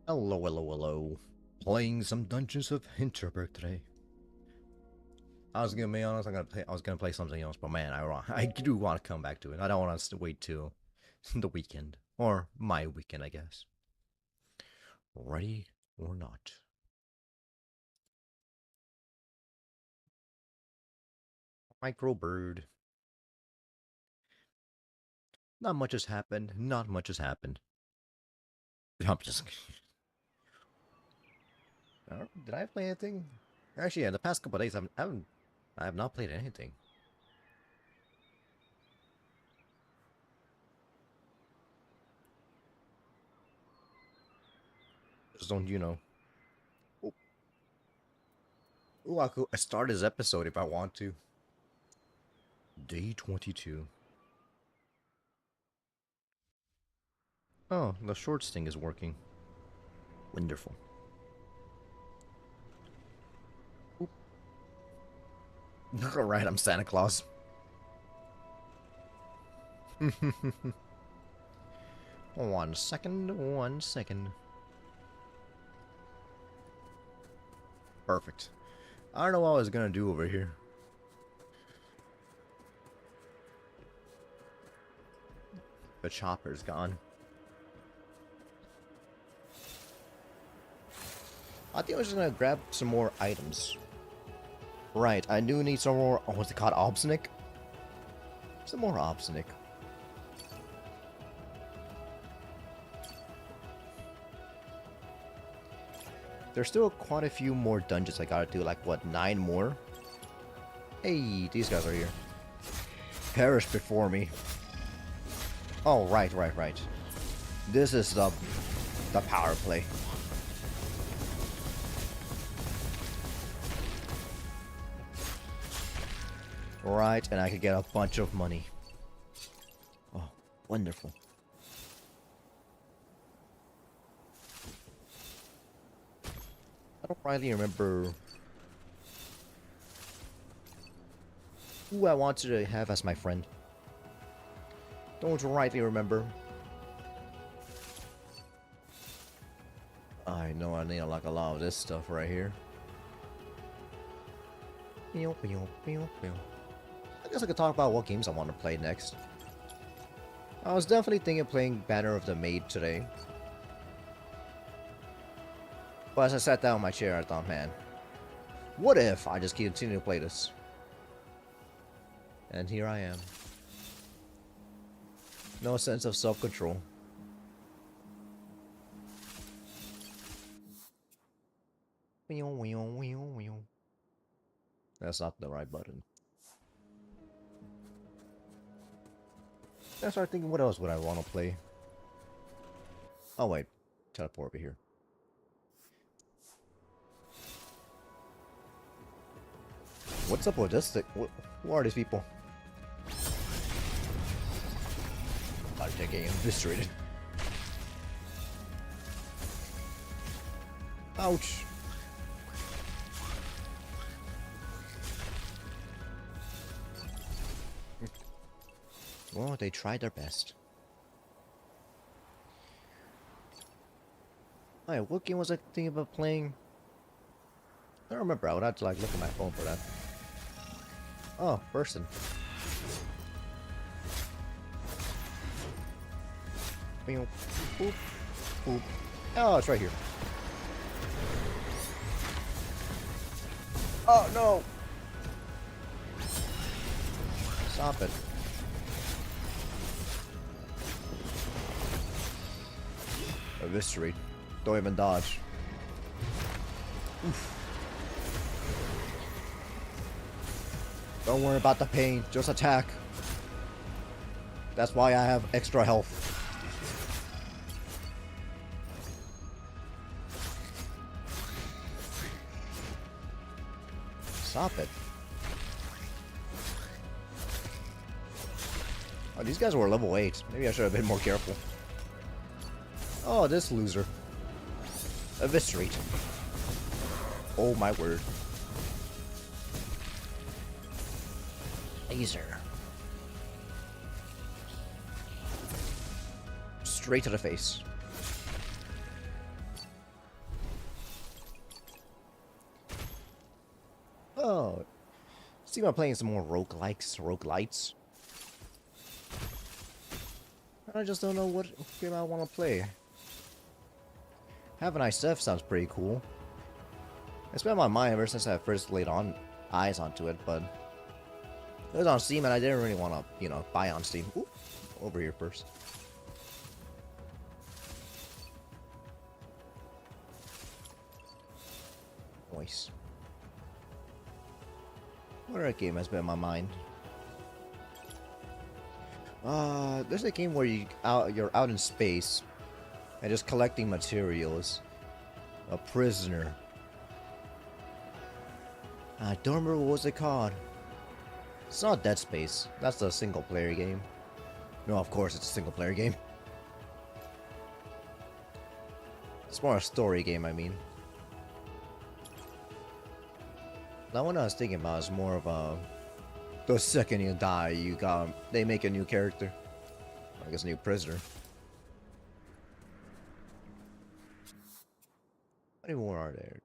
Hello, hello, hello. Playing some Dungeons of Hinterberg today. I was gonna be honest. I was gonna play something else, but man, I do want to come back to it. I don't want us to wait till the weekend or my weekend, I guess. Ready or not? Micro bird. Not much has happened. Not much has happened. I'm just. Did I play anything? Actually, yeah, the past couple of days, I have not played anything. Just don't you know? Oh, I could start this episode if I want to. Day 22. Oh, the shorts thing is working. Wonderful. Alright, I'm Santa Claus. One second, 1 second. Perfect. I don't know what I was gonna do over here. The chopper's gone. I think I was just gonna grab some more items. Right, I do need some more. Oh, what's it called? Obsonic? Some more Obsonic. There's still quite a few more dungeons I gotta do, like what, 9 more? Hey, these guys are here. Perish before me. Oh, right. This is the power play. Right, and I could get a bunch of money. Oh, wonderful. I don't rightly remember who I wanted to have as my friend. Don't rightly remember. I know I need like a lot of this stuff right here. I guess I could talk about what games I want to play next. I was definitely thinking of playing Banner of the Maid today. But as I sat down in my chair, I thought, man, what if I just continue to play this? And here I am. No sense of self-control. That's not the right button. I started thinking, what else would I want to play? Oh wait, teleport over here. What's up with this thing? Who are these people? I'm getting eviscerated. Ouch. Well, they tried their best. Alright, what game was I thinking about playing? I don't remember. I would have to like look at my phone for that. Oh, person. Boop, boop. Oh, it's right here. Oh no! Stop it. Eviscerate. Don't even dodge. Oof. Don't worry about the pain, just attack. That's why I have extra health. Stop it. Oh, these guys were level 8. Maybe I should have been more careful. Oh, this loser. Eviscerate. Oh my word. Laser. Straight to the face. Oh, see, I'm playing some more roguelites. I just don't know what game I want to play. Have a Nice Death sounds pretty cool. It's been on my mind ever since I first laid eyes onto it, but it was on Steam and I didn't really want to, you know, buy on Steam. Ooh, over here first. Nice. What other game has been in my mind? There's a game where you're out in space and just collecting materials. A prisoner. I don't remember what was it called. It's not Dead Space. That's a single player game. No, of course it's a single player game. It's more a story game, I mean. That one I was thinking about is more of a... The second you die, they make a new character. I guess a new prisoner. How many more are there?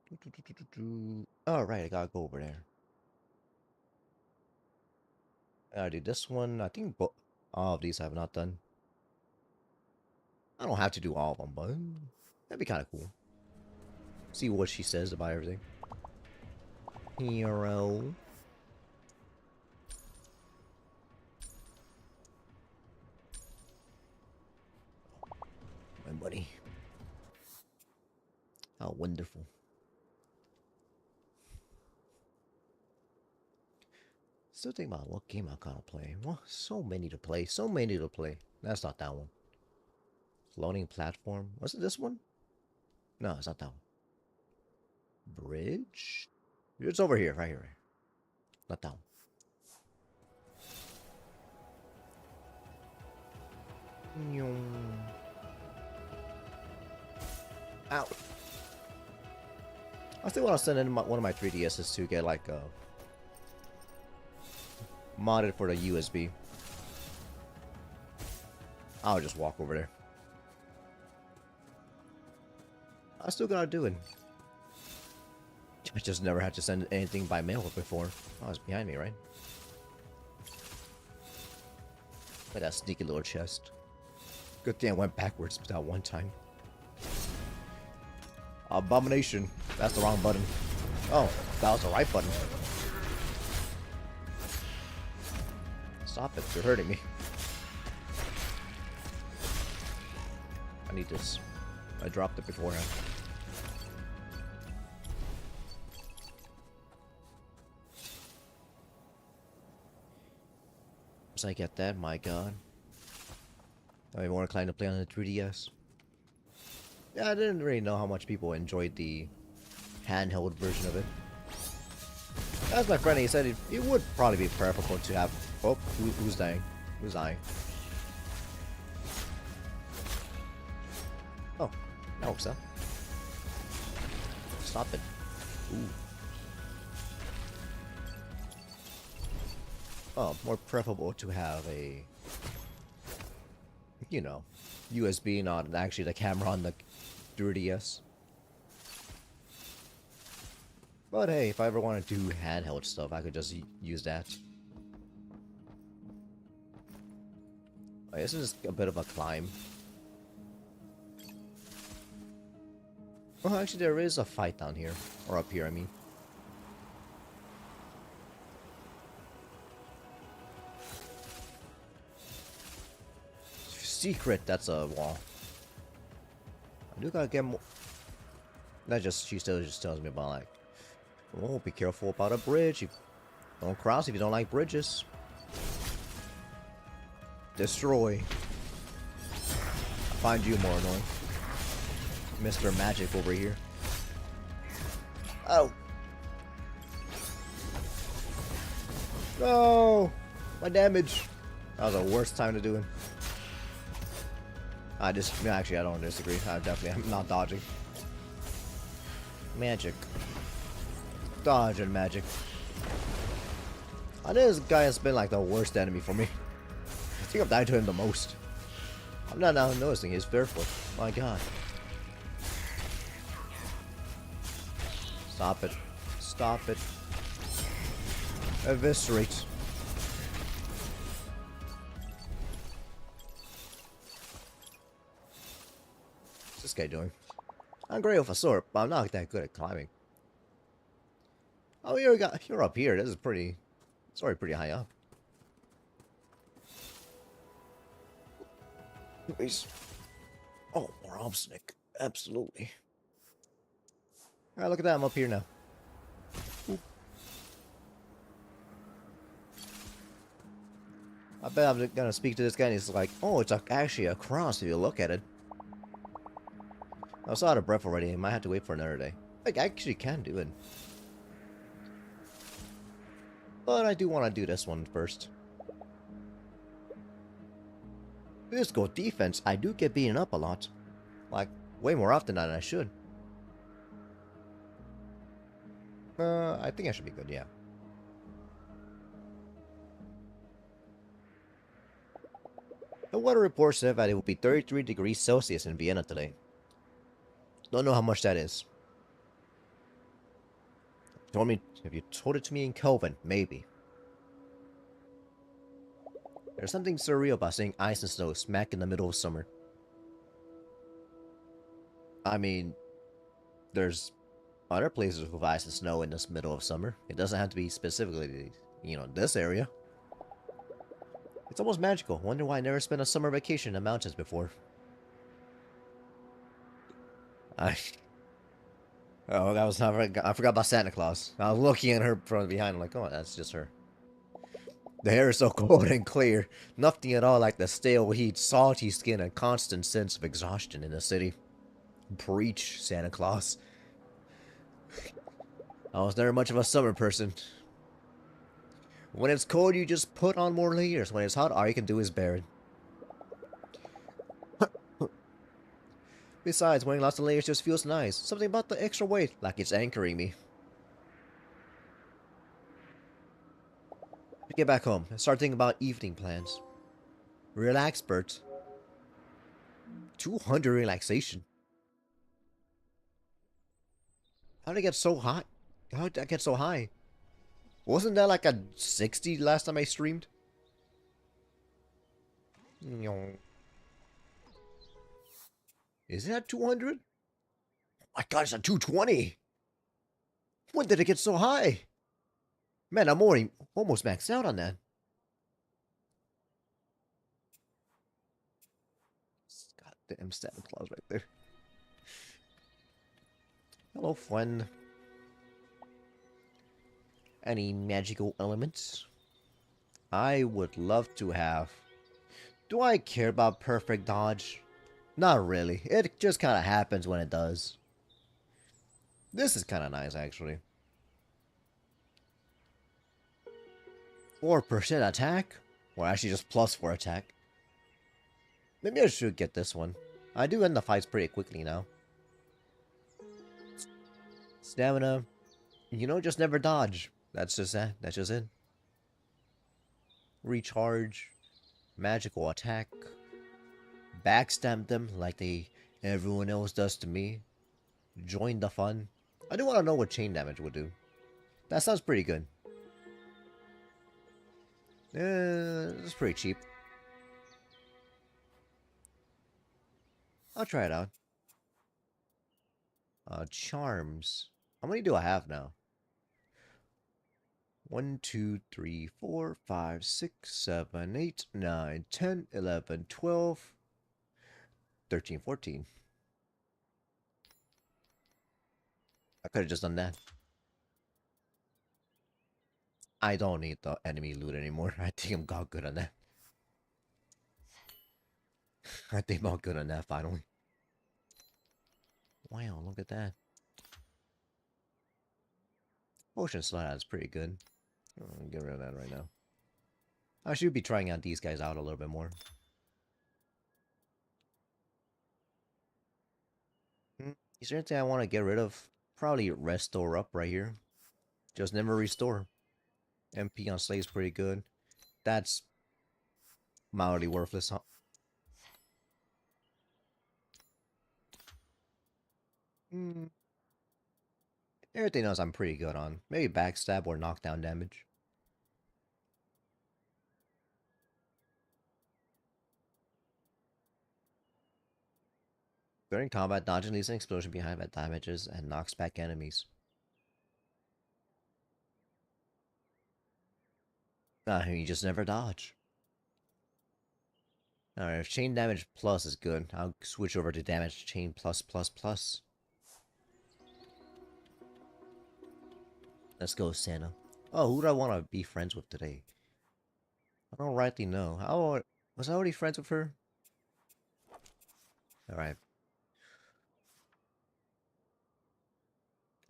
Oh, right, I gotta go over there. I gotta do this one. I think all of these I have not done. I don't have to do all of them, but that'd be kind of cool. See what she says about everything. Hero. My buddy. How wonderful. Still thinking about what game I gotta play. Well, so many to play. So many to play. That's not that one. Floating platform. Was it this one? No, it's not that one. Bridge? It's over here, right here. Not that one. Ow. I still want to send in one of my 3DSs to get like a modded for the USB. I'll just walk over there. I still gotta do it. I just never had to send anything by mail before. Oh, it's behind me, right? Look at that sneaky little chest. Good thing I went backwards that one time. Abomination. That's the wrong button. Oh, that was the right button. Stop it, you're hurting me. I need this. I dropped it beforehand. Once I get that, my god. I'll be more inclined to play on the 3DS. Yeah, I didn't really know how much people enjoyed the handheld version of it. As my friend, he said it would probably be preferable to have... Oh, who's dying? Who's dying? Oh, that works out. Stop it. Ooh. Oh, more preferable to have a... You know, USB, not actually the camera on the 3DS. But hey, if I ever want to do handheld stuff, I could just use that. This is a bit of a climb. Oh, actually there is a fight down here. Or up here, I mean. Secret, that's a wall. I do gotta get more... She still just tells me about like... Oh, be careful about a bridge. Don't cross if you don't like bridges. Destroy. I find you more annoying. Mr. Magic over here. Oh. No! My damage. That was the worst time to do it. Actually, I don't disagree. I'm not dodging. Magic. Dodge and magic. I think this guy has been like the worst enemy for me. I think I've died to him the most. I'm not now noticing his barefoot. My god. Stop it. Stop it. Eviscerate. What's this guy doing? I'm great with a sword, but I'm not that good at climbing. Oh, you're up here. This is pretty. It's already pretty high up. Please. Oh, more obstinate. Absolutely. Alright, look at that. I'm up here now. Oop. I bet I'm gonna speak to this guy and he's like, oh, it's actually a cross if you look at it. I was out of breath already. I might have to wait for another day. I actually can do it. But I do want to do this one first. Physical defense, I do get beaten up a lot. Like, way more often than I should. I think I should be good, yeah. The weather report said that it will be 33 degrees Celsius in Vienna today. Don't know how much that is. If you told it to me in Kelvin, maybe. There's something surreal about seeing ice and snow smack in the middle of summer. I mean, there's other places with ice and snow in this middle of summer. It doesn't have to be specifically, this area. It's almost magical. Wonder why I never spent a summer vacation in the mountains before. Oh, I forgot about Santa Claus. I was looking at her from behind, I'm like, oh, that's just her. The hair is so cold and clear. Nothing at all like the stale heat, salty skin, and constant sense of exhaustion in the city. Preach, Santa Claus. I was never much of a summer person. When it's cold, you just put on more layers. When it's hot, all you can do is bear it. Besides, wearing lots of layers just feels nice. Something about the extra weight, like it's anchoring me. Get back home and start thinking about evening plans. Relax, Bert. 200 relaxation. How did it get so hot? How did that get so high? Wasn't that like a 60 last time I streamed? Is it at 200? Oh my god, it's at 220! When did it get so high? Man, I'm already almost maxed out on that. Goddamn Santa Claus right there. Hello, friend. Any magical elements? I would love to have. Do I care about perfect dodge? Not really. It just kind of happens when it does. This is kind of nice, actually. 4% attack? Or actually just +4 attack. Maybe I should get this one. I do end the fights pretty quickly now. Stamina. Just never dodge. That's just that. That's just it. Recharge. Magical attack. Backstab them like everyone else does to me. Join the fun. I do want to know what chain damage would do. That sounds pretty good. It's pretty cheap. I'll try it out. Charms. How many do I have now? 1, 2, 3, 4, 5, 6, 7, 8, 9, 10, 11, 12, 13, 14. I could have just done that. I don't need the enemy loot anymore. I think I'm got good on that. I think I'm all good on that finally. Wow, look at that. Potion slot is pretty good. I'll get rid of that right now. I should be trying out these guys out a little bit more. Is there anything I want to get rid of? Probably restore up right here. Just never restore. MP on Slay is pretty good. That's mildly worthless, huh? Everything else I'm pretty good on. Maybe backstab or knockdown damage. During combat, dodging leaves an explosion behind that damages and knocks back enemies. You just never dodge. Alright, if chain damage plus is good, I'll switch over to damage chain plus plus plus. Let's go, Santa. Oh, who do I want to be friends with today? I don't rightly know. How was I already friends with her? Alright.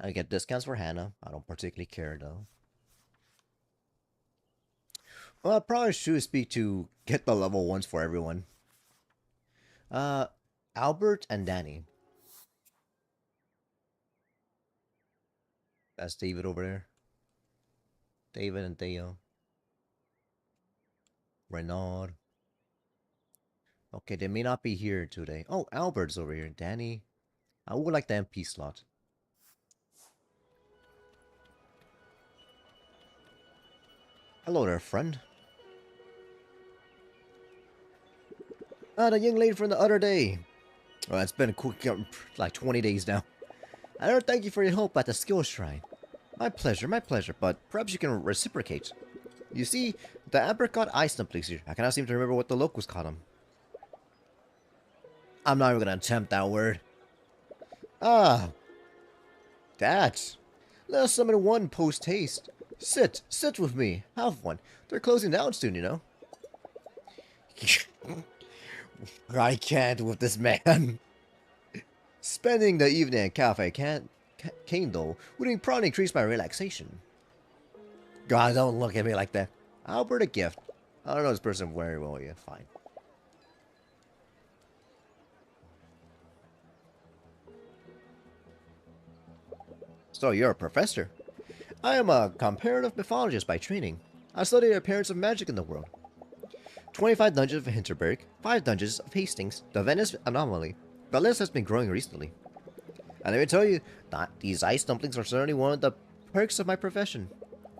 I get discounts for Hannah. I don't particularly care though. Well, I probably should speak to get the level ones for everyone. Uh, Albert and Danny. That's David over there. David and Theo. Renaud. Okay, they may not be here today. Oh, Albert's over here. Danny. I would like the MP slot. Hello there, friend. Ah, the young lady from the other day. Well, it's been a quick, like 20 days now. I don't thank you for your help at the skill shrine. My pleasure, but perhaps you can reciprocate. You see, the apricot ice dumplings here. I cannot seem to remember what the locals call them. I'm not even gonna attempt that word. Ah, that. Let us summon one post-haste. Sit with me. Have one. They're closing down soon, you know. I can't with this man. Spending the evening at Cafe Cane, though, would probably increase my relaxation. God, don't look at me like that. Albert, a gift. I don't know this person very well yet. Fine. So you're a professor? I am a comparative mythologist by training. I study the appearance of magic in the world. 25 dungeons of Hinterberg, 5 dungeons of Hastings, the Venice anomaly. The list has been growing recently. And let me tell you, that these ice dumplings are certainly one of the perks of my profession.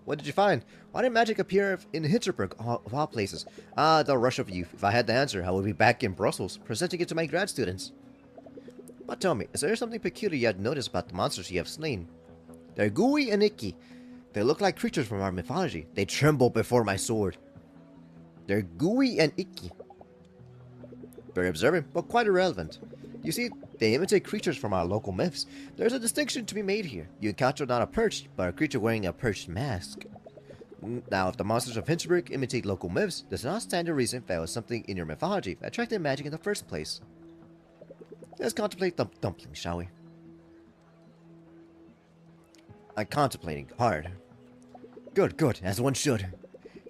What did you find? Why did magic appear in Hinterberg of all places? Ah, the rush of youth. If I had the answer, I would be back in Brussels, presenting it to my grad students. But tell me, is there something peculiar you had noticed about the monsters you have slain? They're gooey and icky. They look like creatures from our mythology. They tremble before my sword. They're gooey and icky. Very observant, but quite irrelevant. You see, they imitate creatures from our local myths. There's a distinction to be made here. You encounter not a perch, but a creature wearing a perched mask. Now, if the monsters of Hinterberg imitate local myths, does not stand to reason there was something in your mythology that attracted magic in the first place. Let's contemplate the dumplings, shall we? I'm contemplating hard. Good, as one should.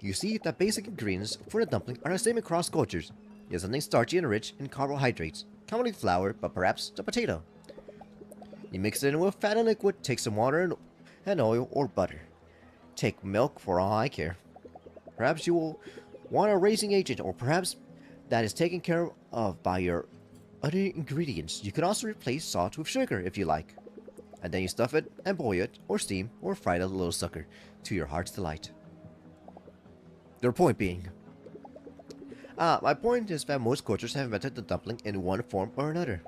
You see, the basic ingredients for the dumpling are the same across cultures. It is something starchy and rich in carbohydrates, commonly flour, but perhaps the potato. You mix it in with fat and liquid, take some water and oil or butter. Take milk for all I care. Perhaps you will want a raising agent, or perhaps that is taken care of by your other ingredients. You can also replace salt with sugar if you like. And then you stuff it and boil it, or steam, or fry the little sucker to your heart's delight. Their point being, my point is that most cultures have invented the dumpling in one form or another,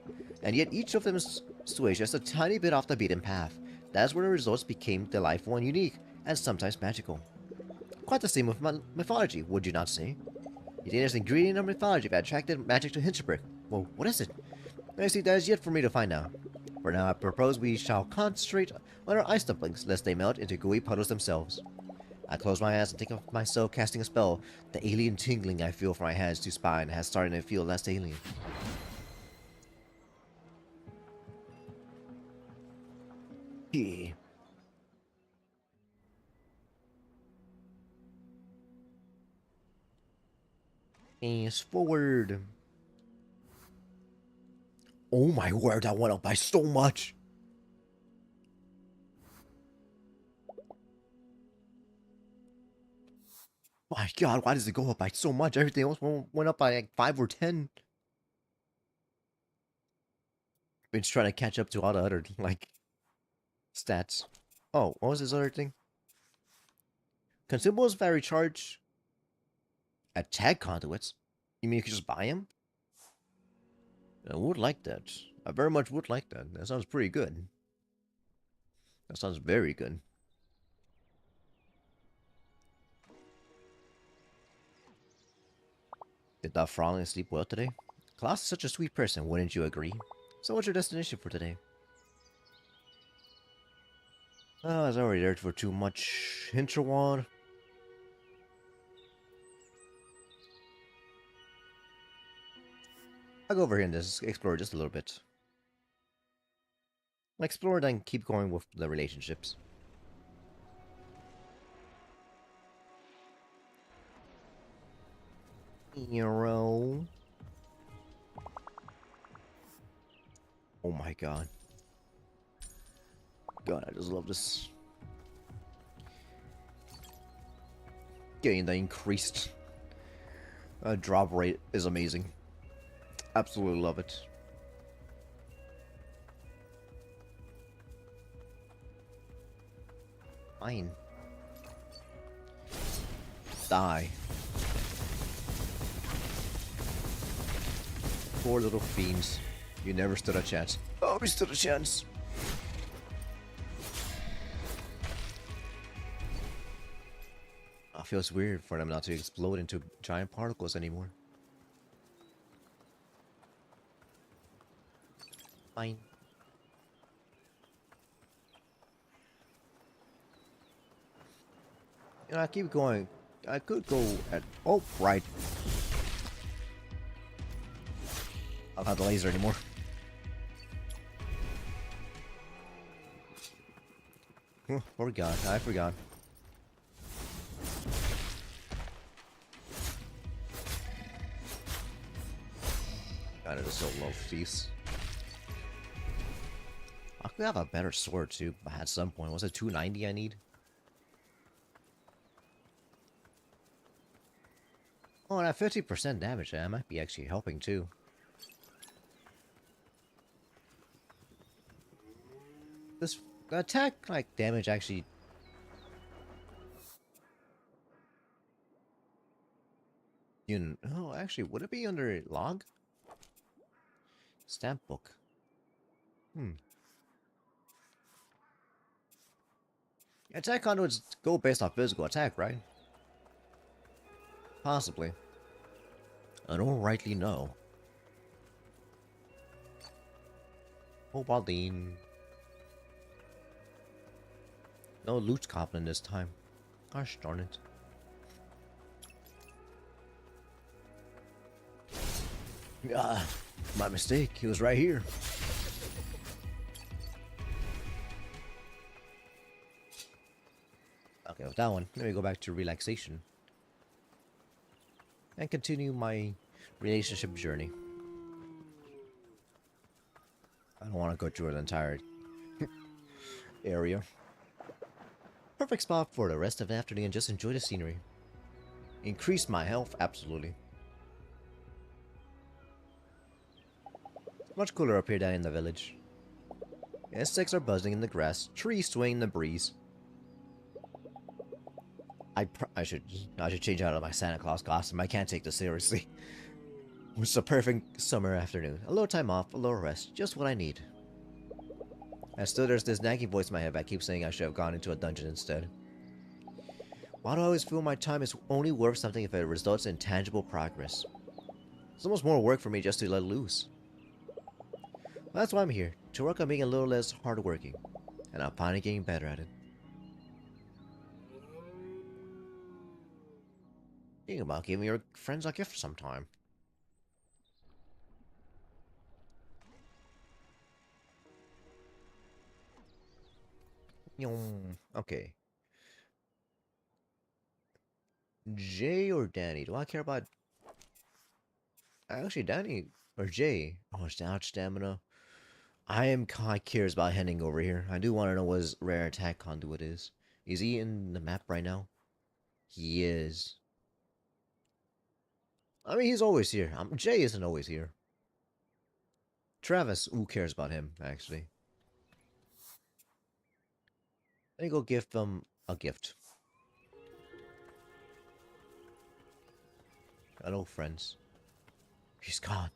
and yet each of them sways just a tiny bit off the beaten path. That's where the results became delightful and unique, and sometimes magical. Quite the same with mythology, would you not say? You think there's an ingredient of mythology that attracted magic to Hinterberg? Well, what is it? I see that is yet for me to find out. For now, I propose we shall concentrate on our ice dumplings, lest they melt into gooey puddles themselves. I close my eyes and think of myself casting a spell. The alien tingling I feel from my hands to spine has started to feel less alien. Yeah. Fast forward. Oh my word, that went up by so much. My god, why does it go up by so much? Everything else went up by like 5 or 10. Been trying to catch up to all the other, like, stats. Oh, what was this other thing? Consumables that recharge attack conduits? You mean you can just buy them? I would like that. I very much would like that. That sounds pretty good. That sounds very good. Did that Frowning sleep well today? Klaus is such a sweet person, wouldn't you agree? So what's your destination for today? Oh, I was already there for too much. Hinterwald. I'll go over here and just explore just a little bit. Explore, then keep going with the relationships. Hero. Oh my god. God, I just love this. Getting the increased drop rate is amazing. Absolutely love it. Fine. Die. Poor little fiends. You never stood a chance. Oh, we stood a chance. It feels weird for them not to explode into giant particles anymore. Fine. You know, I keep going. I could go at... Oh, right. I don't have the laser anymore. Forgot. I forgot. God, it is so low feast. I could have a better sword too, at some point. Was it 290 I need? Oh, and at 50% damage, that might be actually helping too. This attack, like, damage actually... Oh, actually, would it be under log? Stamp book. Attack conduits go based off physical attack, right? Possibly. I don't rightly know. Oh, Baldine. No loot goblin this time. Gosh darn it. Ah, my mistake. He was right here. Okay, with that one, let me go back to relaxation. And continue my relationship journey. I don't want to go through the entire area. Perfect spot for the rest of the afternoon and just enjoy the scenery. Increase my health? Absolutely. Much cooler up here than in the village. Insects are buzzing in the grass, trees swaying in the breeze. I should change out of my Santa Claus costume. I can't take this seriously. It's a perfect summer afternoon. A little time off, a little rest, just what I need. And still there's this nagging voice in my head that keeps saying I should have gone into a dungeon instead. Why do I always feel my time is only worth something if it results in tangible progress? It's almost more work for me just to let loose. Well, that's why I'm here, to work on being a little less hardworking, and I'm finally getting better at it. Think about giving your friends a gift sometime. Okay. Jay or Danny? Do I care about... Actually, Danny or Jay. Oh, it's out stamina. I am kind of curious about heading over here. I do want to know what his rare attack conduit is. Is he in the map right now? He is. I mean, he's always here. Jay isn't always here. Travis, who cares about him, actually? Let me go give them a gift. Hello, friends. He's gone.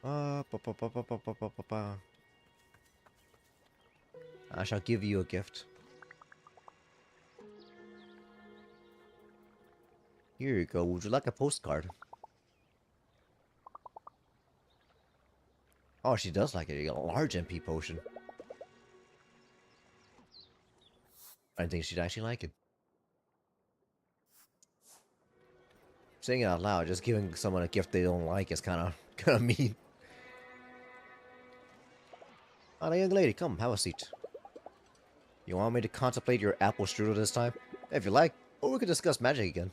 Pa. I shall give you a gift. Here you go. Would you like a postcard? Oh, she does like it. You got a large MP potion. I think she'd actually like it. Saying it out loud, just giving someone a gift they don't like is kind of mean. Oh, young lady, come, have a seat. You want me to contemplate your apple strudel this time? If you like, or we could discuss magic again.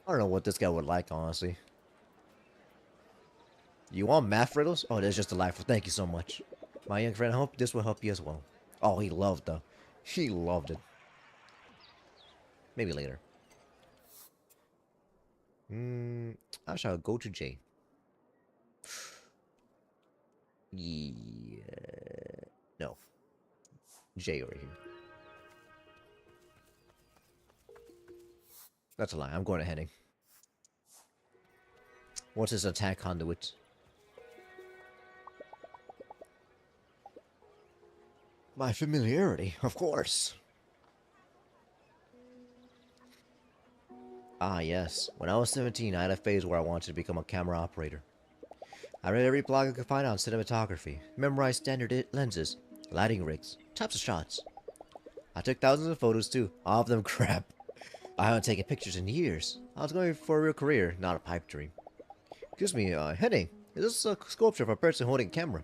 I don't know what this guy would like, honestly. You want math riddles? Oh, that's just delightful. Thank you so much. My young friend, I hope this will help you as well. Oh, he loved though. He loved it. Maybe later. I shall go to J. Yeah. No. J over here. That's a lie. I'm going to heading. What's his attack conduit? My familiarity, of course. Ah, yes. When I was 17, I had a phase where I wanted to become a camera operator. I read every blog I could find on cinematography, memorized standard lenses, lighting rigs, types of shots. I took thousands of photos too, all of them crap. I haven't taken pictures in years. I was going for a real career, not a pipe dream. Excuse me, Henning, is this a sculpture of a person holding a camera?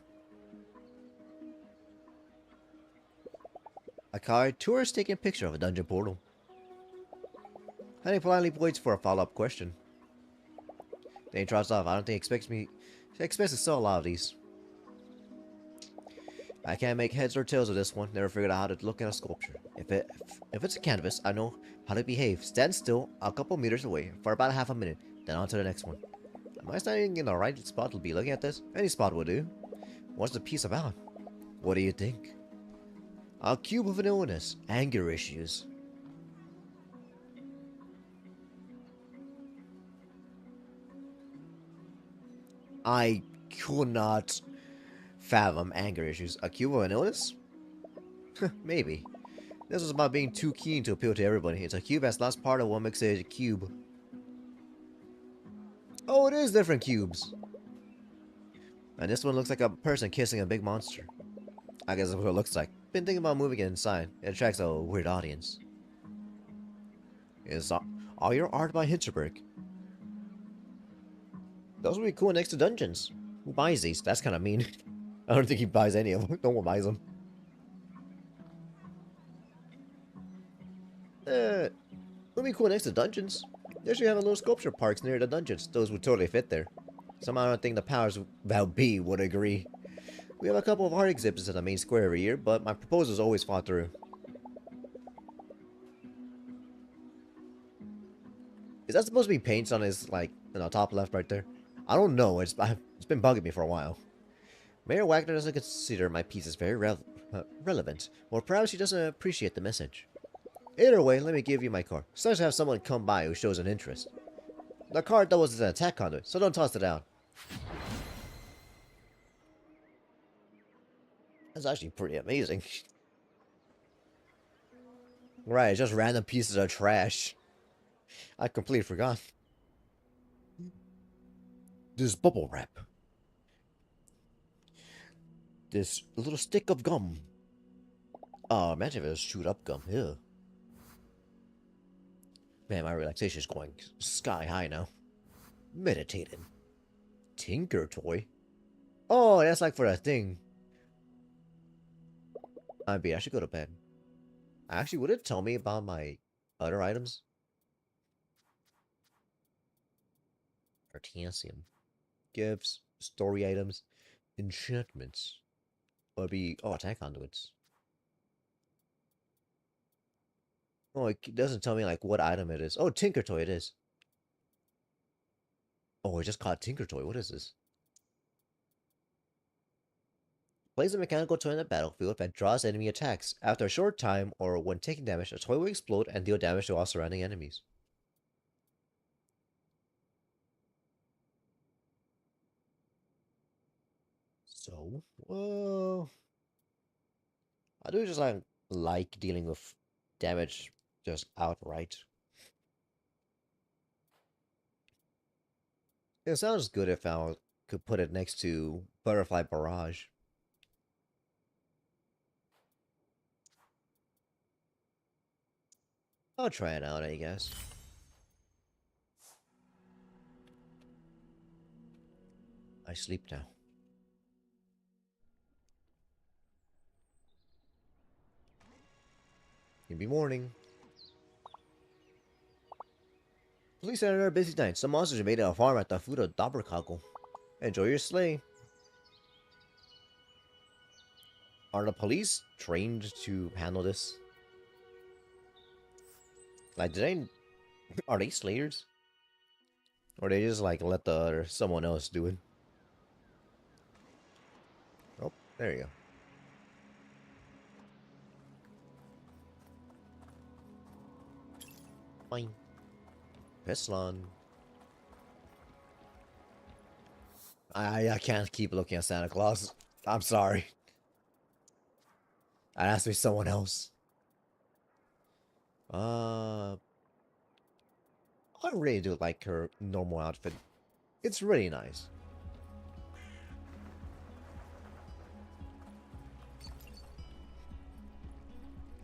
A car tourist taking a picture of a dungeon portal. Henning politely waits for a follow-up question. Then he trots off. I don't think he expects to sell a lot of these. I can't make heads or tails of this one. Never figured out how to look at a sculpture. If it's a canvas, I know how to behave. Stand still a couple meters away for about half a minute, then on to the next one. Am I standing in the right spot to be looking at this? Any spot will do. What's the piece about? What do you think? A cube of an illness. Anger issues. I could not fathom anger issues. A cube of an illness? Maybe. This is about being too keen to appeal to everybody. It's a cube as last part of what makes it a cube. Oh, it is different cubes. And this one looks like a person kissing a big monster. I guess that's what it looks like. Been thinking about moving it inside. It attracts a weird audience. Is all your art by Hinterberg? Those would be cool next to dungeons. Who buys these? That's kind of mean. I don't think he buys any of them. No one buys them. Would be cool next to dungeons. They should have a little sculpture parks near the dungeons. Those would totally fit there. Somehow I don't think the powers about B would agree. We have a couple of art exhibits in the main square every year, but my proposals always fall through. Is that supposed to be paints on his, like, in the top left right there? I don't know. It's been bugging me for a while. Mayor Wagner doesn't consider my pieces very relevant, or perhaps he doesn't appreciate the message. Either way, let me give you my card. It's nice to have someone come by who shows an interest. The card though was an attack conduit, so don't toss it out. That's actually pretty amazing. Right, just random pieces of trash. I completely forgot. This bubble wrap. This little stick of gum. Oh, imagine if it was chewed up gum. Ew. Man, my relaxation is going sky high now. Meditating. Tinker toy? Oh, that's like for that thing. I should go to bed. Actually, would it tell me about my other items? Artesium. Gifts, story items, enchantments. Or be attack conduits. Oh, it doesn't tell me like what item it is. Oh, Tinker Toy it is. Oh, I just caught Tinker Toy. What is this? Place a mechanical toy on the battlefield that draws enemy attacks. After a short time, or when taking damage, the toy will explode and deal damage to all surrounding enemies. So, I do just like dealing with damage just outright. It sounds good if I could put it next to Butterfly Barrage. I'll try it out, I guess. I sleep now. It'll be morning. Police had another busy night. Some monsters invaded a farm at the foot of Daberkagel. Enjoy your sleigh. Are the police trained to handle this? Like, are they slayers? Or they just like let someone else do it? Oh, there you go. Fine. Peslon. I can't keep looking at Santa Claus. I'm sorry. I'd ask me someone else. I really do like her normal outfit. It's really nice.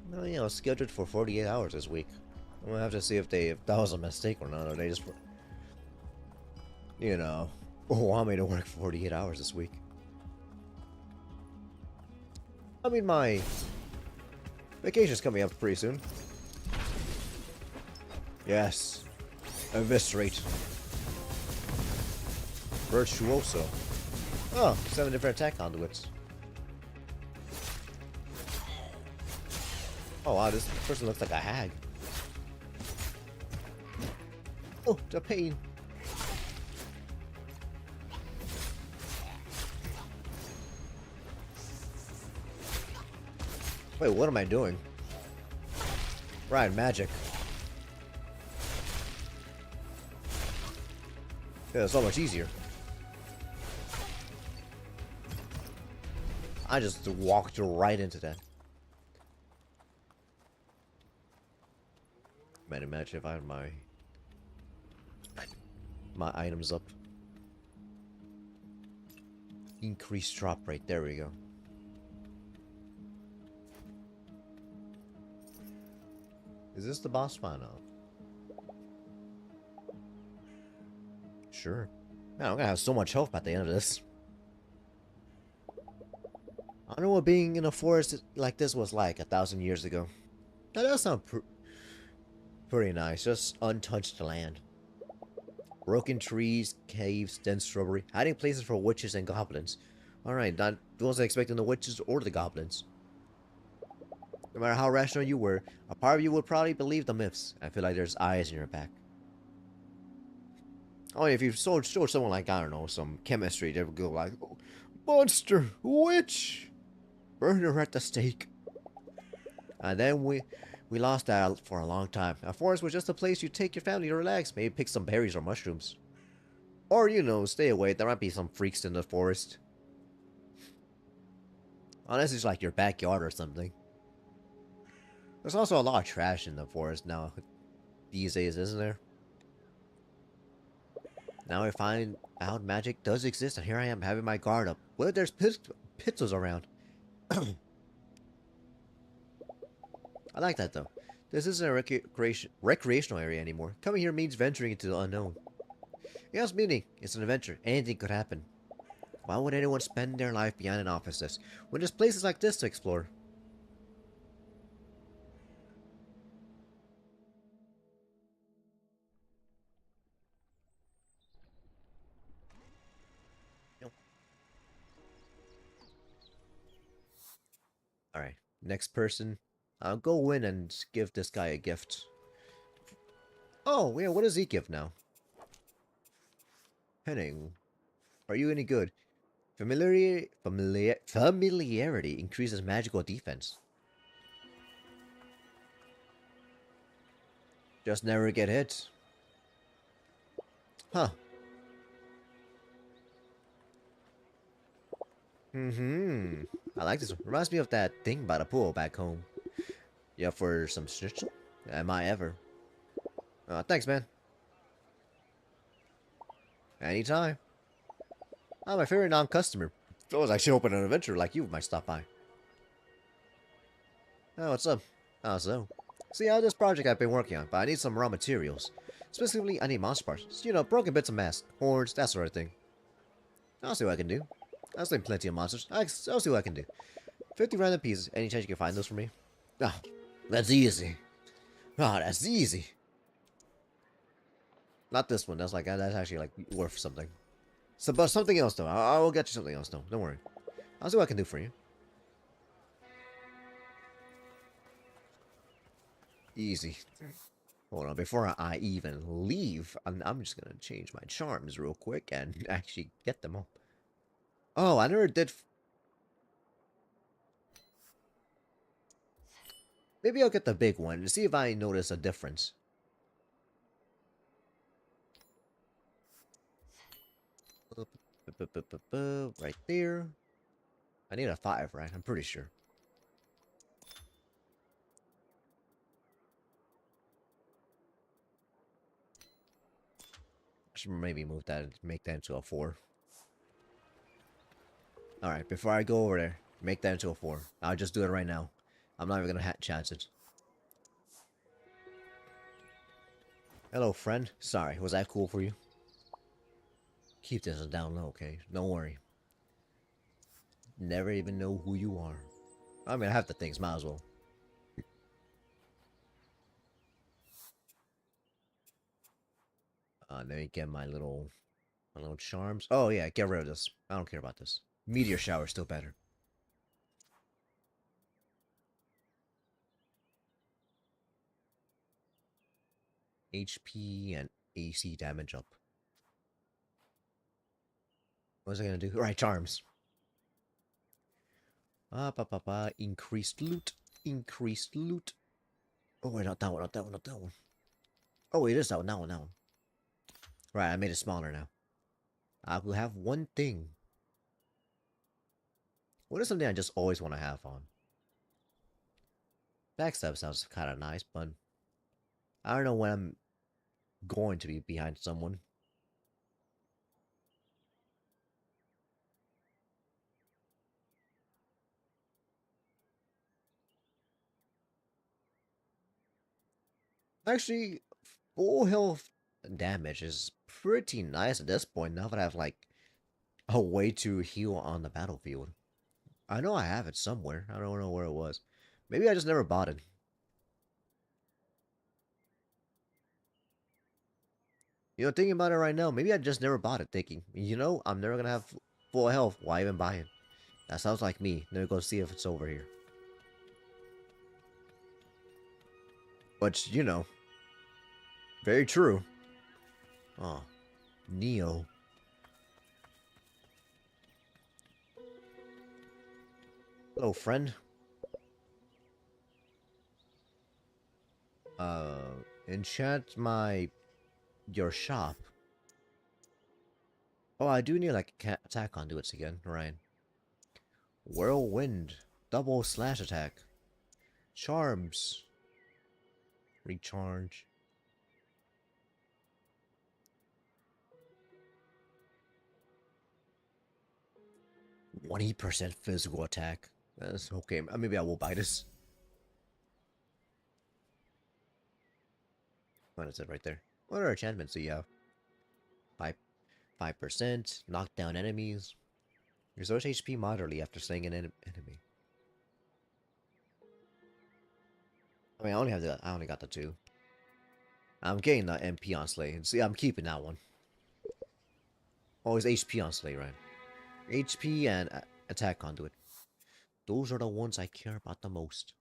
No, you know, scheduled for 48 hours this week. I'm gonna have to see if that was a mistake or not, or they just, you know, want me to work 48 hours this week. I mean, my vacation's coming up pretty soon. Yes. Eviscerate. Virtuoso. Oh, 7 different attack conduits. Oh wow, this person looks like a hag. Oh, the pain. Wait, what am I doing? Right, magic. Yeah, it's so much easier. I just walked right into that. Man, imagine if I had my items up. Increased drop rate. There we go. Is this the boss fight now? Sure. Man, I'm gonna have so much health by the end of this. I don't know what being in a forest like this was like 1,000 years ago. That does sound pretty nice. Just untouched land. Broken trees, caves, dense shrubbery, hiding places for witches and goblins. Alright, not wasn't expecting the witches or the goblins. No matter how rational you were, a part of you would probably believe the myths. I feel like there's eyes in your back. Oh, if you showed someone like, I don't know, some chemistry, they would go like, oh, monster, witch, burn her at the stake. And then we lost that for a long time. A forest was just a place you take your family to relax, maybe pick some berries or mushrooms. Or, you know, stay away, there might be some freaks in the forest. Unless it's like your backyard or something. There's also a lot of trash in the forest now, these days, isn't there? Now I find out magic does exist, and here I am having my guard up. What if there's pizzas around? I like that though. This isn't a recreational area anymore. Coming here means venturing into the unknown. Yes, meaning it's an adventure. Anything could happen. Why would anyone spend their life behind an office desk when there's places like this to explore? Alright, next person. I'll go in and give this guy a gift. Oh, yeah, what does he give now? Henning, are you any good? Familiarity increases magical defense. Just never get hit. Huh. Mm-hmm. I like this one. Reminds me of that thing by the pool back home. Yeah, for some schnitzel? Am I ever? Thanks, man. Anytime. I'm my favorite non-customer. If I was actually open an adventure like you might stop by. Oh, what's up? Oh, so. See, I have this project I've been working on, but I need some raw materials. Specifically, I need monster parts. You know, broken bits of mask, horns, that sort of thing. I'll see what I can do. I've seen plenty of monsters. I'll see what I can do. 50 random pieces. Any chance you can find those for me? Oh, that's easy. Oh, that's easy. Not this one. That's actually like worth something. So, but something else though. I will get you something else though. Don't worry. I'll see what I can do for you. Easy. Hold on. Before I even leave, I'm just gonna change my charms real quick and actually get them up. Oh, I never did. Maybe I'll get the big one to see if I notice a difference. Right there. I need a 5, right? I'm pretty sure. I should maybe move that and make that into a 4. Alright, before I go over there, make that into a 4. I'll just do it right now. I'm not even gonna chance it. Hello, friend. Sorry, was that cool for you? Keep this down low, okay? Don't worry. Never even know who you are. I mean, I have the things, might as well. Let me get my little charms. Oh yeah, get rid of this. I don't care about this. Meteor shower is still better. HP and AC damage up. What's it gonna do? Right, charms. Increased loot. Increased loot. Oh wait, not that one, not that one, not that one. Oh wait, it is that one, that one, that one. Right, I made it smaller now. I will have one thing. What is something I just always want to have on? Backstab sounds kind of nice, but I don't know when I'm going to be behind someone. Actually, full health damage is pretty nice at this point now that I have like a way to heal on the battlefield. I know I have it somewhere. I don't know where it was. Maybe I just never bought it. You know, thinking about it right now, maybe I just never bought it, thinking, you know, I'm never gonna have full health. Why even buy it? That sounds like me. Let me go see if it's over here. But, you know, very true. Oh, Neo. Hello, friend. Uh, enchant your shop. Oh, I do need like attack conduits again, right? Whirlwind, double slash attack, charms, recharge. 20% physical attack. That's okay. Maybe I will buy this. What is it right there? What are enchantments do you have? 5%, knock down enemies. Restores HP moderately after slaying an enemy. I mean, I only got the 2. I'm getting the MP on Slay. See, I'm keeping that one. Always HP on Slay, right? HP and attack conduit. Those are the ones I care about the most.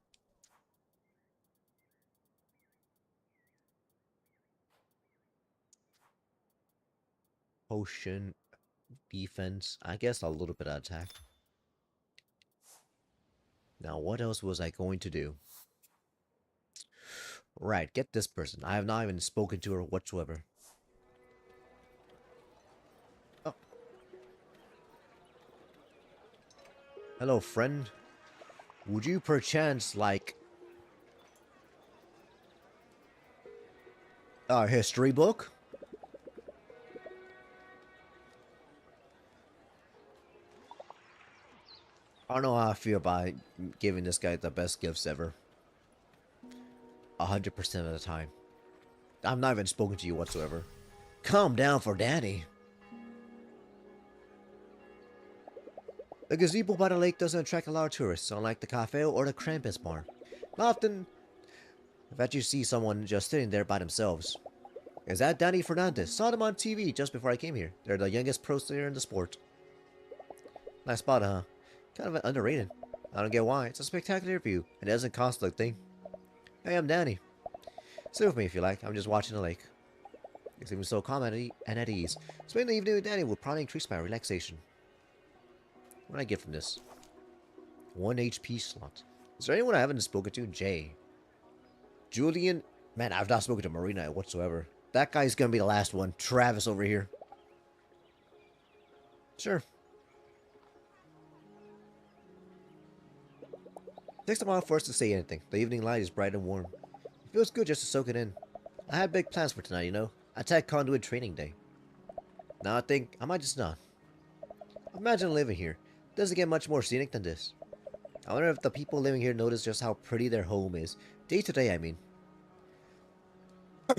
Potion, defense, I guess a little bit of attack. Now, what else was I going to do? Right, get this person. I have not even spoken to her whatsoever. Oh. Hello, friend. Would you perchance like a history book? I don't know how I feel about giving this guy the best gifts ever. 100% of the time. I'm not even spoken to you whatsoever. Calm down for Danny. The gazebo by the lake doesn't attract a lot of tourists, unlike the cafe or the Krampus bar. Often, that you see someone just sitting there by themselves. Is that Danny Fernandez? Saw them on TV just before I came here. They're the youngest pro player in the sport. Nice spot, huh? Kind of underrated. I don't get why. It's a spectacular view, and it doesn't cost a thing. Hey, I'm Danny. Sit with me if you like. I'm just watching the lake. It seems so calm and at ease. Spending the evening with Danny will probably increase my relaxation. What do I get from this? 1 HP slot. Is there anyone I haven't spoken to? Jay. Julian. Man, I've not spoken to Marina whatsoever. That guy's gonna be the last one. Travis over here. Sure. Takes a while for us to say anything. The evening light is bright and warm. It feels good just to soak it in. I had big plans for tonight, you know. I tech conduit training day. Now I think I might just not. Imagine living here. Doesn't get much more scenic than this. I wonder if the people living here notice just how pretty their home is. Day to day, I mean. I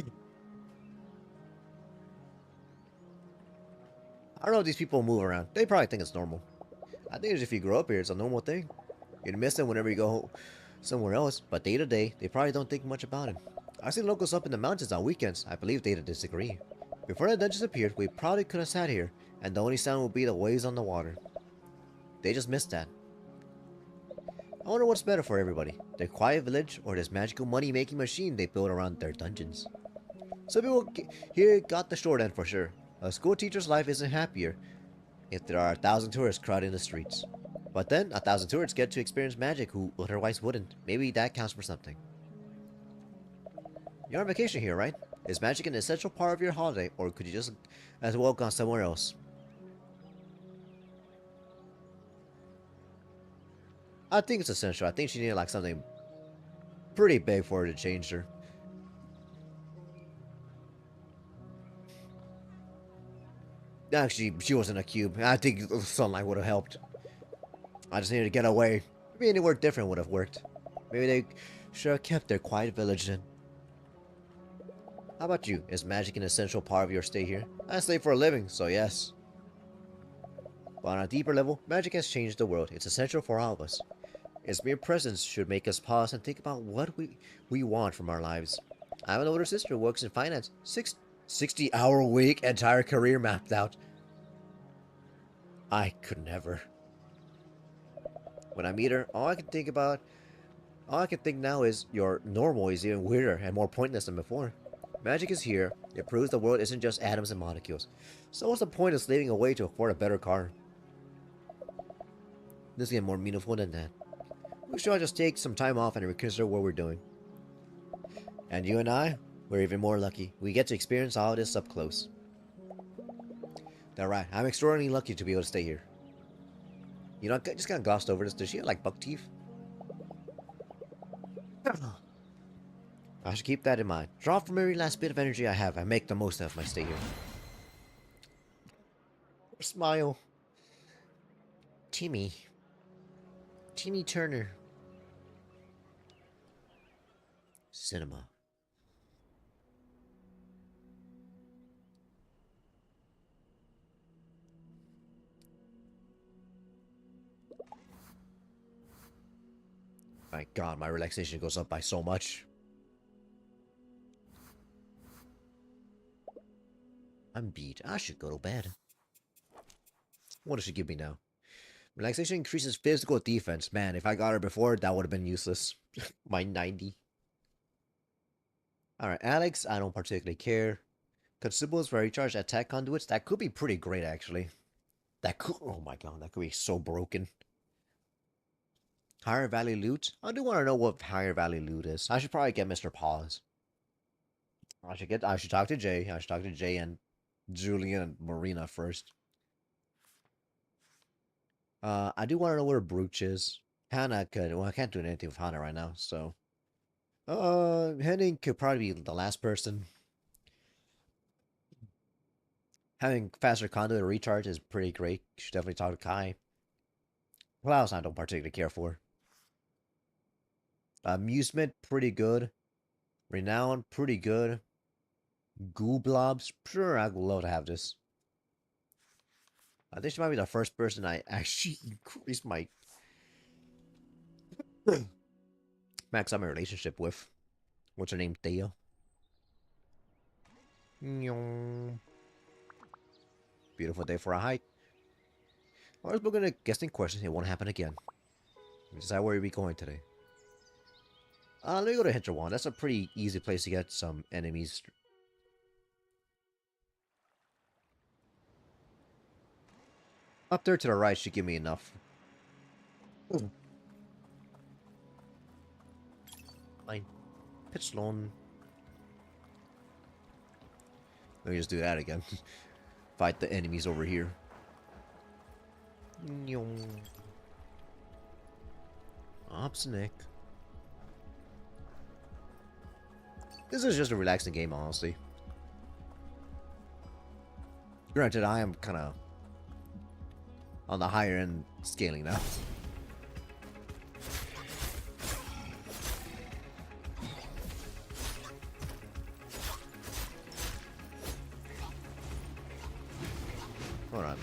don't know if these people move around. They probably think it's normal. I think if you grow up here, it's a normal thing. You'd miss them whenever you go somewhere else, but day to day, they probably don't think much about it. I've seen locals up in the mountains on weekends. I believe they'd disagree. Before the dungeons appeared, we probably could have sat here, and the only sound would be the waves on the water. They just missed that. I wonder what's better for everybody, their quiet village or this magical money-making machine they built around their dungeons. Some people here got the short end for sure. A school teacher's life isn't happier if there are 1,000 tourists crowding the streets. But then, 1,000 tourists get to experience magic who otherwise wouldn't. Maybe that counts for something. You're on vacation here, right? Is magic an essential part of your holiday, or could you just as well go somewhere else? I think it's essential. I think she needed like something pretty big for her to change her. Actually, she wasn't a cube. I think sunlight would have helped. I just needed to get away. Maybe anywhere different would have worked. Maybe they should have kept their quiet village then. How about you? Is magic an essential part of your stay here? I stay for a living, so yes. But on a deeper level, magic has changed the world. It's essential for all of us. Its mere presence should make us pause and think about what we want from our lives. I have an older sister who works in finance. 60-hour week, entire career mapped out. I could never. When I meet her, all I can think now is your normal is even weirder and more pointless than before. Magic is here. It proves the world isn't just atoms and molecules. So what's the point of slaving away to afford a better car? This is more meaningful than that. We should all just take some time off and reconsider what we're doing. And you and I, we're even more lucky. We get to experience all this up close. That's right. I'm extraordinarily lucky to be able to stay here. You know, I just kind of glossed over this. Does she have like buck teeth? I should keep that in mind. Draw from every last bit of energy I have and make the most of my stay here. Smile. Timmy. Timmy Turner. Cinema. My god, my relaxation goes up by so much. I'm beat. I should go to bed. What does she give me now? Relaxation increases physical defense. Man, if I got her before, that would have been useless. My 90. Alright, Alex, I don't particularly care. Consumables for recharge attack conduits. That could be pretty great, actually. That could... Oh my god, that could be so broken. Higher value loot? I do want to know what higher value loot is. I should probably get Mr. Paws. I should talk to Jay. I should talk to Jay and Julian and Marina first. I do want to know where Brooch is. Hannah could. Well, I can't do anything with Hannah right now, so. Henning could probably be the last person. Having faster conduit recharge is pretty great. You should definitely talk to Kai. What else I don't particularly care for? Amusement, pretty good. Renown, pretty good. Gooblobs, sure, I would love to have this. I think she might be the first person I actually increase my max out my relationship with. What's her name? Thea. Beautiful day for a hike. Alright, we're gonna guessing questions. It won't happen again. Decide where we going today. Let me go to Hinterberg. That's a pretty easy place to get some enemies. Up there to the right should give me enough. Fine. Pitch loan. Let me just do that again. Fight the enemies over here. Obsnick. This is just a relaxing game, honestly. Granted, I am kind of on the higher end scaling now. Hold on.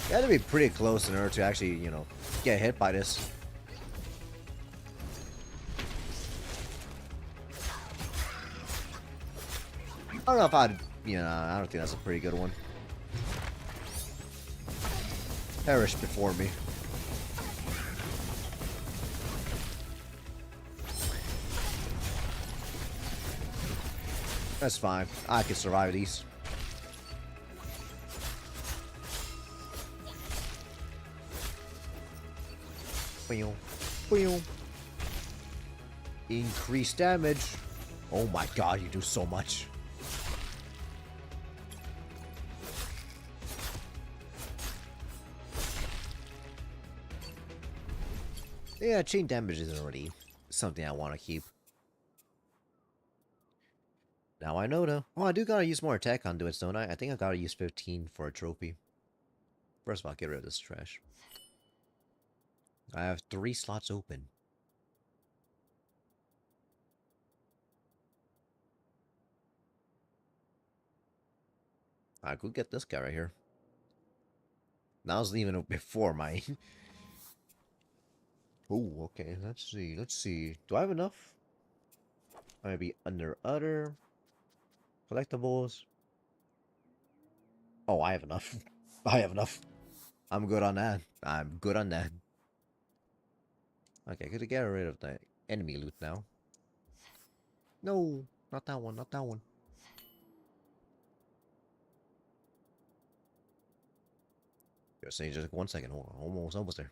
You have to be pretty close in order to actually, you know, get hit by this. I don't know if I'd, you know, I don't think that's a pretty good one. Perish before me. That's fine. I can survive these. Increase damage. Oh my god, you do so much. Yeah, chain damage is already something I want to keep. Now I know though. Oh, I do gotta use more attack conduits, don't I? I think I gotta use 15 for a trophy. First of all, get rid of this trash. I have 3 slots open. I could get this guy right here. That was even before my... Oh, okay. Let's see. Let's see. Do I have enough? Maybe under other collectibles. Oh, I have enough. I have enough. I'm good on that. I'm good on that. Okay, gotta get rid of the enemy loot now. No, not that one, not that one. Just say just 1 second. Hold on, almost there.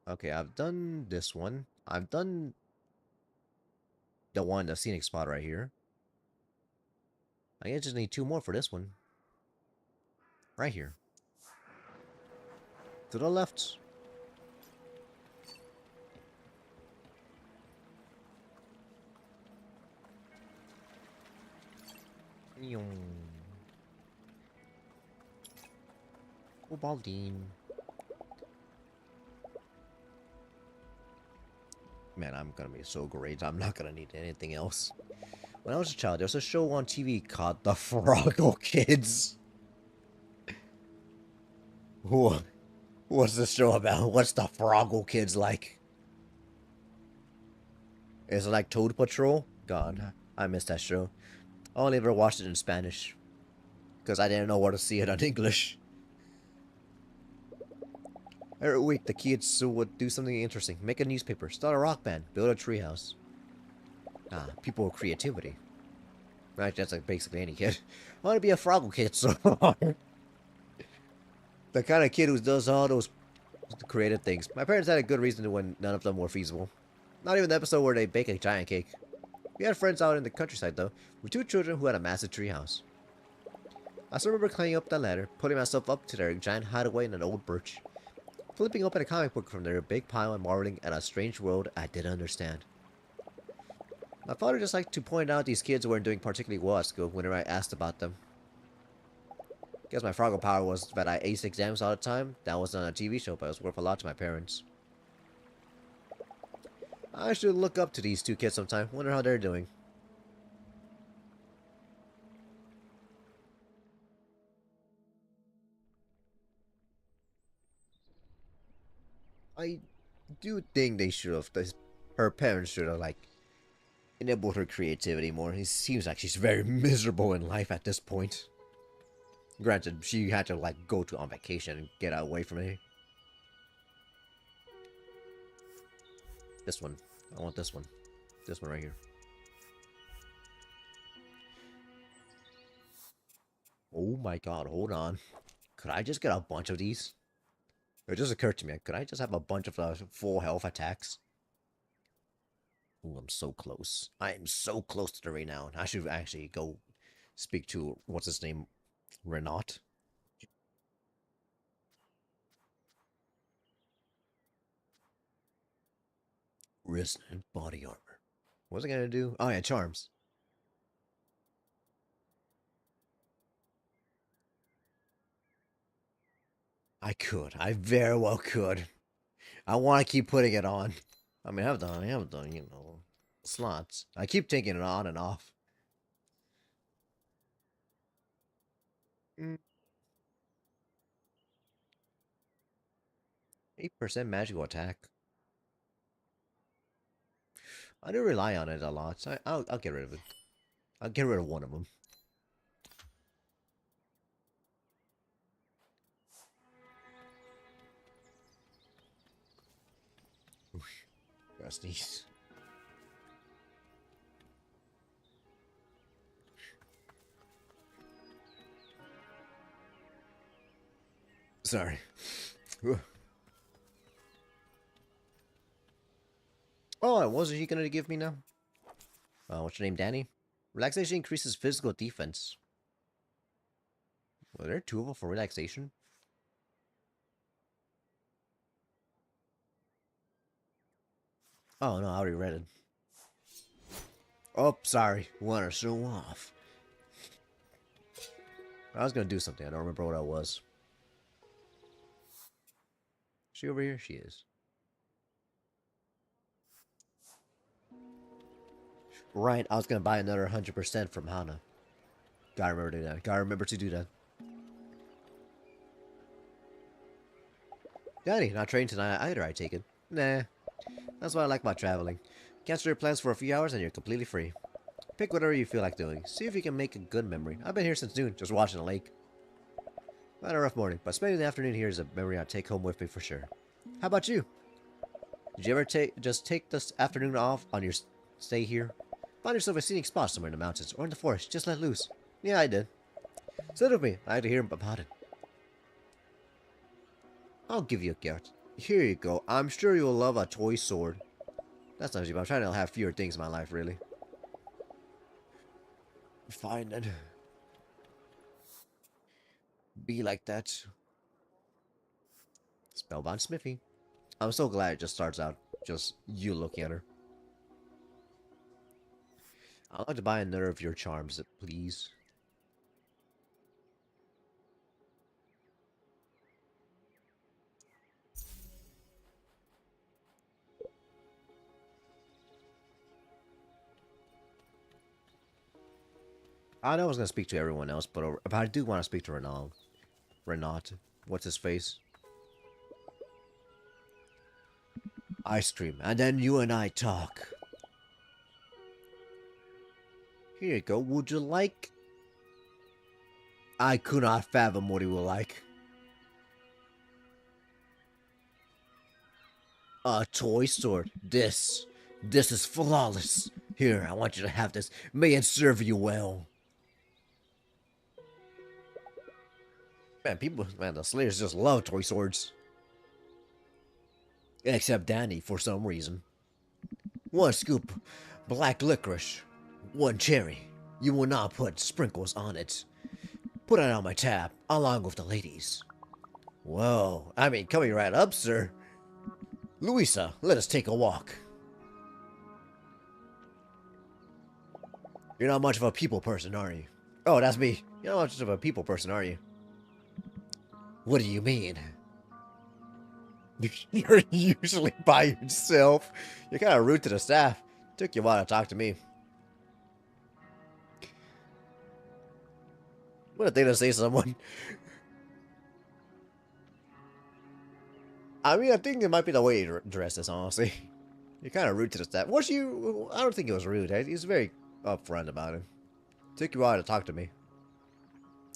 Okay, I've done this one. I've done the scenic spot right here. I just need 2 more for this one. Right here. To the left. Cobaldine. Man, I'm gonna be so great. I'm not gonna need anything else. When I was a child, there was a show on TV called The Froggle Kids. What's the show about? What's the Froggle Kids like? Is it like Toad Patrol? God, I missed that show. I only ever watched it in Spanish. Because I didn't know where to see it in English. Every week, the kids would do something interesting. Make a newspaper, start a rock band, build a treehouse. People with creativity. Right, that's like basically any kid. I want to be a Froggle Kid so hard. The kind of kid who does all those creative things. My parents had a good reason to when none of them were feasible. Not even the episode where they bake a giant cake. We had friends out in the countryside, though, with two children who had a massive treehouse. I still remember climbing up that ladder, putting myself up to their giant hideaway in an old birch, flipping open a comic book from their big pile and marveling at a strange world I didn't understand. My father just liked to point out these kids weren't doing particularly well at school whenever I asked about them. Guess my Froggle power was that I aced exams all the time. That wasn't on a TV show, but it was worth a lot to my parents. I should look up to these two kids sometime. Wonder how they're doing. I do think they should have. Her parents should have, like, enabled her creativity more. It seems like she's very miserable in life at this point. Granted, she had to, like, go on vacation and get away from me. This one. I want this one. This one right here. Oh my god, hold on. Could I just get a bunch of these? It just occurred to me, could I just have a bunch of full health attacks? Ooh, I'm so close. I am so close to the renown. I should actually go speak to, what's his name? Renat? Resonant body armor. What's it gonna do? Oh yeah, charms. I could. I very well could. I want to keep putting it on. I mean, I have done, you know, slots. I keep taking it on and off. 8% magical attack. I do rely on it a lot, so I'll get rid of it. I'll get rid of one of them. Rusties. Sorry. Oh, what was he gonna give me now? What's your name, Danny? Relaxation increases physical defense. Were there two of them for relaxation? Oh no, I already read it. Oh, sorry. Want to show off. I was gonna do something. I don't remember what I was. Is she over here? She is. Right, I was gonna buy another 100% from Hana. Gotta remember to do that. Gotta remember to do that. Daddy, not training tonight either, I take it. Nah. That's what I like about traveling. Cancel your plans for a few hours and you're completely free. Pick whatever you feel like doing. See if you can make a good memory. I've been here since noon, just watching the lake. Not a rough morning, but spending the afternoon here is a memory I'll take home with me for sure. How about you? Did you ever just take this afternoon off on your stay here? Find yourself a scenic spot somewhere in the mountains or in the forest, just let loose. Yeah, I did. Sit with me. I had to hear about it. I'll give you a gift. Here you go. I'm sure you'll love a toy sword. That's not cheap. I'm trying to have fewer things in my life, really. Fine then. Be like that. Spellbound Smithy. I'm so glad it just starts out just you looking at her. I'd like to buy another of your charms, please. I know I was going to speak to everyone else, but I do want to speak to Renal. Renat. What's his face? Ice cream. And then you and I talk. Here you go. Would you like... I could not fathom what he would like. A toy sword. This is flawless. Here, I want you to have this. May it serve you well. Man, the Slayers just love toy swords. Except Danny, for some reason. One scoop black licorice, one cherry. You will not put sprinkles on it. Put it on my tab, along with the ladies. Whoa, I mean, coming right up, sir. Louisa, let us take a walk. You're not much of a people person, are you? Oh, that's me. You're not much of a people person, are you? What do you mean? You're usually by yourself. You're kind of rude to the staff. Took you a while to talk to me. What a thing to say to someone. I mean, I think it might be the way you dress this, honestly. You're kind of rude to the staff. Was you? I don't think it was rude. He's very upfront about it. Took you a while to talk to me.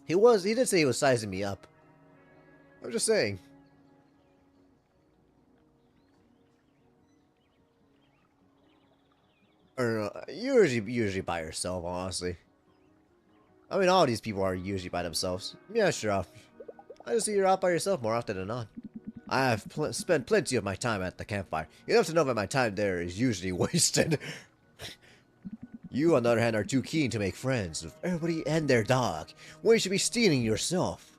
He was. He did say he was sizing me up. I'm just saying. Or you're usually by yourself, honestly. I mean, all these people are usually by themselves. Yeah, sure. I just see you're out by yourself more often than not. I have spent plenty of my time at the campfire. Enough to know that my time there is usually wasted. You, on the other hand, are too keen to make friends with everybody and their dog, when you should be stealing yourself.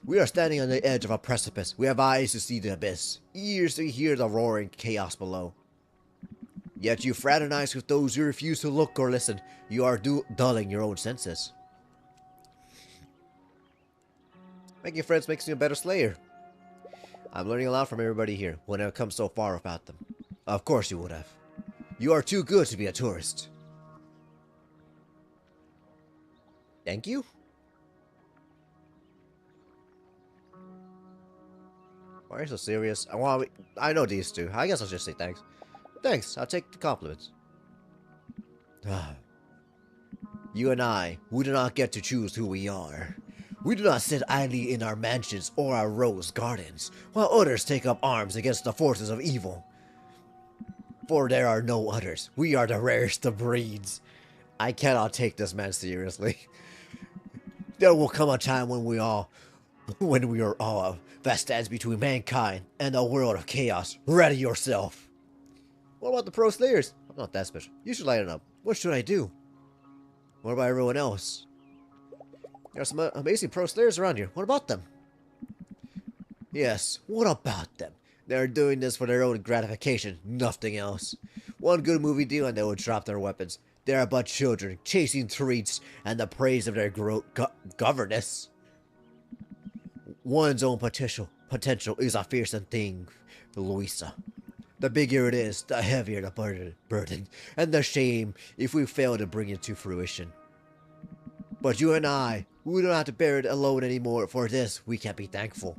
We are standing on the edge of a precipice. We have eyes to see the abyss, ears to hear the roaring chaos below. Yet you fraternize with those who refuse to look or listen. You are dulling your own senses. Making friends makes me a better slayer. I'm learning a lot from everybody here when I've come so far about them. Of course you would have. You are too good to be a tourist. Thank you? Why are you so serious? I know these two. I guess I'll just say thanks. Thanks, I'll take the compliments. You and I, we do not get to choose who we are. We do not sit idly in our mansions or our rose gardens, while others take up arms against the forces of evil. For there are no others. We are the rarest of breeds. I cannot take this man seriously. There will come a time when we are all that stands between mankind and a world of chaos. Ready yourself. What about the pro slayers? I'm not that special. You should light it up. What should I do? What about everyone else? There are some amazing pro slayers around here. What about them? Yes, what about them? They're doing this for their own gratification, nothing else. One good movie deal and they will drop their weapons. They are but children, chasing treats and the praise of their governess. One's own potential is a fearsome thing, Louisa. The bigger it is, the heavier the burden, and the shame if we fail to bring it to fruition. But you and I, we don't have to bear it alone anymore. For this, we can be thankful.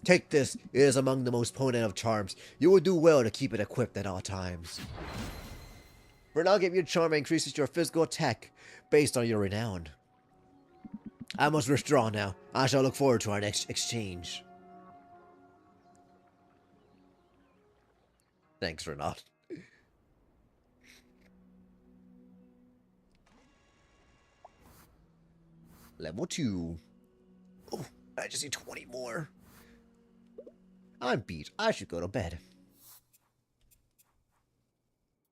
Take this, it is among the most potent of charms. You will do well to keep it equipped at all times. For now, give your charm increases your physical attack based on your renown. I must withdraw now. I shall look forward to our next exchange. Thanks, Renaud. Level 2. Oh, I just need 20 more. I'm beat. I should go to bed.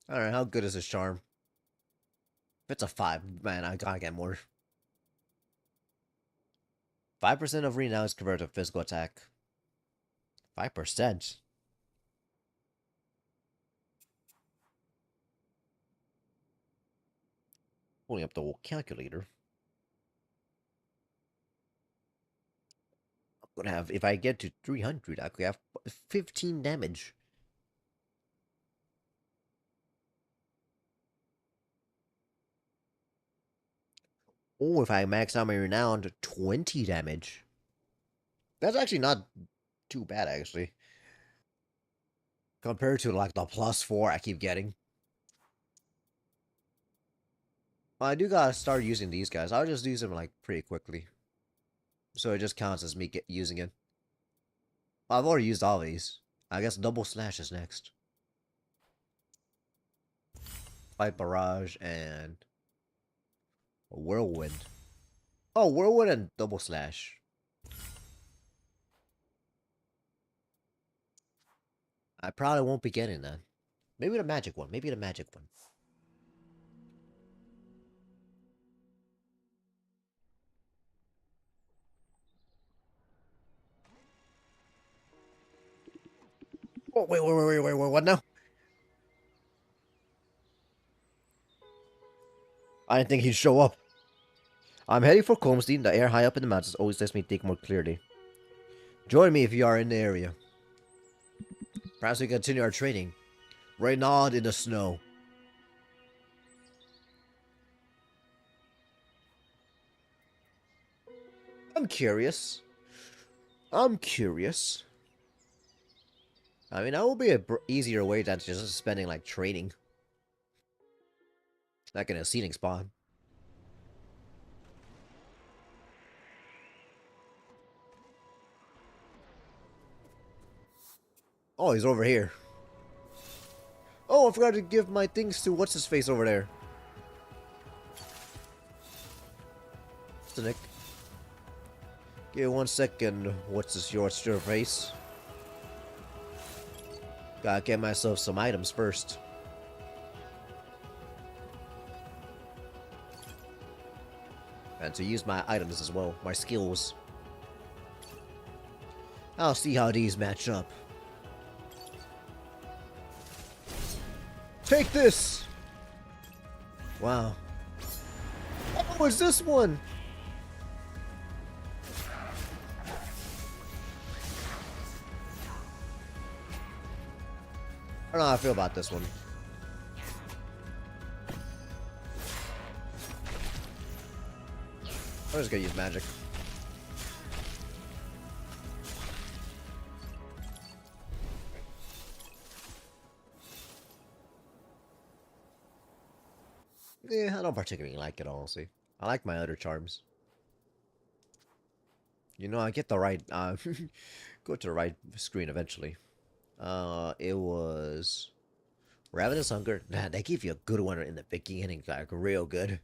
Alright, how good is this charm? If it's a 5, man, I gotta get more. 5% of renown is converted to physical attack. 5%? Pulling up the whole calculator. I'm gonna have, if I get to 300, I could have 15 damage. Or if I max out my renown to 20 damage. That's actually not too bad, actually. Compared to, like, the +4 I keep getting. Well, I do gotta start using these guys. I'll just use them, like, pretty quickly. So it just counts as me using it. Well, I've already used all these. I guess double slash is next. Fight barrage and whirlwind. Oh, whirlwind and double slash. I probably won't be getting that. Maybe the magic one. Maybe the magic one. Oh, wait, what now? I didn't think he'd show up. I'm heading for Comstein. The air high up in the mountains always lets me think more clearly. Join me if you are in the area. Perhaps we can continue our training. Reynard in the snow. I'm curious. I'm curious. I mean, that would be a easier way than just spending, like, training. Like in a seating spot. Oh, he's over here. Oh, I forgot to give my things to what's-his-face over there. What's the Nick? Give me 1 second. What's your face? Gotta get myself some items first. And to use my items as well, my skills. I'll see how these match up. Take this! Wow. Oh, it's this one! I don't know how I feel about this one. I'm just gonna use magic. Yeah, I don't particularly like it, honestly. I like my other charms. You know, I get the right, go to the right screen eventually. It was Ravenous Hunger. Nah, they give you a good one in the beginning, like real good.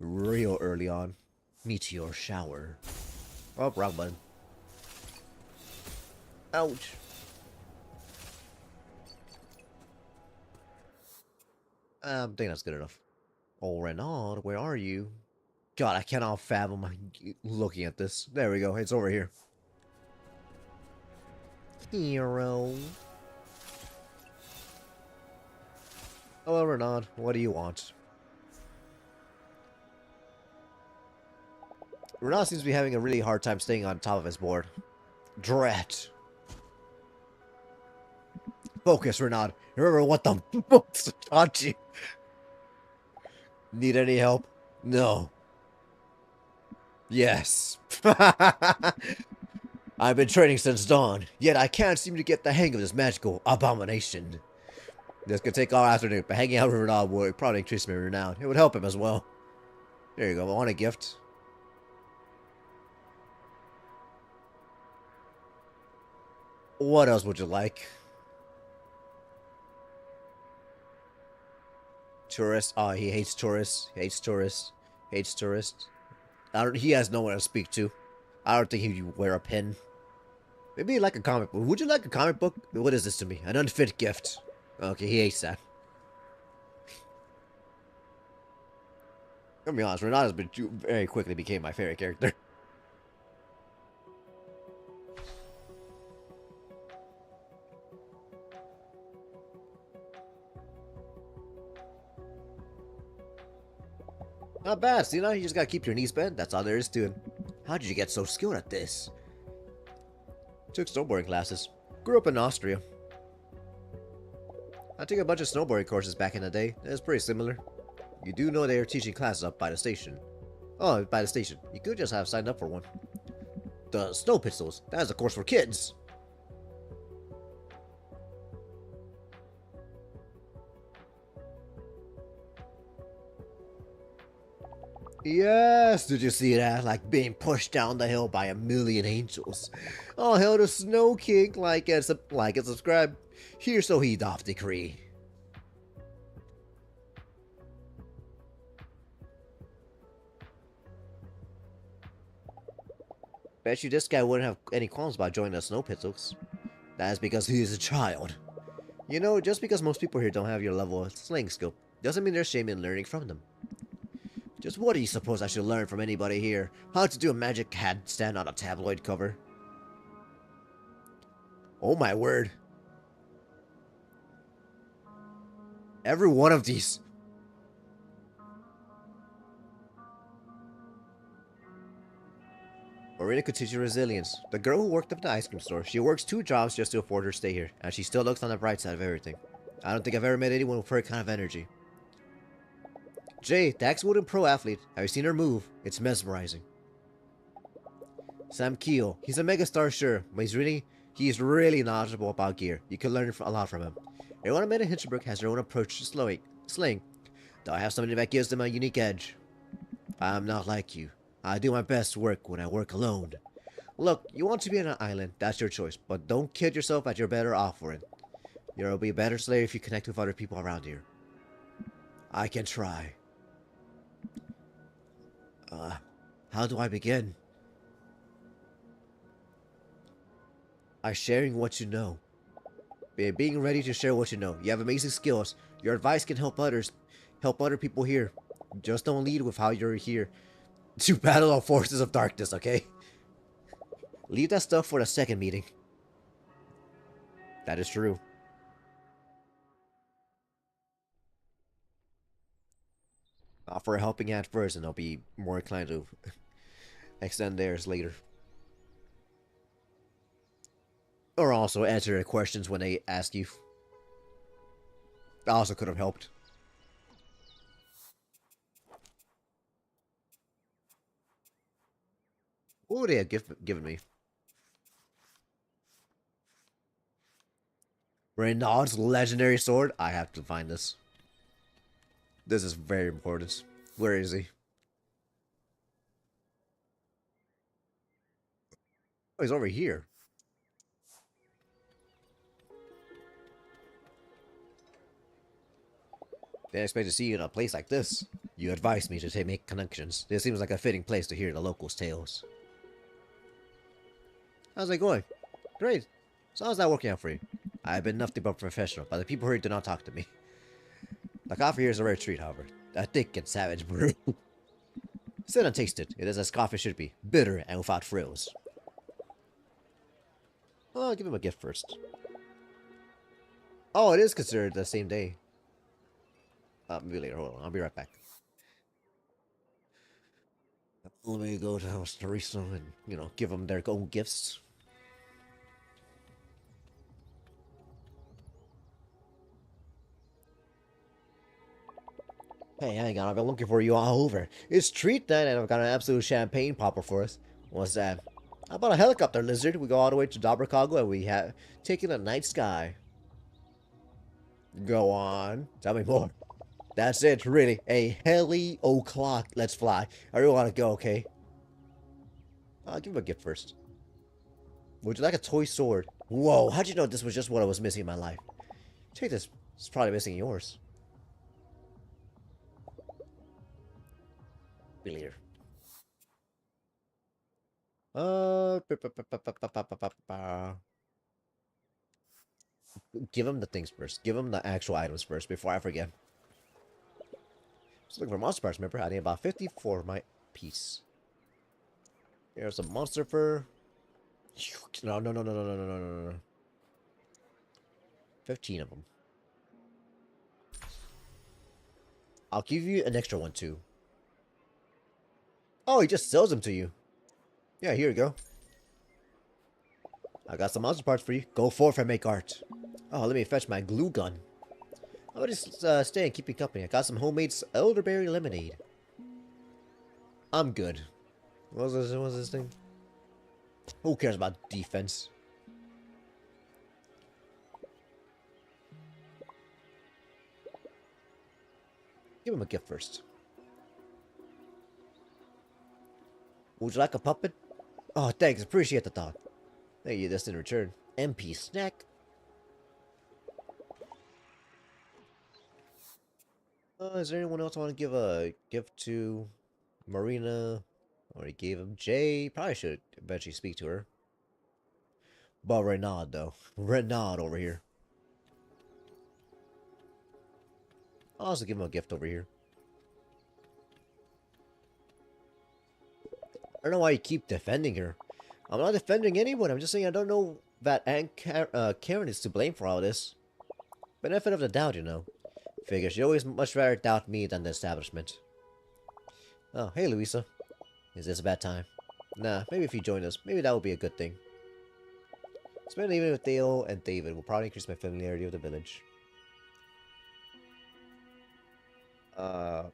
Real early on. Meteor Shower. Oh, wrong button. Ouch. I think that's good enough. Oh, Renaud, where are you? God, I cannot fathom looking at this. There we go. It's over here. Hero. Hello, Renaud. What do you want? Renaud seems to be having a really hard time staying on top of his board. Drat. Focus, Renaud. Remember what the books taught you. Need any help? No. Yes. I've been training since dawn, yet I can't seem to get the hang of this magical abomination. This could take all afternoon, but hanging out with Renaud would probably increase my renown. It would help him as well. There you go. I want a gift. What else would you like? Tourist. Oh, he hates tourists. Hates tourists. Hates tourists. He has no one to speak to. I don't think he would wear a pin. Maybe he'd like a comic book. Would you like a comic book? What is this to me? An unfit gift. Okay, he hates that. I'm gonna be honest, Renata's very quickly became my favorite character. Not bad, see, you just gotta keep your knees bent. That's all there is to it. How did you get so skilled at this? Took snowboarding classes. Grew up in Austria. I took a bunch of snowboarding courses back in the day. It's pretty similar. You do know they are teaching classes up by the station. Oh, by the station. You could just have signed up for one. The Snow Pistols. That is a course for kids. Yes, did you see that? Like being pushed down the hill by a million angels. Oh, hell, the Snow King. Like and subscribe. Here so he doth decree. Bet you this guy wouldn't have any qualms about joining the Snow Pistols. That's because he is a child. You know, just because most people here don't have your level of slaying skill, doesn't mean there's shame in learning from them. Just what do you suppose I should learn from anybody here? How to do a magic handstand on a tabloid cover? Oh my word. Every one of these. Marina could teach you resilience. The girl who worked up the ice cream store, she works 2 jobs just to afford her stay here, and she still looks on the bright side of everything. I don't think I've ever met anyone with her kind of energy. Jay, the ex-Wooden pro athlete. Have you seen her move? It's mesmerizing. Sam Keel. He's a megastar, sure, but he's really knowledgeable about gear. You can learn a lot from him. Everyone I met in Hinterberg has their own approach to slaying, though I have something that gives them a unique edge. I'm not like you. I do my best work when I work alone. Look, you want to be on an island, that's your choice, but don't kid yourself that you're better off for it. You'll be a better slayer if you connect with other people around here. I can try. How do I begin? By sharing what you know. Being ready to share what you know. You have amazing skills. Your advice can help other people here. Just don't lead with how you're here to battle the forces of darkness, okay? Leave that stuff for the second meeting. That is true. Offer a helping hand first, and I'll be more inclined to extend theirs later. Or also answer their questions when they ask you. That also could have helped. What would they have given me? Renaud's legendary sword? I have to find this. This is very important. Where is he? Oh, he's over here. Didn't expect to see you in a place like this. You advised me to make connections. This seems like a fitting place to hear the locals' tales. How's it going? Great. So how's that working out for you? I've been nothing but professional, but the people here do not talk to me. The coffee here is a rare treat, however. A thick and savage brew. Sit and taste it. It is as coffee should be. Bitter and without frills. Well, I'll give him a gift first. Oh, it is considered the same day. Maybe later. Hold on. I'll be right back. Let me go to House Teresa and, give them their own gifts. Hey, hang on. I've been looking for you all over. It's treat night and I've got an absolute champagne popper for us. What's that? How about a helicopter, lizard? We go all the way to Dobrakago and we have taken a night sky. Go on. Tell me more. That's it, really. A heli-o'clock. Let's fly. I really want to go, okay? I'll give him a gift first. Would you like a toy sword? Whoa, how'd you know this was just what I was missing in my life? Take this. It's probably missing yours. Be later. Give him the things first. Give him the actual items first before I forget. Just looking for monster parts, remember? I need about 50 for my piece. Here's some monster fur. No, no, no, no, no, no, no, no, no, no. 15 of them. I'll give you an extra one, too. Oh, he just sells them to you. Yeah, here you go. I got some monster parts for you. Go forth and make art. Oh, let me fetch my glue gun. I'll just stay and keep you company. I got some homemade elderberry lemonade. I'm good. What was this thing? Who cares about defense? Give him a gift first. Would you like a puppet? Oh, thanks. Appreciate the thought. Thank you this in return. MP snack. Is there anyone else I want to give a gift to? Marina. Already gave him. Jay. Probably should eventually speak to her. But Renaud, though. Renaud over here. I'll also give him a gift over here. I don't know why you keep defending her. I'm not defending anyone. I'm just saying I don't know that Aunt Karen is to blame for all this. Benefit of the doubt, you know. Figures you always much rather doubt me than the establishment. Oh, hey, Louisa. Is this a bad time? Nah, maybe if you join us, maybe that would be a good thing. Spending an evening with Theo and David will probably increase my familiarity with the village. A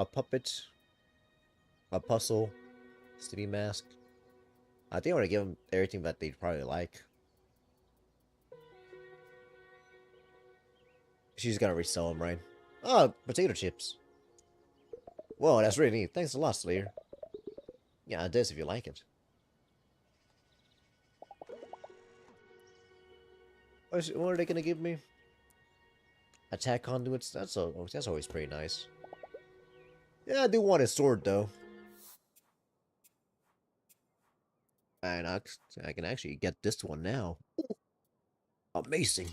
puppet, a puzzle, sleeping mask. I think I want to give them everything that they'd probably like. She's gonna resell them, right? Oh, potato chips. Whoa, that's really neat. Thanks a lot, Slayer. Yeah, it is if you like it. What are they gonna give me? Attack conduits? That's always pretty nice. Yeah, I do want his sword, though. And I can actually get this one now. Amazing.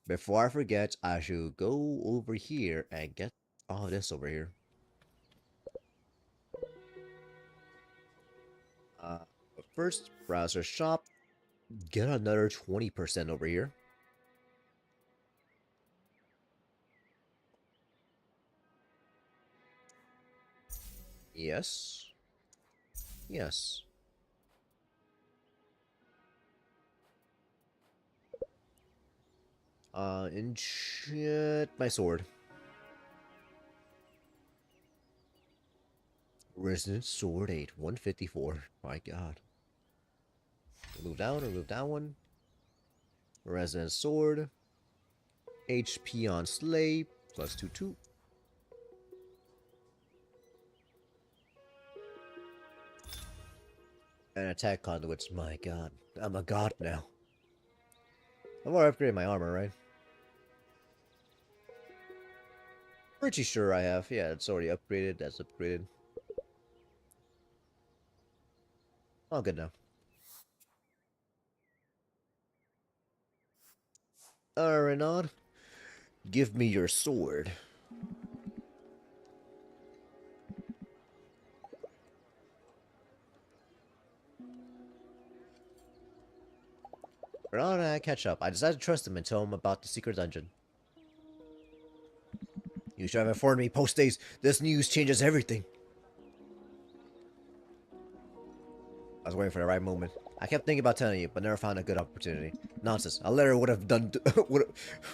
Before I forget, I should go over here and get all this over here. First, browser shop. Get another 20% over here. Yes. Yes. Enchant my sword. Resonant Sword 8, 154. My god. Remove that one. Resonant Sword. HP on Slay, plus 2/2. And attack conduits, my god. I'm a god now. I've already upgraded my armor, right? Pretty sure I have. Yeah, it's already upgraded. That's upgraded. All good now. Renaud, give me your sword. Renaud and I catch up. I decided to trust him and tell him about the secret dungeon. You should have informed me post-days. This news changes everything. I was waiting for the right moment. I kept thinking about telling you, but never found a good opportunity. Nonsense. A letter would have done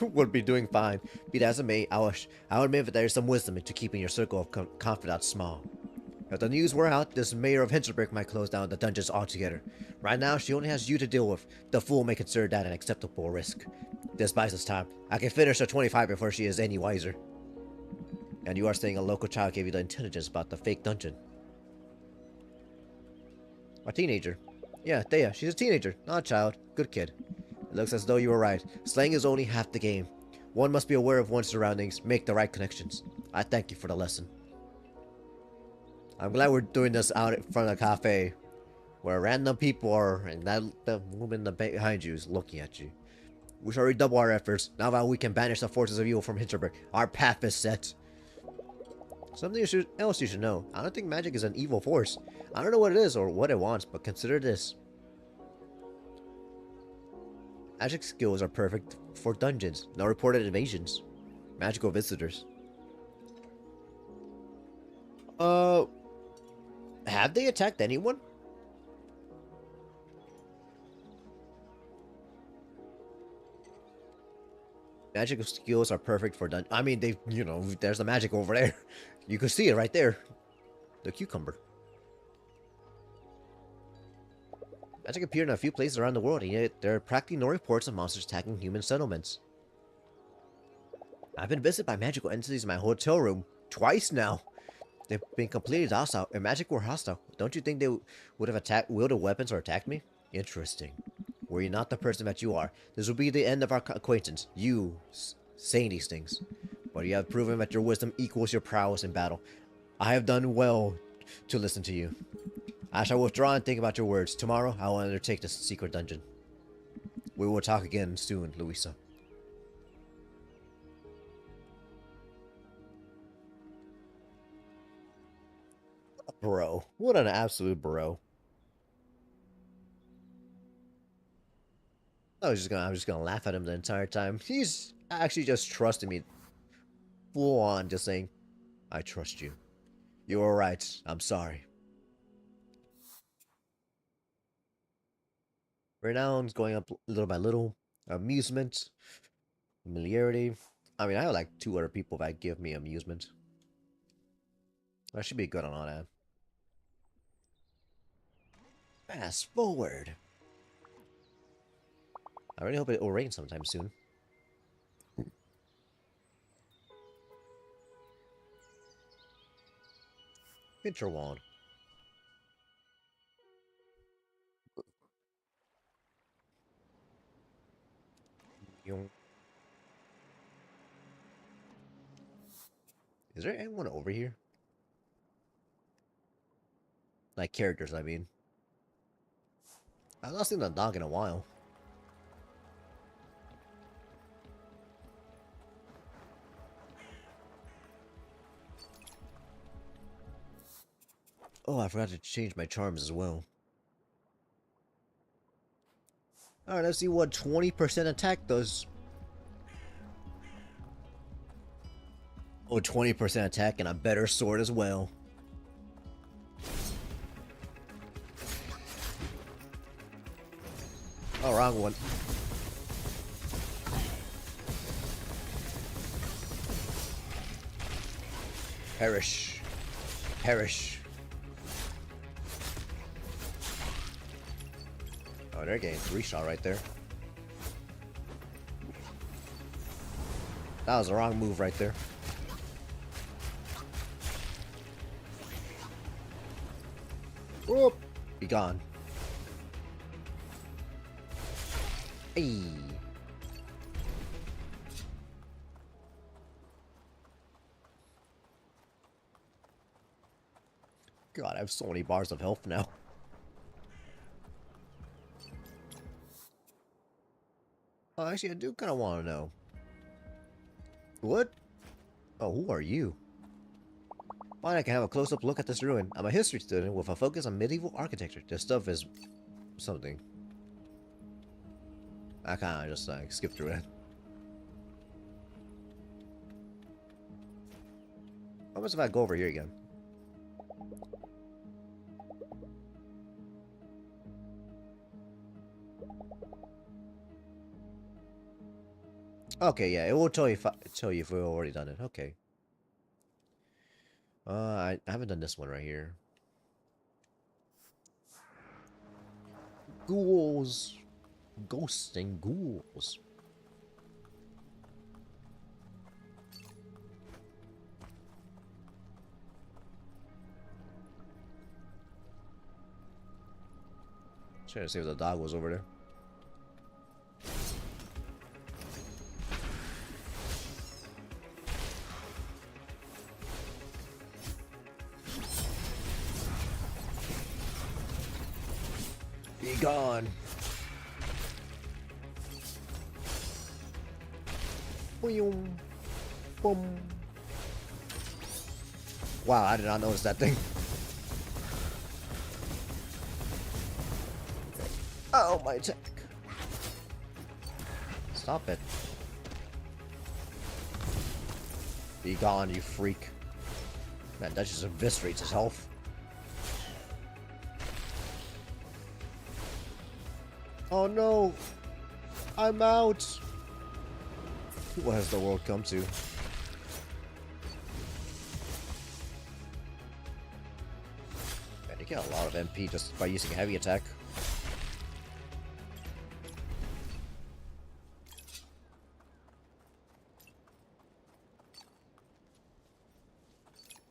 would be doing fine. Be that as it may, I'll admit that there is some wisdom into keeping your circle of confidants small. If the news were out, this mayor of Hinterberg might close down the dungeons altogether. Right now, she only has you to deal with. The fool may consider that an acceptable risk. This buys us time. I can finish her 25 before she is any wiser. And you are saying a local child gave you the intelligence about the fake dungeon. A teenager. Yeah, Thea, she's a teenager, not a child. Good kid. It looks as though you were right. Slaying is only half the game. One must be aware of one's surroundings, make the right connections. I thank you for the lesson. I'm glad we're doing this out in front of the cafe, where random people are, and the woman behind you is looking at you. We shall redouble our efforts, now that we can banish the forces of evil from Hinterberg. Our path is set. Something else you should know. I don't think magic is an evil force. I don't know what it is or what it wants, but consider this. Magic skills are perfect for dungeons. No reported invasions. Magical visitors. Have they attacked anyone? Magical skills are perfect for dungeons. I mean, there's the magic over there. You can see it right there. The cucumber. Magic appeared in a few places around the world, and yet there are practically no reports of monsters attacking human settlements. I've been visited by magical entities in my hotel room twice now. They've been completely docile. If magic were hostile, don't you think they would have wielded weapons or attacked me? Interesting. Were you not the person that you are, this will be the end of our acquaintance. You saying these things. But you have proven that your wisdom equals your prowess in battle. I have done well to listen to you. I shall withdraw and think about your words. Tomorrow, I will undertake this secret dungeon. We will talk again soon, Louisa. Bro. What an absolute bro. I'm just gonna laugh at him the entire time. He's actually just trusting me. Full on, just saying, I trust you. You were right. I'm sorry. Renown's going up little by little. Amusement. Familiarity. I mean, I have like 2 other people that give me amusement. I should be good on all that. Fast forward. I really hope it will rain sometime soon. Pincher wand. Is there anyone over here? Like characters, I mean. I've not seen the dog in a while. Oh, I forgot to change my charms as well. Alright, let's see what 20% attack does. Oh, 20% attack and a better sword as well. Oh, wrong one. Perish. Perish. Oh, they're getting 3-shot right there. That was the wrong move right there. Whoop! Be gone. Hey. God, I have so many bars of health now. Oh, actually, I do kind of want to know. What? Oh, who are you? Fine, I can have a close-up look at this ruin. I'm a history student with a focus on medieval architecture. This stuff is something. I kind of just like skip through it. What happens if I go over here again? Okay, yeah, it will tell you if we've already done it. Okay. I haven't done this one right here. Ghouls. Ghosts and ghouls. Trying to see if the dog was over there. Be gone. Boom. Boom. Wow, I did not notice that thing. Oh, my attack. Stop it. Be gone, you freak. Man, that just eviscerates his health. Oh no! I'm out! What has the world come to? Man, you get a lot of MP just by using heavy attack.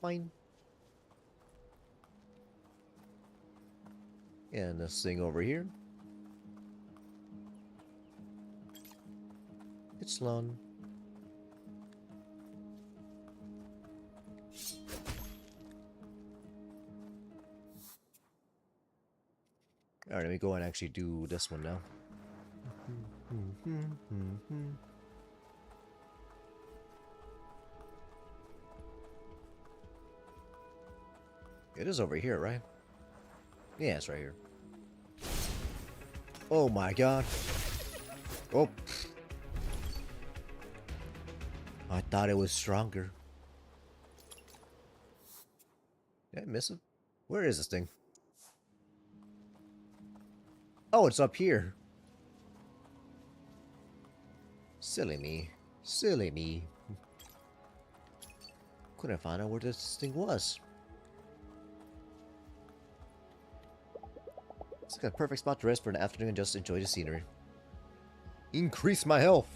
Fine. And this thing over here. It's long. Alright, let me go and actually do this one now. It is over here, right? Yeah, it's right here. Oh my god. Oh. I thought it was stronger. Did I miss it? Where is this thing? Oh, it's up here. Silly me. Silly me. Couldn't find out where this thing was. It's like a perfect spot to rest for an afternoon and just enjoy the scenery. Increase my health.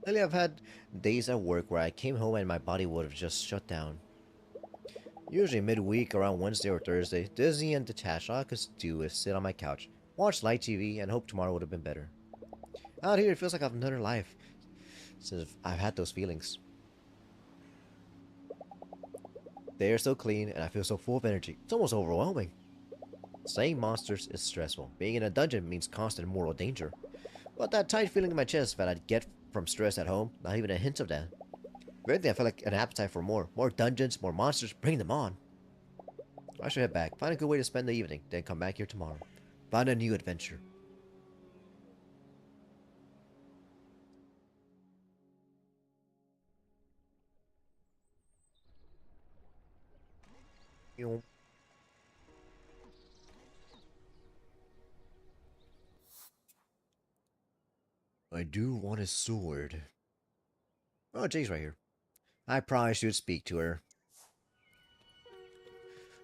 Lately, I've had days at work where I came home and my body would have just shut down. Usually midweek around Wednesday or Thursday, dizzy and detached, all I could do is sit on my couch, watch light TV, and hope tomorrow would have been better. Out here, it feels like I've another life since I've had those feelings. The air's so clean, and I feel so full of energy. It's almost overwhelming. Slaying monsters is stressful. Being in a dungeon means constant mortal danger. But that tight feeling in my chest that I'd get from stress at home, not even a hint of that. If anything, I felt like an appetite for more. More dungeons, more monsters, bring them on. I should head back, find a good way to spend the evening, then come back here tomorrow. Find a new adventure. You know, I do want a sword. Oh, Jay's right here. I probably should speak to her.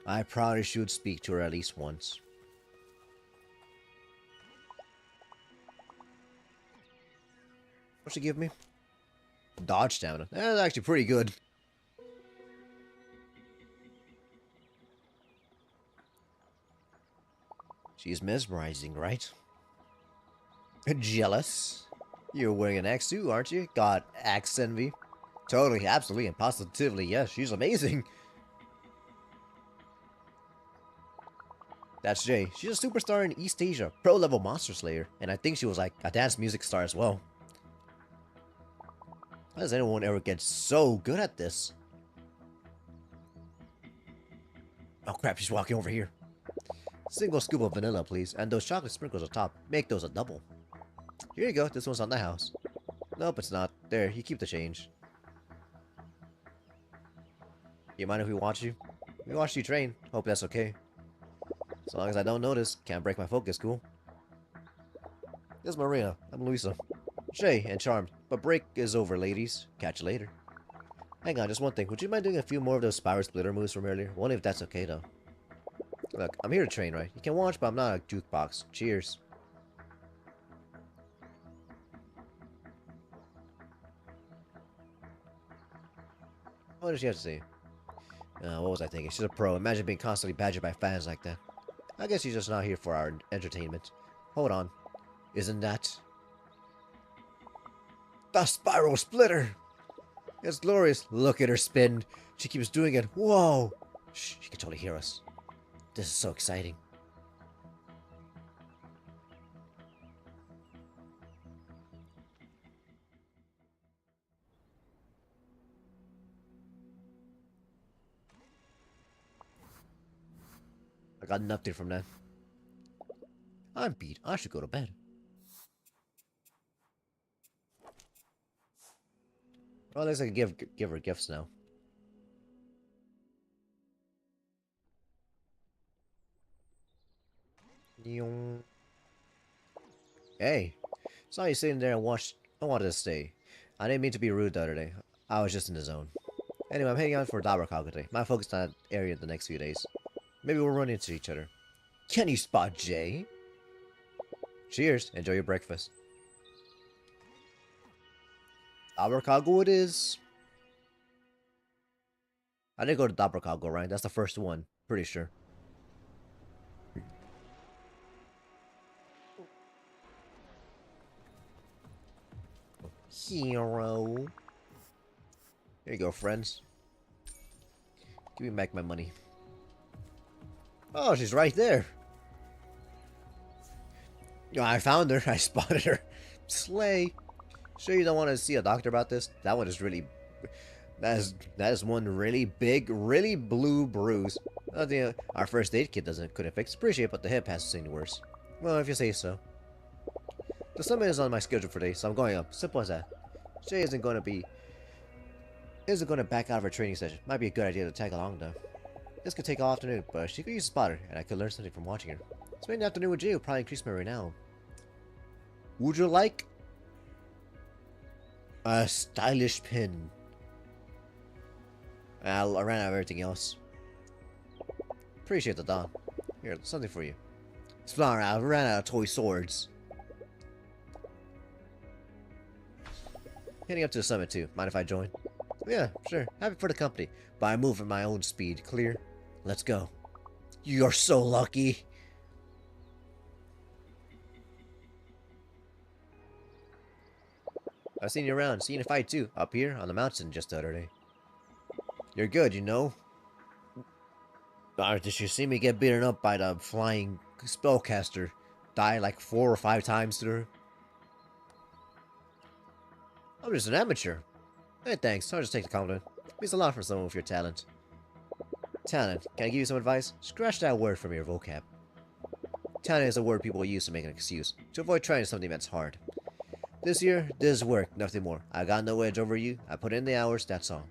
I probably should speak to her at least once. What'd she give me? Dodge stamina. That's actually pretty good. She's mesmerizing, right? Jealous? You're wearing an axe too, aren't you? Got axe envy? Totally, absolutely, and positively, yes, she's amazing. That's Jay. She's a superstar in East Asia, pro-level monster slayer, and I think she was like a dance music star as well. How does anyone ever get so good at this? Oh crap, she's walking over here. Single scoop of vanilla, please, and those chocolate sprinkles on top. Make those a double. Here you go, this one's on the house. Nope, it's not. There, you keep the change. You mind if we watch you? We watched you train. Hope that's okay. As long as I don't notice, can't break my focus, cool? This is Marina. I'm Luisa. Shay and Charmed. But break is over, ladies. Catch you later. Hang on, just one thing. Would you mind doing a few more of those spiral splitter moves from earlier? Only if that's okay, though. Look, I'm here to train, right? You can watch, but I'm not a jukebox. Cheers. What does she have to say? What was I thinking? She's a pro. Imagine being constantly badgered by fans like that. I guess she's just not here for our entertainment. Hold on. Isn't that... the spiral splitter! It's glorious. Look at her spin. She keeps doing it. Whoa! Shh, she can totally hear us. This is so exciting. I got nothing from that. I'm beat. I should go to bed. Well, at least I can give her gifts now. Hey, saw you sitting there and watched. I wanted to stay. I didn't mean to be rude the other day. I was just in the zone. Anyway, I'm heading out for Dabbercock today. Might focus on that area the next few days. Maybe we'll run into each other. Can you spot Jay? Cheers. Enjoy your breakfast. Dabbercock it is. I didn't go to Dabbercock, right? That's the first one. Pretty sure. Hero. Here you go, friends. Give me back my money. Oh, she's right there. Yo, I found her. I spotted her. Slay. Sure you don't want to see a doctor about this? That one is really... That is one really big, really blue bruise. Our first aid kit couldn't fix. Appreciate, but the hip hasn't seen worse. Well, if you say so. The summit is on my schedule for today, so I'm going up. Simple as that. Shay isn't going to back out of her training session. Might be a good idea to tag along though. This could take all afternoon, but she could use a spotter, and I could learn something from watching her. Spending the afternoon with Jay will probably increase my renown. Would you like a stylish pin? I ran out of everything else. Appreciate the Don. Here, something for you. Flower, I ran out of toy swords. Heading up to the summit too. Mind if I join? Yeah, sure. Happy for the company, but I move at my own speed. Clear? Let's go. You're so lucky. I've seen you around. Seen a fight too. Up here on the mountain just the other day. You're good, you know. Did you see me get beaten up by the flying spellcaster? Die like 4 or 5 times through. I'm just an amateur. Hey, thanks. I'll just take the compliment. Means a lot for someone with your talent. Talent. Can I give you some advice? Scratch that word from your vocab. Talent is a word people use to make an excuse, to avoid trying something that's hard. This year, this work, nothing more. I got no edge over you. I put in the hours, that's all.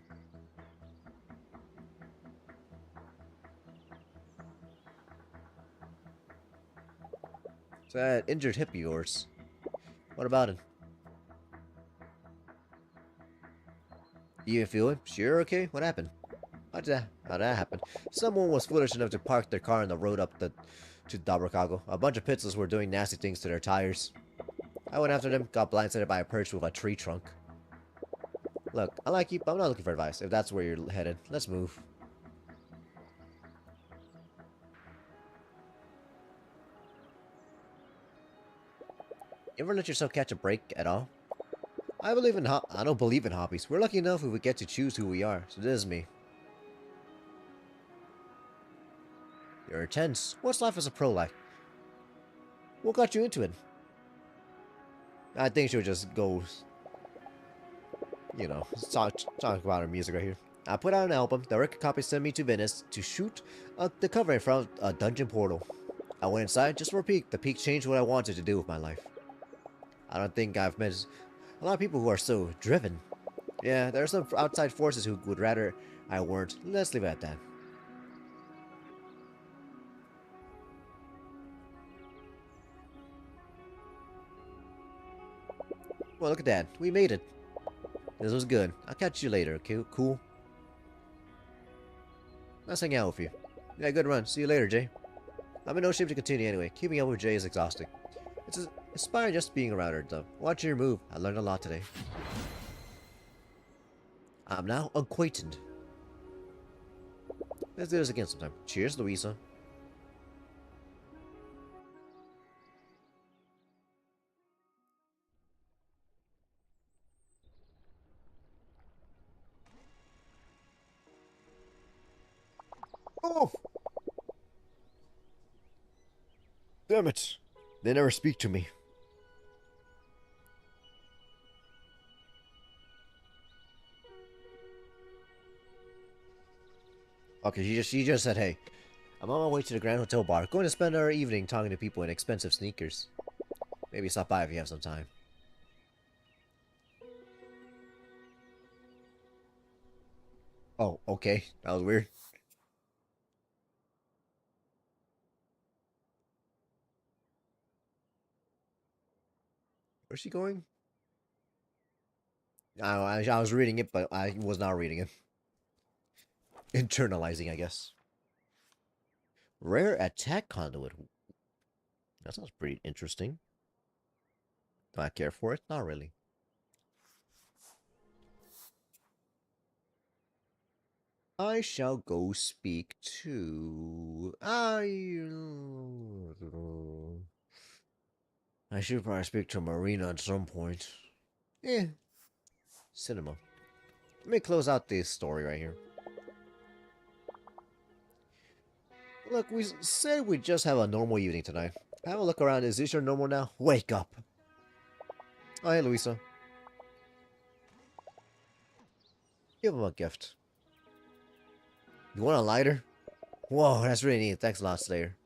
So that injured hip of yours, what about it? You even feel it? Sure, okay. What happened? How'd that happen? Someone was foolish enough to park their car on the road up to Dabrakago. A bunch of pizzas were doing nasty things to their tires. I went after them, got blindsided by a perch with a tree trunk. Look, I like you, but I'm not looking for advice. If that's where you're headed, let's move. You ever let yourself catch a break at all? I don't believe in hobbies. We're lucky enough if we get to choose who we are, so this is me. You're intense. What's life as a pro like? What got you into it? I think she'll just go, you know, talk about her music right here. I put out an album. The record copy sent me to Venice to shoot the cover in front of a dungeon portal. I went inside just for a peek. The peek changed what I wanted to do with my life. I don't think I've met a lot of people who are so driven. Yeah, there are some outside forces who would rather I weren't. Let's leave it at that. Well, look at that. We made it. This was good. I'll catch you later, okay? Cool? Nice hanging out with you. Yeah, good run. See you later, Jay. I'm in no shape to continue anyway. Keeping up with Jay is exhausting. It's inspiring just being around her, though. Watching her move, I learned a lot today. I'm now acquainted. Let's do this again sometime. Cheers, Louisa. Oh! Damn it. They never speak to me. Okay, she just said, hey, I'm on my way to the Grand Hotel bar. Going to spend our evening talking to people in expensive sneakers. Maybe stop by if you have some time. Oh, okay. That was weird. Where's she going? I was reading it, but I was not reading it. Internalizing, I guess. Rare attack conduit. That sounds pretty interesting. Do I care for it? Not really. I shall go speak to... I should probably speak to Marina at some point. Eh, cinema. Let me close out this story right here. Look, we said we'd just have a normal evening tonight. Have a look around. Is this your normal now? Wake up. Oh, hey, Louisa. Give him a gift. You want a lighter? Whoa, that's really neat. Thanks a lot, Slayer.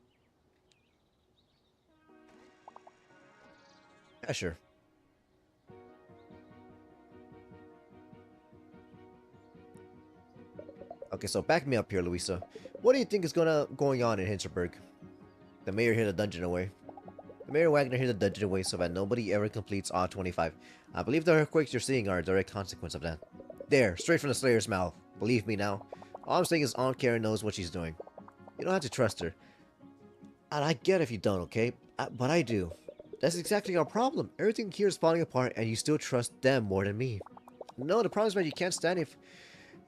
Yeah, sure. Okay, so back me up here, Louisa. What do you think is going on in Hinterberg? The mayor hid a dungeon away. The mayor Wagner hid the dungeon away so that nobody ever completes all 25. I believe the earthquakes you're seeing are a direct consequence of that. There, straight from the Slayer's mouth. Believe me now. All I'm saying is Aunt Karen knows what she's doing. You don't have to trust her. And I get if you don't, okay? But I do. That's exactly our problem. Everything here is falling apart and you still trust them more than me. No, the problem is that you can't stand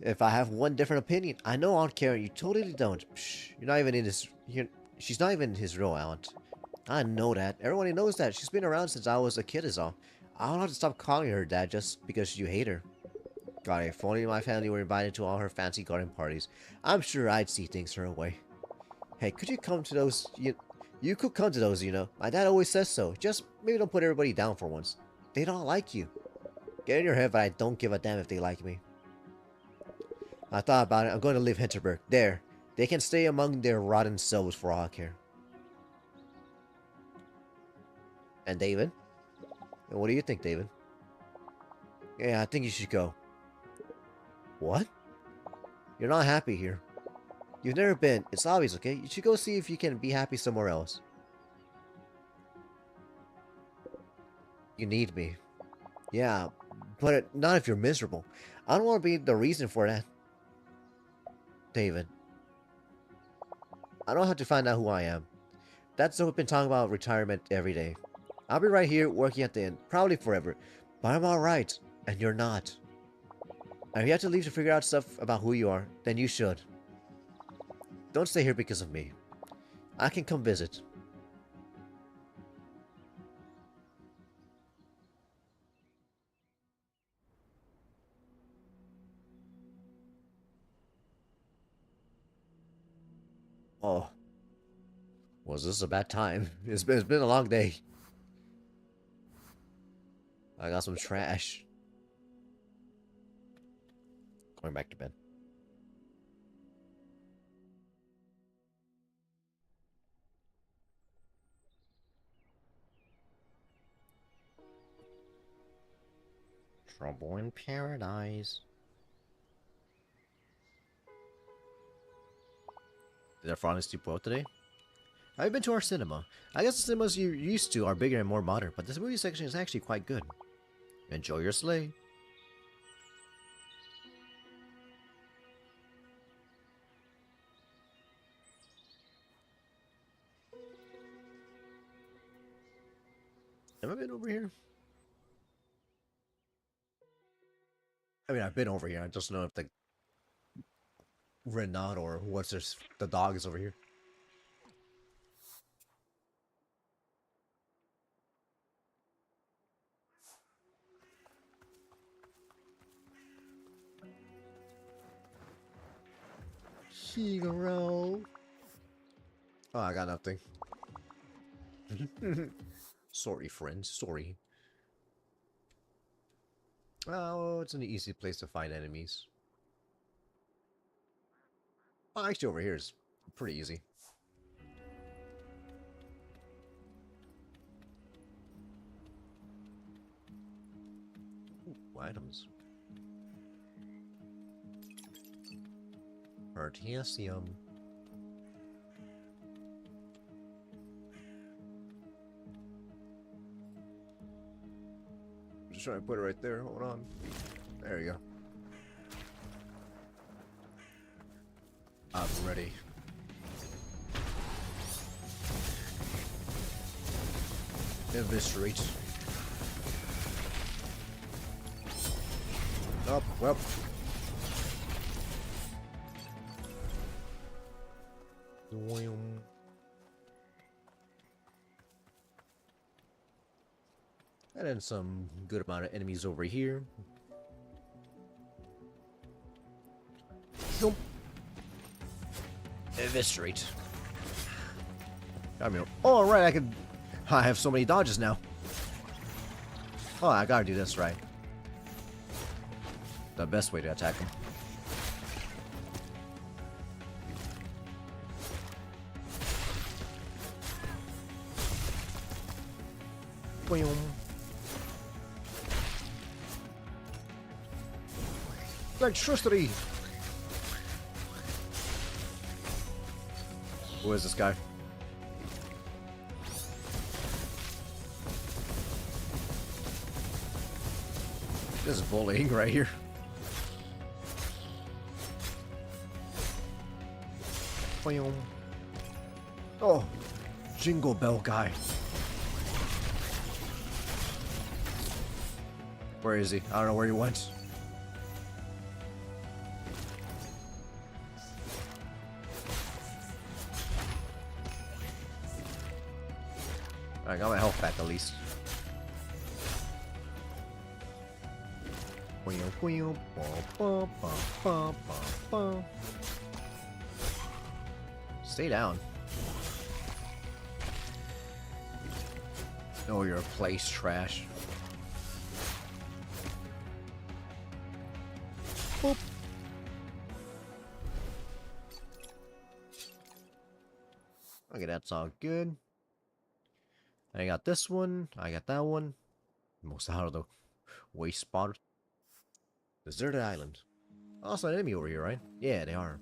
if I have one different opinion. I know Aunt Karen, you totally don't. Psh, you're not even in his... She's not even his real aunt. I know that. Everyone knows that. She's been around since I was a kid is all. I don't have to stop calling her dad just because you hate her. God, if only my family were invited to all her fancy garden parties, I'm sure I'd see things her way. Hey, could you come to those? You could come to those, you know. My dad always says so. Just maybe don't put everybody down for once. They don't like you. Get in your head that I don't give a damn if they like me. I thought about it. I'm going to leave Hinterberg. There. They can stay among their rotten selves for all I care. And David? And what do you think, David? Yeah, I think you should go. What? You're not happy here. You've never been. It's obvious, okay? You should go see if you can be happy somewhere else. You need me. Yeah, but not if you're miserable. I don't want to be the reason for that. David. I don't have to find out who I am. That's what we've been talking about retirement every day. I'll be right here working at the inn, probably forever. But I'm alright, and you're not. And if you have to leave to figure out stuff about who you are, then you should. Don't stay here because of me. I can come visit. Oh, was this a bad time? It's been a long day. I got some trash. Going back to bed. Trouble in paradise. Did our front too well today? Have you been to our cinema? I guess the cinemas you're used to are bigger and more modern, but this movie section is actually quite good. Enjoy your sleigh. Have I been over here? I mean, I've been over here. I just know if the Renat or what's this, the dog is over here. Hero. Oh, I got nothing. Sorry, friends. Sorry. Oh, it's an easy place to find enemies. Oh, actually, over here is pretty easy. Ooh, items. Artesium. Just trying to put it right there. Hold on. There you go. I'm ready. Eviscerate. Oh, well. And then some good amount of enemies over here. Eviscerate. I mean, oh, right, I can... I have so many dodges now. Oh, I gotta do this right. The best way to attack him. Boom. Electricity! Who is this guy? This is bullying right here. Boom. Oh, Jingle Bell guy. Where is he? I don't know where he went. I got my health back at least. Stay down. Oh, you're a place trash. Boop. Okay, that's all good. I got this one. I got that one. Most out of the waste spot. Deserted island. Also, an enemy over here, right? Yeah, they are.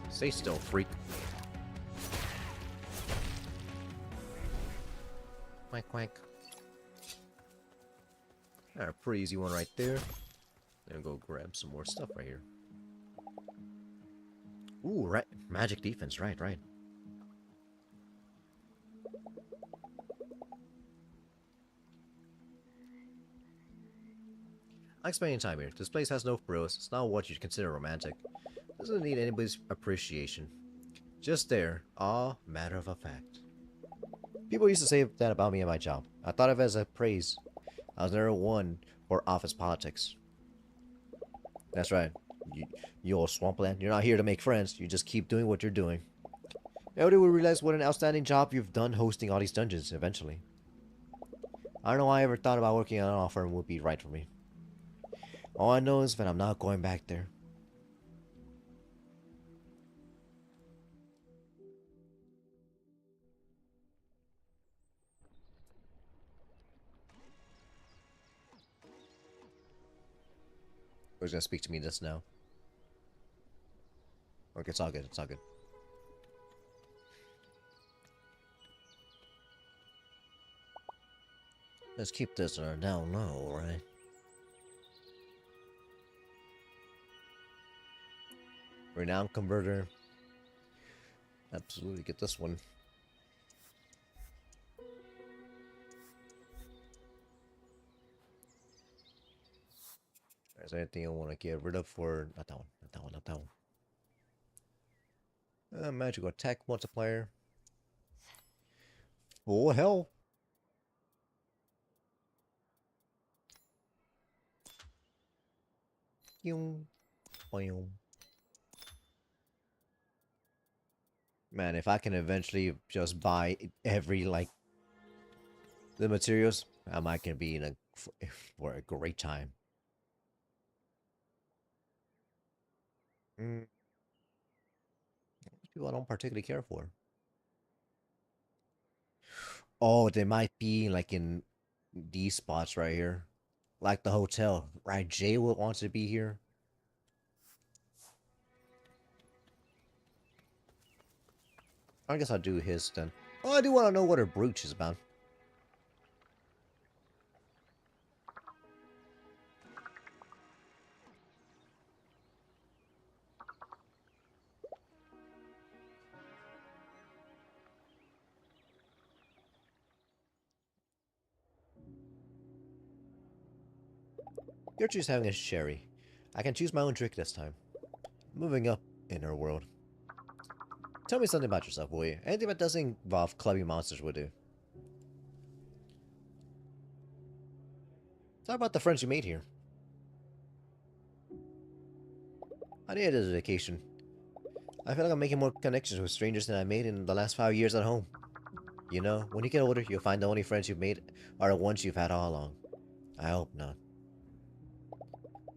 Stay still, freak. Quack, quack. Alright, pretty easy one right there. Then go grab some more stuff right here. Ooh, right. Magic defense, right. I like spending time here. This place has no frills. It's not what you'd consider romantic. Doesn't need anybody's appreciation. Just there, all matter of a fact. People used to say that about me and my job. I thought of it as a praise. I was never one for office politics. That's right. You old swampland. You're not here to make friends. You just keep doing what you're doing. Nobody will realize what an outstanding job you've done hosting all these dungeons eventually. I don't know why I ever thought about working on an offer would be right for me. All I know is that I'm not going back there. Who's gonna speak to me just now? Okay, it's all good. It's all good. Let's keep this down low, right? Renown converter. Absolutely get this one. Is there anything I want to get rid of for... Not that one. Magical attack multiplier. Full health. Man, if I can eventually just buy every, like, the materials, I might can be in for a great time. People I don't particularly care for. Oh, they might be like in these spots right here. Like the hotel. Right, Jay will want to be here. I guess I'll do his then. Oh, I do want to know what her brooch is about. Gertrude's having a sherry. I can choose my own drink this time. Moving up in her world. Tell me something about yourself, will you? Anything that doesn't involve clubbing monsters would do. Talk about the friends you made here. I needed this vacation. I feel like I'm making more connections with strangers than I made in the last 5 years at home. You know, when you get older, you'll find the only friends you've made are the ones you've had all along. I hope not.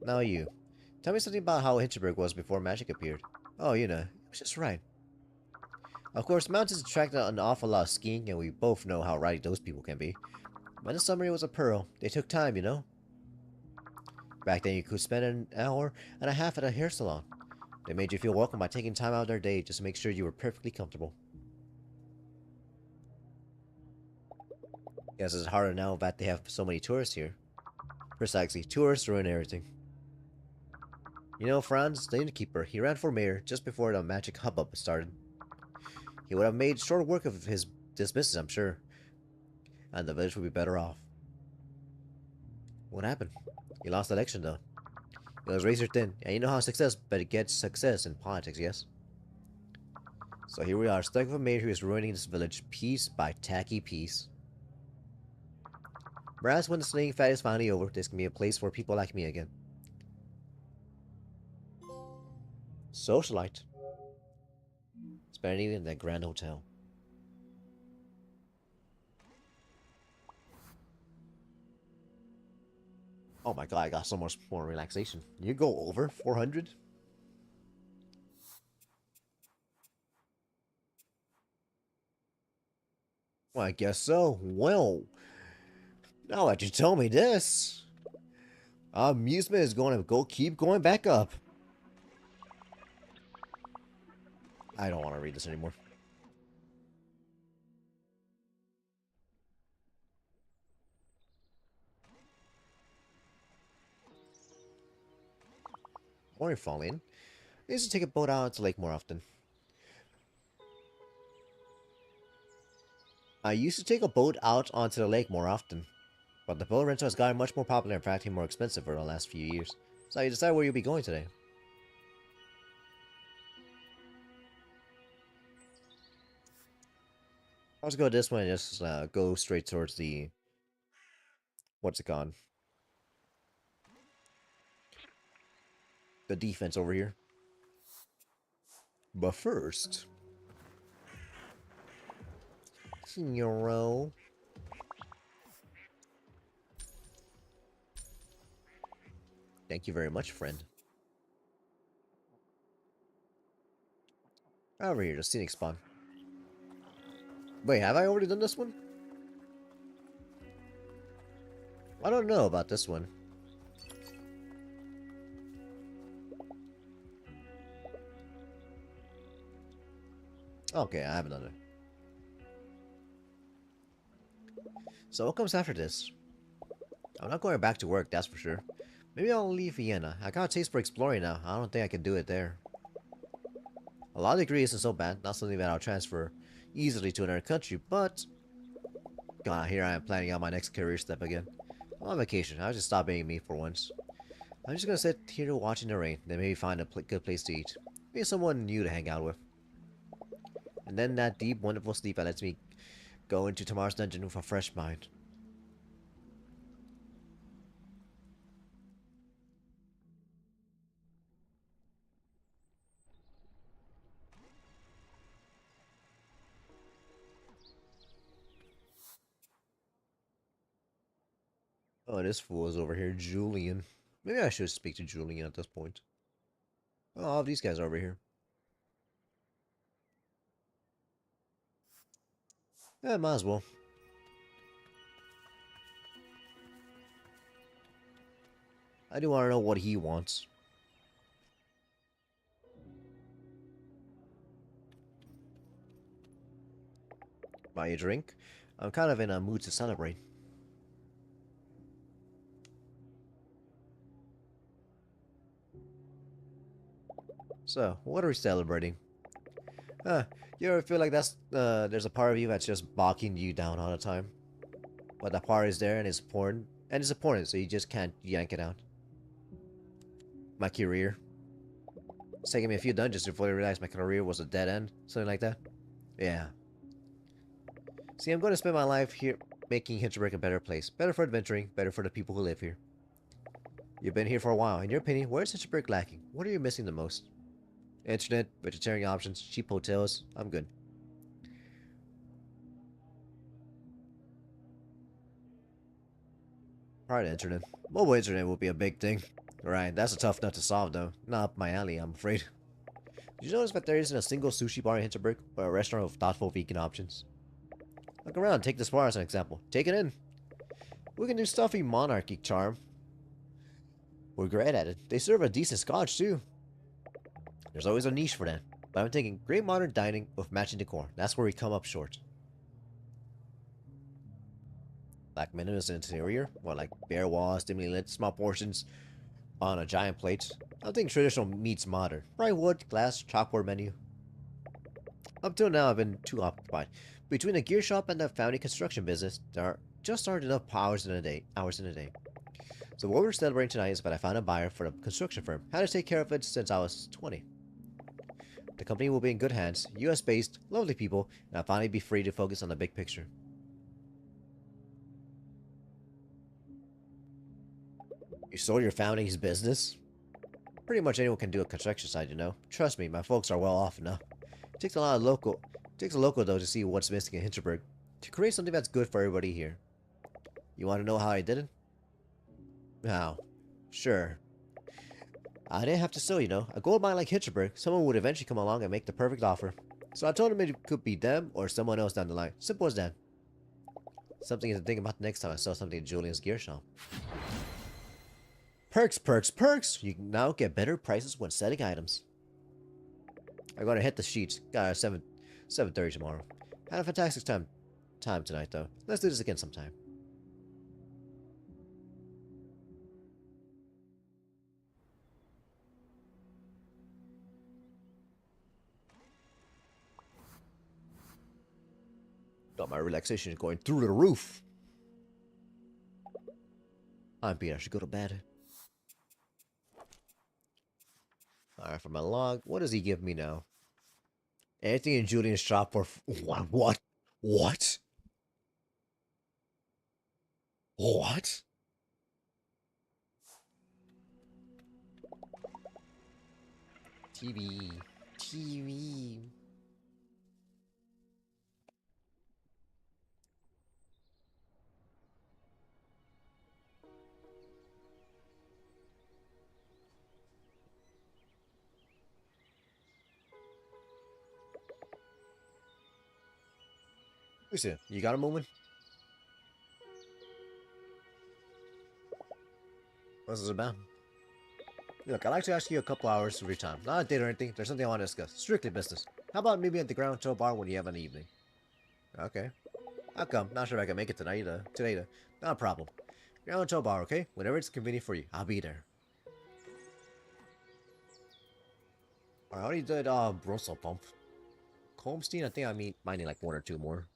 Now you. Tell me something about how Hinterberg was before magic appeared. Oh, you know, it was just right. Of course, mountains attract an awful lot of skiing, and we both know how righty those people can be. But the summer it was a pearl. They took time, you know? Back then you could spend an hour and a half at a hair salon. They made you feel welcome by taking time out of their day just to make sure you were perfectly comfortable. Guess it's harder now that they have so many tourists here. Precisely, tourists ruin everything. You know, Franz, the innkeeper, he ran for mayor just before the magic hubbub started. He would have made short work of his dismissals, I'm sure. And the village would be better off. What happened? He lost the election, though. It was razor thin, and you know how success begets success in politics, yes? So here we are, stuck with a mayor who is ruining this village piece by tacky piece. Perhaps when the slaying fad is finally over, this can be a place for people like me again. Socialite. Spending in that grand hotel. Oh my god, I got so much more relaxation. You go over 400? Well, I guess so. Well, now that you tell me this, amusement is going to keep going back up. I don't want to read this anymore. Morning falling. I used to take a boat out to lake more often. I used to take a boat out onto the lake more often, but the boat rental has gotten much more popular and practically more expensive for the last few years. So you decide where you'll be going today. I'll just go this way and just go straight towards the... What's it called? The defense over here. But first... Hero. Thank you very much, friend. Over here, the scenic spawn. Wait, have I already done this one? I don't know about this one. Okay, I haven't done it. So what comes after this? I'm not going back to work, that's for sure. Maybe I'll leave Vienna. I got a taste for exploring now. I don't think I can do it there. A law degree isn't so bad, not something that I'll transfer easily to another country, but... God, here I am planning out my next career step again. I'm on vacation, I'll just stop being me for once. I'm just gonna sit here watching the rain, then maybe find a good place to eat. Maybe someone new to hang out with. And then that deep, wonderful sleep that lets me go into tomorrow's dungeon with a fresh mind. Oh, this fool is over here, Julian. Maybe I should speak to Julian at this point. Oh, all these guys are over here. Yeah, might as well. I do want to know what he wants. Buy a drink? I'm kind of in a mood to celebrate. So, what are we celebrating? You ever feel like there's a part of you that's just bogging you down all the time? But that part is there and it's important, so you just can't yank it out. My career. It's taking me a few dungeons before I realized my career was a dead end. Something like that. Yeah. See, I'm going to spend my life here making Hinterberg a better place. Better for adventuring, better for the people who live here. You've been here for a while. In your opinion, where is Hinterberg lacking? What are you missing the most? Internet, vegetarian options, cheap hotels. I'm good. Alright, internet. Mobile internet will be a big thing. Right, that's a tough nut to solve though. Not up my alley, I'm afraid. Did you notice that there isn't a single sushi bar in Hinterberg or a restaurant with thoughtful vegan options? Look around, take this bar as an example. Take it in. We can do stuffy monarchy charm. We're great at it. They serve a decent scotch too. There's always a niche for that. But I'm thinking great modern dining with matching decor. That's where we come up short. Like menus interior, or like bare walls, dimly lit, small portions on a giant plate. I'm thinking traditional meets modern. Bright wood, glass, chalkboard menu. Up till now, I've been too occupied. Between the gear shop and the foundry construction business, there just aren't enough hours in a day. So what we're celebrating tonight is that I found a buyer for the construction firm. Had to take care of it since I was 20. The company will be in good hands, US based, lovely people, and I'll finally be free to focus on the big picture. You sold your founding's business? Pretty much anyone can do a construction site, you know. Trust me, my folks are well off enough. It takes a local though to see what's missing in Hinterberg. To create something that's good for everybody here. You want to know how I did it? How? Sure. I didn't have to sell, you know. A gold mine like Hinterberg, someone would eventually come along and make the perfect offer. So I told him it could be them or someone else down the line. Simple as that. Something to think about next time I sell something at Julian's gear shop. Perks, perks, perks! You can now get better prices when selling items. I'm gonna hit the sheets. Got 7:30 tomorrow. Had a fantastic time tonight though. Let's do this again sometime. Thought my relaxation is going through the roof. I'm beat. I should go to bed. Alright, for my log, what does he give me now? Anything in Julian's shop for... What? What? What? What? TV. TV. Listen, you got a moment? What's this about? Look, I'd like to ask you a couple hours of your time. Not a date or anything. There's something I want to discuss. Strictly business. How about maybe at the Ground Toe Bar when you have an evening? Okay. I'll come. Not sure if I can make it tonight, today, though. Not a problem. Ground Toe Bar, okay? Whenever it's convenient for you, I'll be there. I already did, Brussels Pump. Comstein, I think might need like one or two more.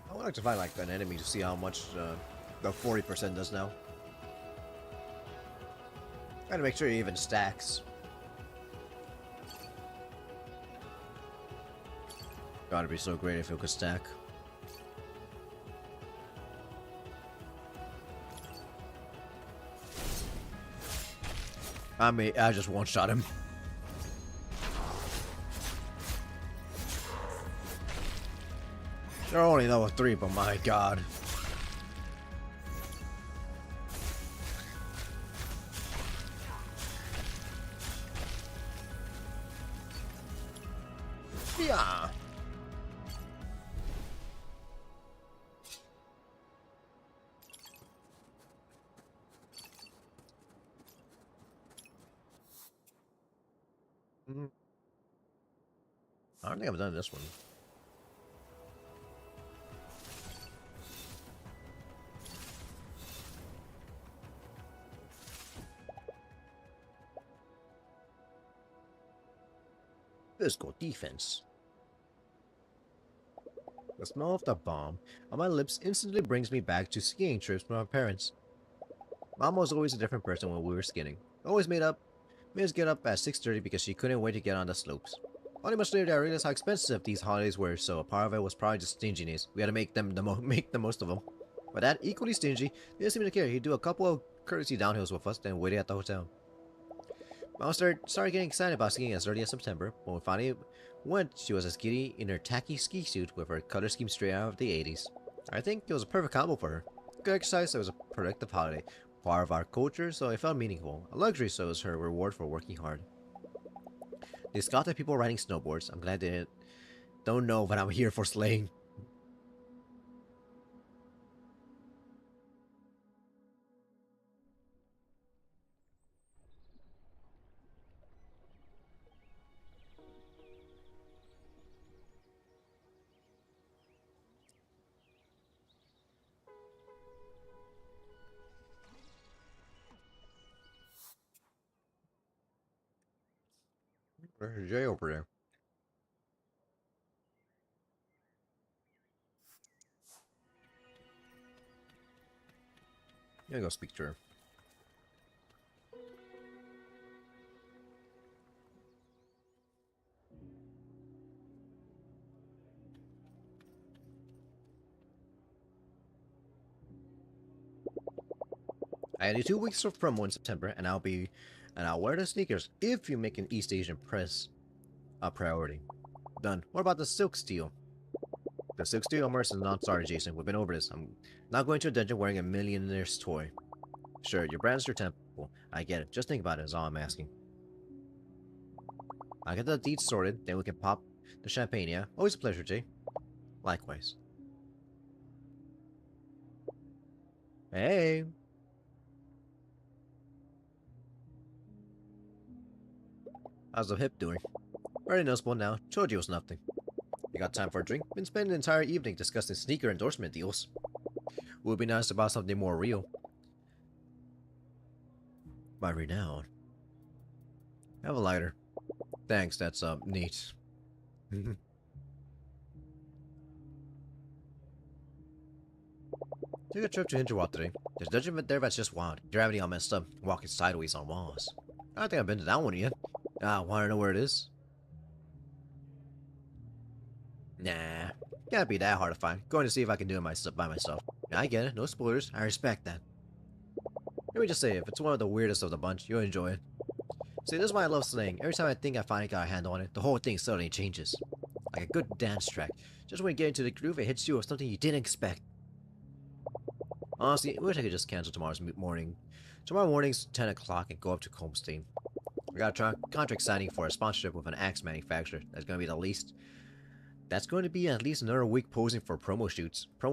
I would like to find like an enemy to see how much the 40% does now. Gotta make sure it even stacks. Gotta be so great if it could stack. I just one-shot him. They're only level 3, but my god. Yeah. I don't think I've done this one. Physical defense. The smell of the bomb on my lips instantly brings me back to skiing trips with my parents. Mom was always a different person when we were skiing. Always made us get up at 6:30 because she couldn't wait to get on the slopes. Only much later I realized how expensive these holidays were, so a part of it was probably just stinginess. We had to make make the most of them. But Dad, equally stingy, didn't seem to care. He'd do a couple of courtesy downhills with us, then waited at the hotel. Mom started getting excited about skiing as early as September. When we finally went, she was as giddy in her tacky ski suit with her color scheme straight out of the 80s. I think it was a perfect combo for her. Good exercise, so it was a productive holiday. Part of our culture, so it felt meaningful. A luxury, so it was her reward for working hard. They scoffed at people riding snowboards. I'm glad they don't know what I'm here for slaying. There's Jay over there. I'm gonna go speak to her. I had 2 weeks from promo in September, and I'll wear the sneakers if you make an East Asian press a priority. Done. What about the silk steel? The silk steel immerse is not sorry, Jason. We've been over this. I'm not going to a dungeon wearing a millionaire's toy. Sure, your brand's your temple. I get it. Just think about it is all I'm asking. I'll get the deeds sorted, then we can pop the champagne, yeah? Always a pleasure, Jay. Likewise. Hey! How's the hip doing? Very noticeable now. Told you it was nothing. You got time for a drink? Been spending the entire evening discussing sneaker endorsement deals. Would be nice about something more real. By renown. Have a lighter. Thanks, that's neat. Took a trip to Hinterberg today. There's a dungeon there that's just wild. Gravity all messed up, walking sideways on walls. I don't think I've been to that one yet. Wanna know where it is? Nah, can't be that hard to find. Going to see if I can do it by myself. I get it, no spoilers. I respect that. Let me just say, if it's one of the weirdest of the bunch, you'll enjoy it. See, this is why I love slaying. Every time I think I finally got a handle on it, the whole thing suddenly changes. Like a good dance track. Just when you get into the groove, it hits you with something you didn't expect. Honestly, I wish I could just cancel tomorrow morning's 10 o'clock and go up to Comstein. I got a contract signing for a sponsorship with an axe manufacturer. That's going to be at least another week posing for promo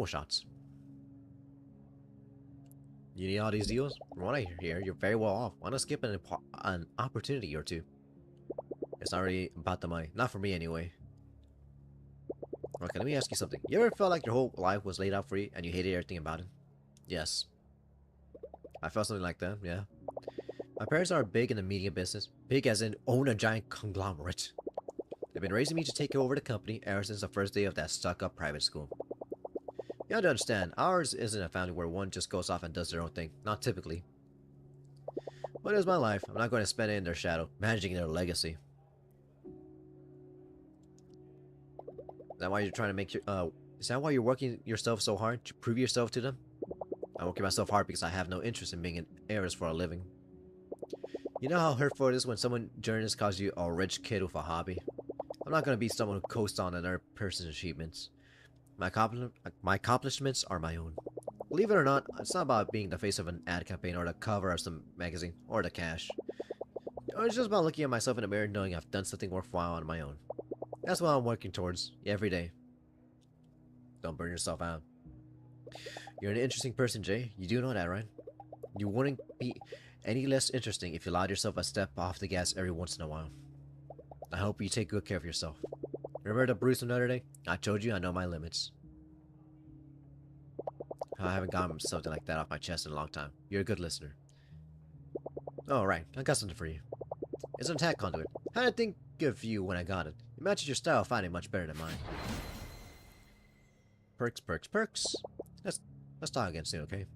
shots. You need all these deals? From what I hear, you're very well off. Why not skip an opportunity or two? It's not really about the money. Not for me, anyway. Okay, let me ask you something. You ever felt like your whole life was laid out for you and you hated everything about it? Yes. I felt something like that, yeah. My parents are big in the media business. Big as in own a giant conglomerate. They've been raising me to take over the company ever since the first day of that stuck-up private school. You have to understand, ours isn't a family where one just goes off and does their own thing. Not typically. But it was my life. I'm not going to spend it in their shadow, managing their legacy. Is that why you're trying to make is that why you're working yourself so hard? To prove yourself to them? I'm working myself hard because I have no interest in being an heiress for a living. You know how hurtful it is when someone journalists calls you a rich kid with a hobby? I'm not going to be someone who coasts on another person's achievements. My accomplishments are my own. Believe it or not, it's not about being the face of an ad campaign or the cover of some magazine or the cash. It's just about looking at myself in the mirror and knowing I've done something worthwhile on my own. That's what I'm working towards every day. Don't burn yourself out. You're an interesting person, Jay. You do know that, right? You wouldn't be any less interesting if you allowed yourself a step off the gas every once in a while. I hope you take good care of yourself. Remember the bruise from the other day? I told you I know my limits. I haven't gotten something like that off my chest in a long time. You're a good listener. Oh, right. I got something for you. It's an attack conduit. How did I think good view when I got it. It matches your style finding much better than mine. Perks, perks, perks. Let's talk again soon, okay?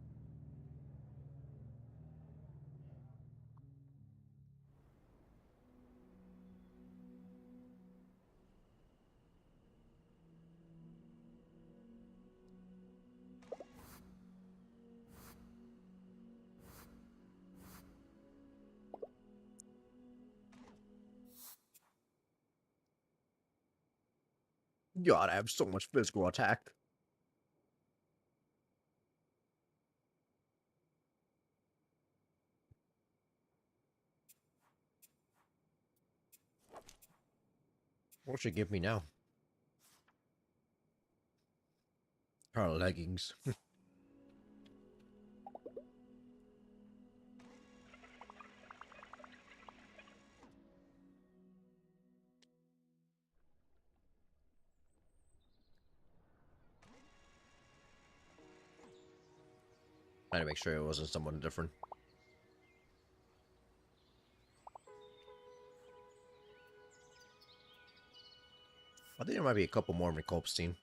God, I have so much physical attack. What should give me now? Our leggings. I had to make sure it wasn't someone different. I think there might be a couple more in Kolbstein.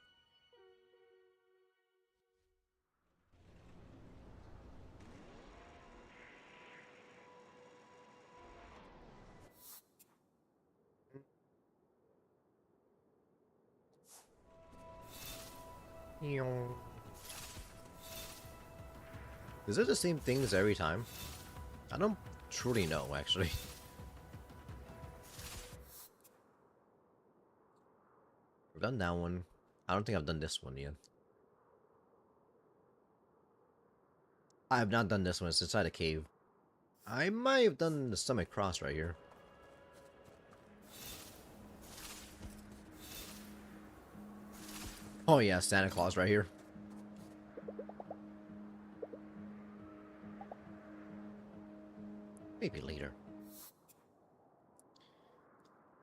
Is it the same things every time? I don't truly know, actually. I've done that one. I don't think I've done this one yet. I have not done this one. It's inside a cave. I might have done the stomach cross right here. Oh yeah, Santa Claus right here. Maybe later.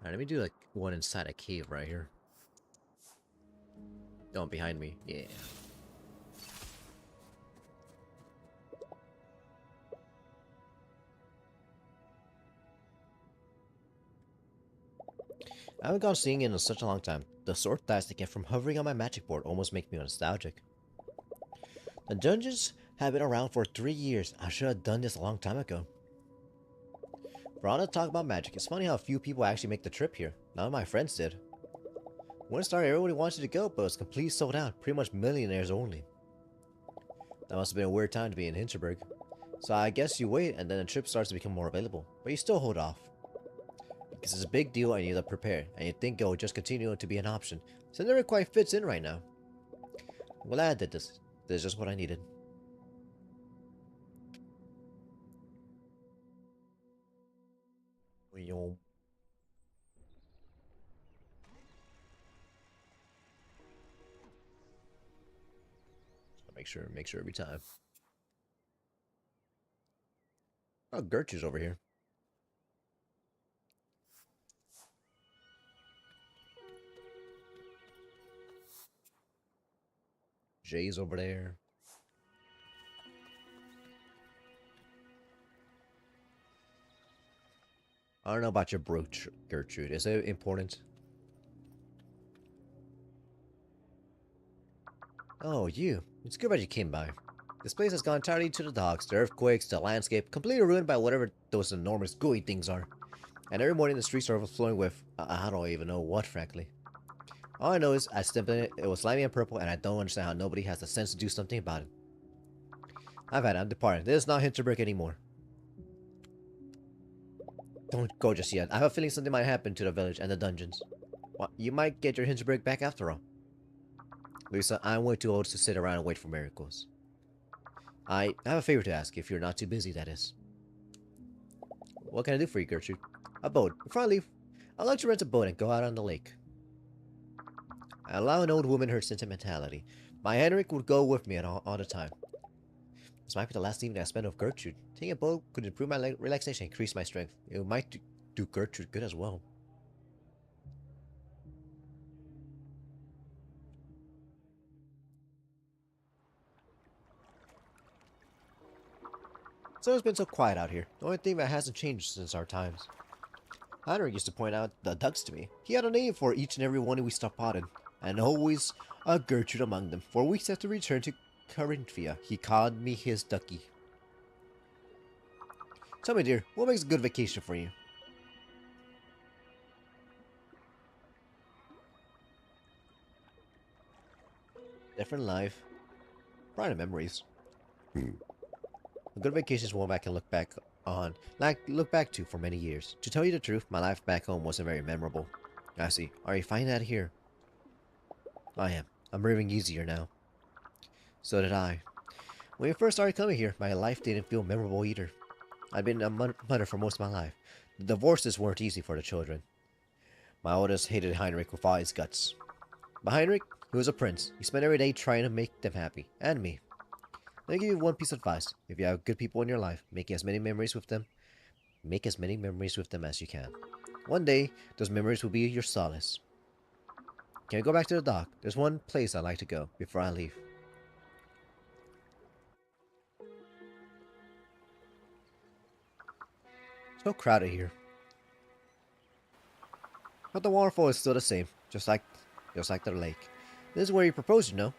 Alright, let me do like one inside a cave right here. Oh, behind me. Yeah. I haven't gone seeing it in such a long time. The sword dice I get from hovering on my magic board almost make me nostalgic. The dungeons have been around for 3 years. I should have done this a long time ago. For all the talk about magic, it's funny how few people actually make the trip here. None of my friends did. When it started, everybody wanted to go, but it was completely sold out. Pretty much millionaires only. That must have been a weird time to be in Hinterberg. So I guess you wait, and then the trip starts to become more available. But you still hold off. Because it's a big deal and you need to prepare, and you think it will just continue to be an option. So it never quite fits in right now. I'm glad I did this. This is just what I needed. Make sure every time. Oh, Gertrude's over here. Jay's over there. I don't know about your brooch, Gertrude. Is it important? Oh, you. It's good that you came by. This place has gone entirely to the dogs. The earthquakes, the landscape, completely ruined by whatever those enormous gooey things are. And every morning the streets are overflowing with, I don't even know what, frankly. All I know is I stepped in it, it was slimy and purple, and I don't understand how nobody has the sense to do something about it. I've had it, I'm departing. This is not Hinterberg anymore. Don't go just yet. I have a feeling something might happen to the village and the dungeons. Well, you might get your Hinterberg back after all. Lisa, I'm way too old to sit around and wait for miracles. I have a favor to ask, if you're not too busy, that is. What can I do for you, Gertrude? A boat. Before I leave, I'd like to rent a boat and go out on the lake. I allow an old woman her sentimentality. My Henrik would go with me all the time. This might be the last evening I spend with Gertrude. Taking a boat could improve my relaxation and increase my strength. It might do Gertrude good as well. So it's been so quiet out here. The only thing that hasn't changed since our times. Heinrich used to point out the ducks to me. He had a name for each and every one we spotted, and always a Gertrude among them. For weeks after return to Carinthia, he called me his ducky. Tell me, dear, what makes a good vacation for you? Different life, brighter memories. A good vacation is one I can look back on, look back to for many years. To tell you the truth, my life back home wasn't very memorable. I see. Are you finding that here? I am. I'm breathing easier now. So did I. When we first started coming here, my life didn't feel memorable either. I'd been a mother for most of my life. The divorces weren't easy for the children. My oldest hated Heinrich with all his guts. But Heinrich, he was a prince. He spent every day trying to make them happy, and me. Let me give you one piece of advice. If you have good people in your life, make as many memories with them. Make as many memories with them as you can. One day, those memories will be your solace. Can we go back to the dock? There's one place I'd like to go before I leave. It's so crowded here. But the waterfall is still the same, just like the lake. This is where you proposed, you know.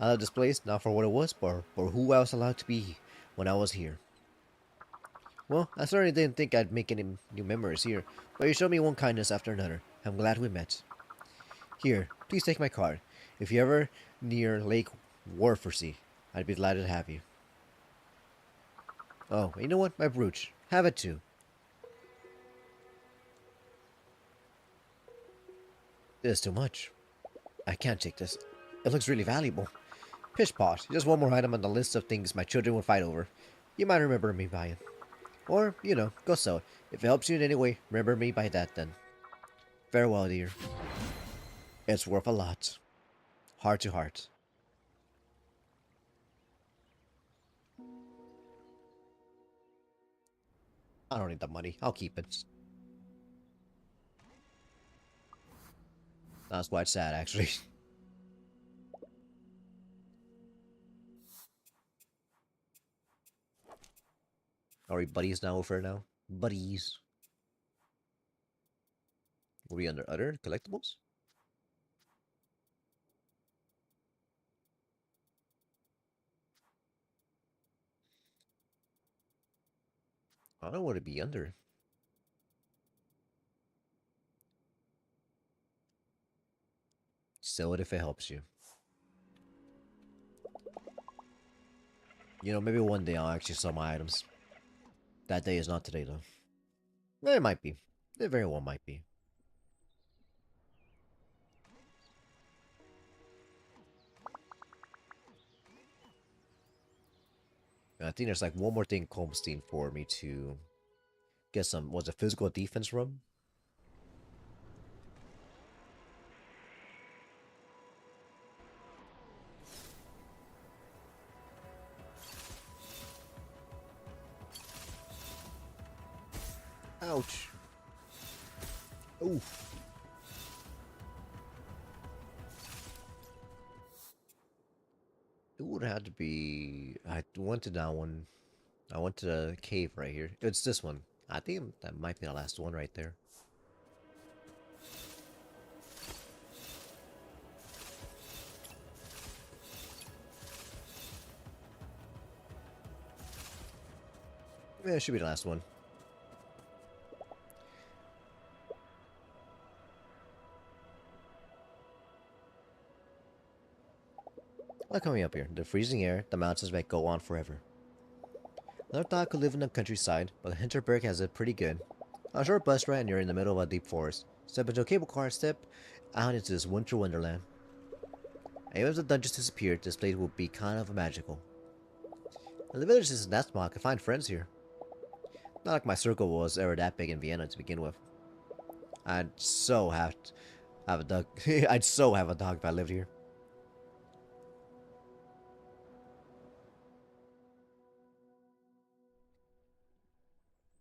I love this place, not for what it was, but for who I was allowed to be when I was here. Well, I certainly didn't think I'd make any new memories here, but you showed me one kindness after another. I'm glad we met. Here, please take my card. If you're ever near Lake Warfersea, I'd be delighted to have you. Oh, you know what? My brooch. Have it too. This is too much. I can't take this. It looks really valuable. Pish posh, just one more item on the list of things my children would fight over. You might remember me by it. Or, go sell it. If it helps you in any way, remember me by that then. Farewell, dear. It's worth a lot. Heart to heart. I don't need the money. I'll keep it. That's quite sad, actually. Are we buddies now over now? Buddies. Were we under other collectibles? I don't know what to be under. Sell it if it helps you. Maybe one day I'll actually sell my items. That day is not today, though. It might be. It very well might be. I think there's like one more thing Colmstein for me to get some, was it physical defense rum? Ouch. Oof. It would have to be. I went to that one. I went to the cave right here. It's this one. I think that might be the last one right there. Yeah, it should be the last one. Like coming up here, the freezing air, the mountains might go on forever. Never thought I could live in the countryside, but Hinterberg has it pretty good. A short bus ride and you're in the middle of a deep forest. Step into a cable car, step out into this winter wonderland. And even if the dungeons disappeared, this place would be kind of magical. And the village isn't that small, I can find friends here. Not like my circle was ever that big in Vienna to begin with. I'd so have a dog. I'd so have a dog if I lived here.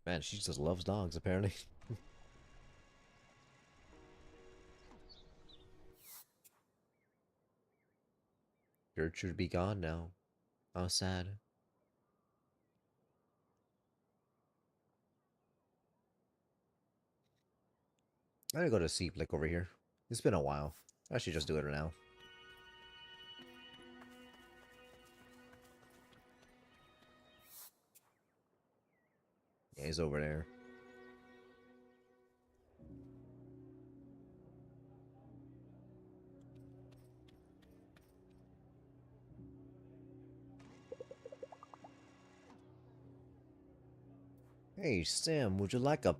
Man, she just loves dogs, apparently. Gertrude be gone now. How sad. I'm gonna go to sleep like over here. It's been a while. I should just do it now. Yeah, he's over there. Hey, Sam, would you like a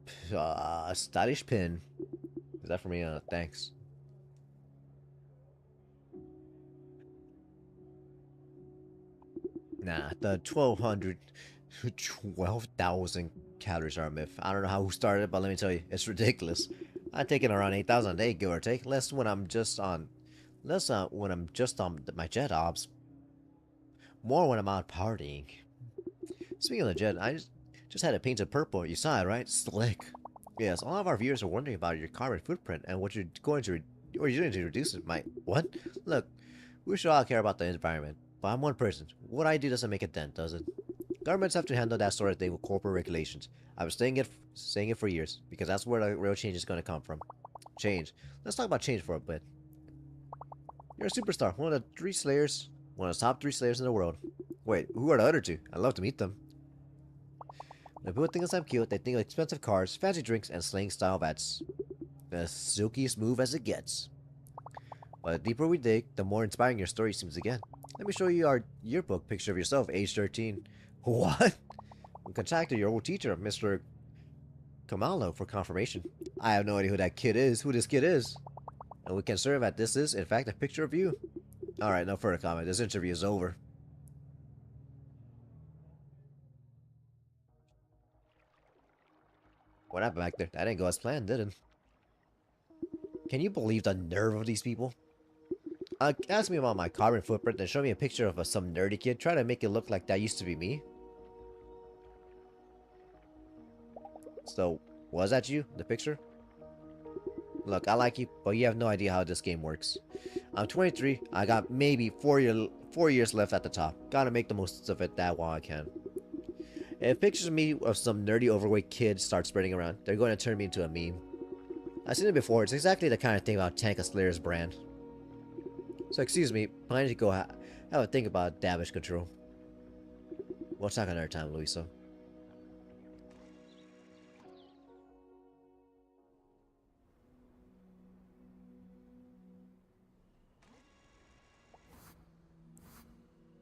stylish pin? Is that for me? Thanks. Nah, the 12,000 calories are a myth. I don't know how who started it, but let me tell you, it's ridiculous. I'm taking around 8,000 a day, give or take. Less when I'm just on my jet ops. More when I'm out partying. Speaking of the jet, I just had it painted purple. You saw it, right? Slick. Yes, all of our viewers are wondering about your carbon footprint and what you're doing to reduce it. What? Look, we should all care about the environment, but I'm one person. What I do doesn't make a dent, does it? Governments have to handle that sort of thing with corporate regulations. I've been saying it for years because that's where the real change is going to come from. Change. Let's talk about change for a bit. You're a superstar, one of the three slayers, one of the top three slayers in the world. Wait, who are the other two? I'd love to meet them. When people think I'm cute, they think of expensive cars, fancy drinks, and slaying style vets. The silkiest move as it gets. But the deeper we dig, the more inspiring your story seems to get. Let me show you our yearbook picture of yourself, age 13. What? We contacted your old teacher, Mr. Kamalo, for confirmation. I have no idea who this kid is. And we can confirm that this is, in fact, a picture of you. Alright, no further comment. This interview is over. What happened back there? That didn't go as planned, did it? Can you believe the nerve of these people? Ask me about my carbon footprint and show me a picture of some nerdy kid. Try to make it look like that used to be me. So, was that you, the picture? Look, I like you, but you have no idea how this game works. I'm 23. I got maybe 4 years left at the top. Gotta make the most of it that while I can. If pictures of me of some nerdy overweight kid start spreading around, they're going to turn me into a meme. I've seen it before. It's exactly the kind of thing about Tank Slayer's brand. So excuse me, planning to go have a think about damage control. We'll talk another time, Louisa.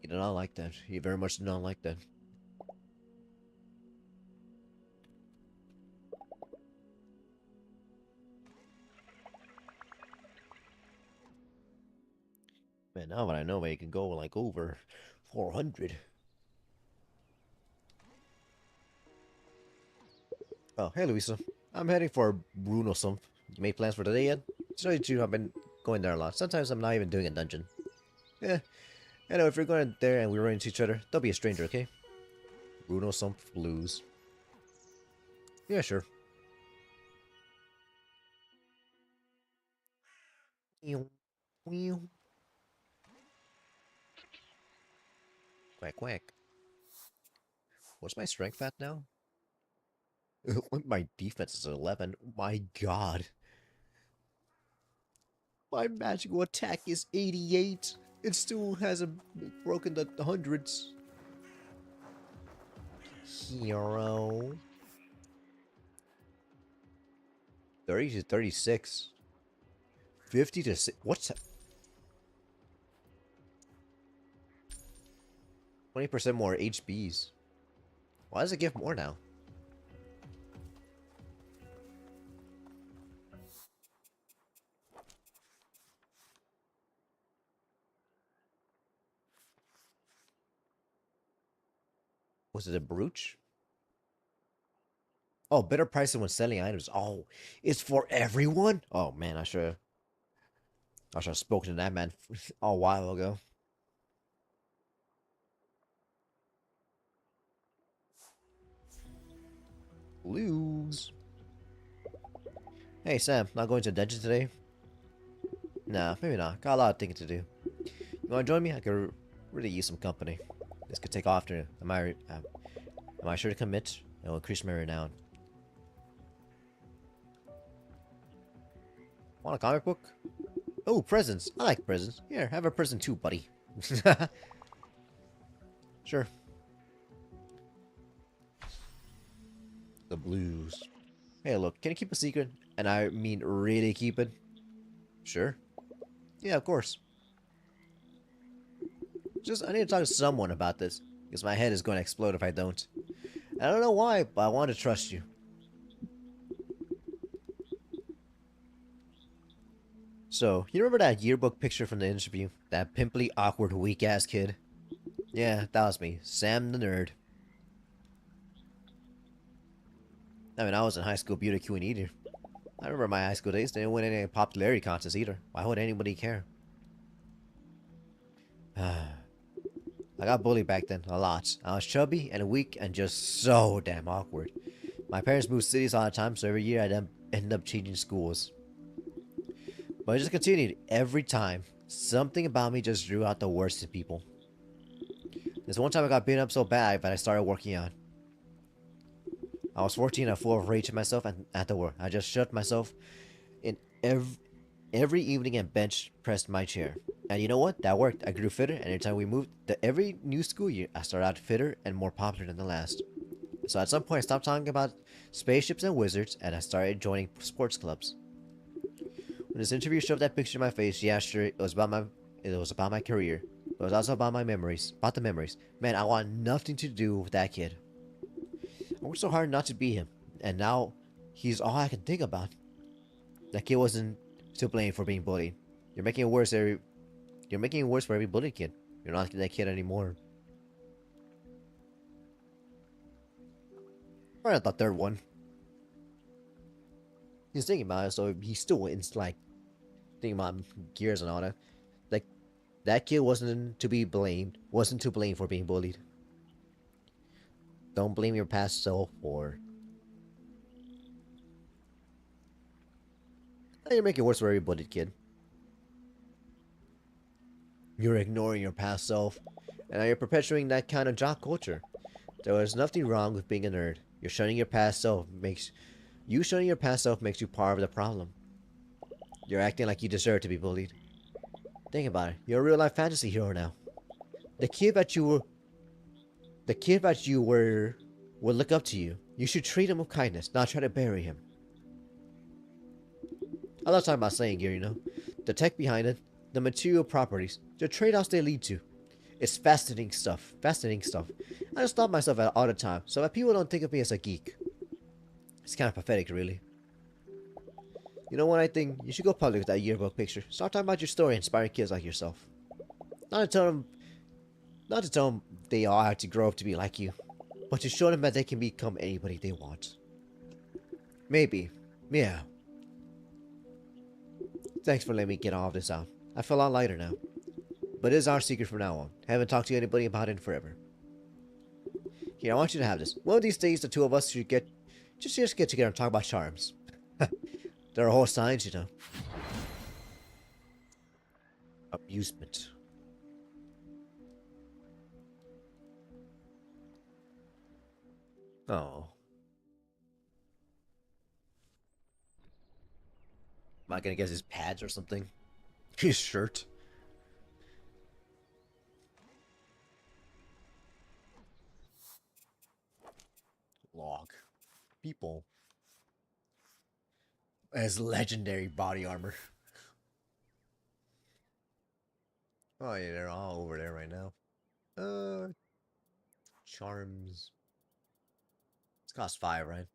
You do not like that. You very much do not like that. Man, now that I know it can go like over 400. Oh, hey Louisa. I'm heading for Bruno Sumph. You made plans for today yet? To tell you the truth, I've been going there a lot. Sometimes I'm not even doing a dungeon. Yeah. Anyway, if we're going there and we run into each other, don't be a stranger, okay? Bruno Sumph Blues. Yeah, sure. Quack quack. What's my strength at now? My defense is 11. My god. My magical attack is 88. It still hasn't broken the hundreds. Hero. 30 to 36. 50 to 6. What's that? 20% more HBs. Why does it give more now? Was it a brooch? Oh, better pricing when selling items. Oh, it's for everyone? Oh man, I should have spoken to that man a while ago. Lose. Hey Sam, not going to the dungeon today? Nah, maybe not. Got a lot of thinking to do. You wanna join me? I could really use some company. This could take off after. Am I sure to commit? It will increase my renown. Want a comic book? Oh, presents. I like presents. Here, have a present too, buddy. Sure. The blues. Hey, look, can you keep a secret? And I mean really keep it? Sure. Yeah, of course. Just, I need to talk to someone about this. Because my head is going to explode if I don't. I don't know why, but I want to trust you. So, you remember that yearbook picture from the interview? That pimply, awkward, weak-ass kid? Yeah, that was me. Sam the nerd. I mean, I was in high school beauty queen either. I remember my high school days. They didn't win any popularity contests either. Why would anybody care? I got bullied back then, a lot. I was chubby and weak and just so damn awkward. My parents moved cities all the time, so every year I'd end up changing schools. But it just continued every time. Something about me just drew out the worst in people. This one time I got beaten up so bad that I started working out. I was 14 and full of rage at myself and at the work. I just shut myself in every evening and bench pressed my chair. And you know what? That worked. I grew fitter, and every time we moved, every new school year, I started out fitter and more popular than the last. So at some point, I stopped talking about spaceships and wizards, and I started joining sports clubs. When this interview shoved that picture in my face, yeah, sure, it was about my career. But it was also about my memories. About the memories. Man, I want nothing to do with that kid. I worked so hard not to be him, and now he's all I can think about. That kid wasn't to blame for being bullied. You're making it worse for every bullied kid. You're not that kid anymore. Or not the third one. He's thinking about it, so he's still like thinking about gears and all that. Like that kid wasn't to blame for being bullied. Don't blame your past self for. You're making it worse for every bullied kid. You're ignoring your past self, and now you're perpetuating that kind of jock culture. There is nothing wrong with being a nerd. Shutting your past self makes you part of the problem. You're acting like you deserve to be bullied. Think about it. You're a real life fantasy hero now. The kid that you were will look up to you. You should treat him with kindness, not try to bury him. I love talking about slaying gear, you know. The tech behind it, the material properties, the trade-offs they lead to. It's fascinating stuff. Fascinating stuff. I just stop myself at it all the time, so that people don't think of me as a geek. It's kind of pathetic, really. You know what I think? You should go public with that yearbook picture. Start talking about your story, inspiring kids like yourself. Not to tell them they all have to grow up to be like you, but to show them that they can become anybody they want. Maybe. Yeah. Thanks for letting me get all of this out. I feel a lot lighter now. But it is our secret from now on. Haven't talked to anybody about it in forever. Here, I want you to have this. One of these days, the two of us should get together and talk about charms. There are whole signs, you know. Amusement. Oh. Am I gonna guess his pads or something? His shirt. Log. People. As legendary body armor. Oh yeah, they're all over there right now. Charms. It's cost 5, right?